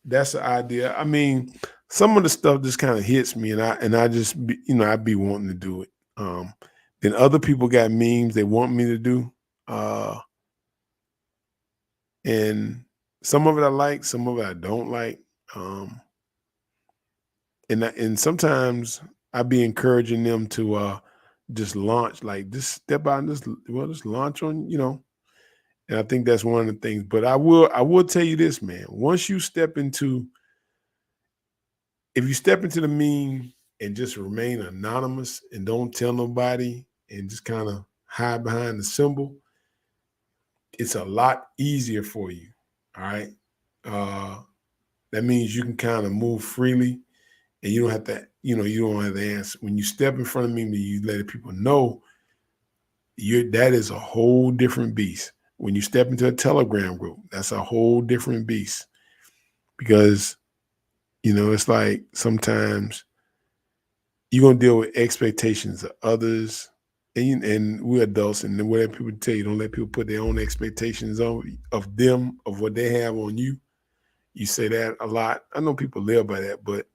that's an idea. I mean, some of the stuff just kind of hits me, and I just I'd be wanting to do it. Then other people got memes they want me to do, and some of it I like, some of it I don't like. And sometimes I'd be encouraging them to just launch, like just step out and just launch on, And I think that's one of the things. But I will tell you this, man. Once you if you step into the meme and just remain anonymous and don't tell nobody and just kind of hide behind the symbol, it's a lot easier for you. All right. That means you can kind of move freely and you don't have to, you don't have to answer. When you step in front of me, you let people know that is a whole different beast. When you step into a Telegram group, that's a whole different beast because, it's like sometimes you're going to deal with expectations of others and we're adults and whatever people tell you, don't let people put their own expectations of them, of what they have on you. You say that a lot. I know people live by that, but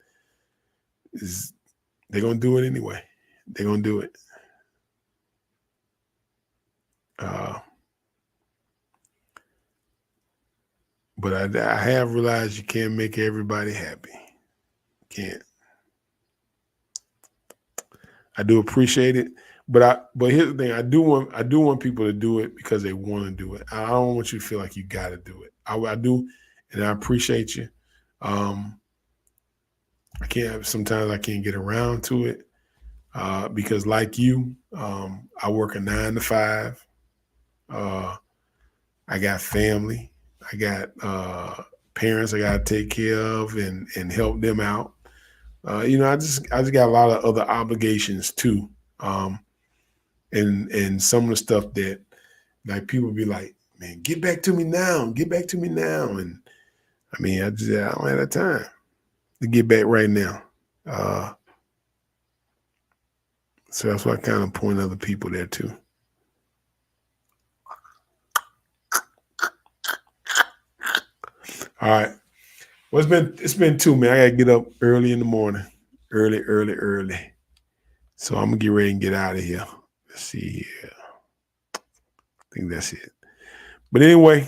they're going to do it anyway. They're going to do it. But I have realized you can't make everybody happy. Can't. I do appreciate it, But here's the thing: I do want people to do it because they want to do it. I don't want you to feel like you got to do it. I do, and I appreciate you. Sometimes I can't get around to it because, like you, I work a 9 to 5. I got family. I got parents I got to take care of and help them out. I just got a lot of other obligations too. And some of the stuff that like people be like, man, get back to me now. And I mean, I don't have that time to get back right now. So that's why I kind of point other people there too. All right. Well, it's been 2, man. I gotta get up early in the morning. Early. So I'm gonna get ready and get out of here. Let's see here. I think that's it. But anyway,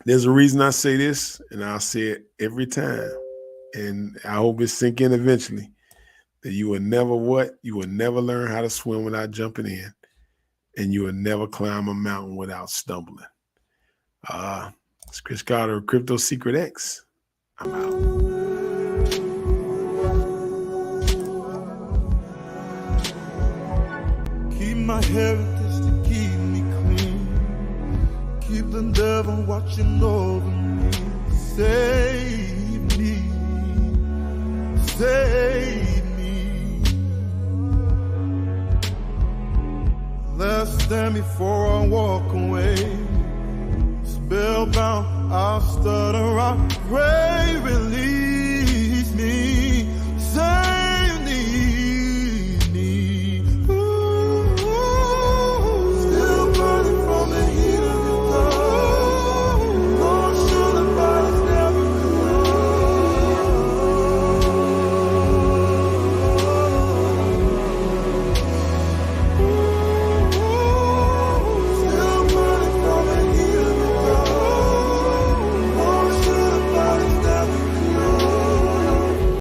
there's a reason I say this, and I'll say it every time. And I hope it sink in eventually that you will never learn how to swim without jumping in, and you will never climb a mountain without stumbling. It's Chris Carter of Crypto Secret X. I'm out. Keep my heritage to keep me clean. Keep the devil watching over me. Save me. Last stand before I walk away. Spellbound, I'll stutter, I pray, release.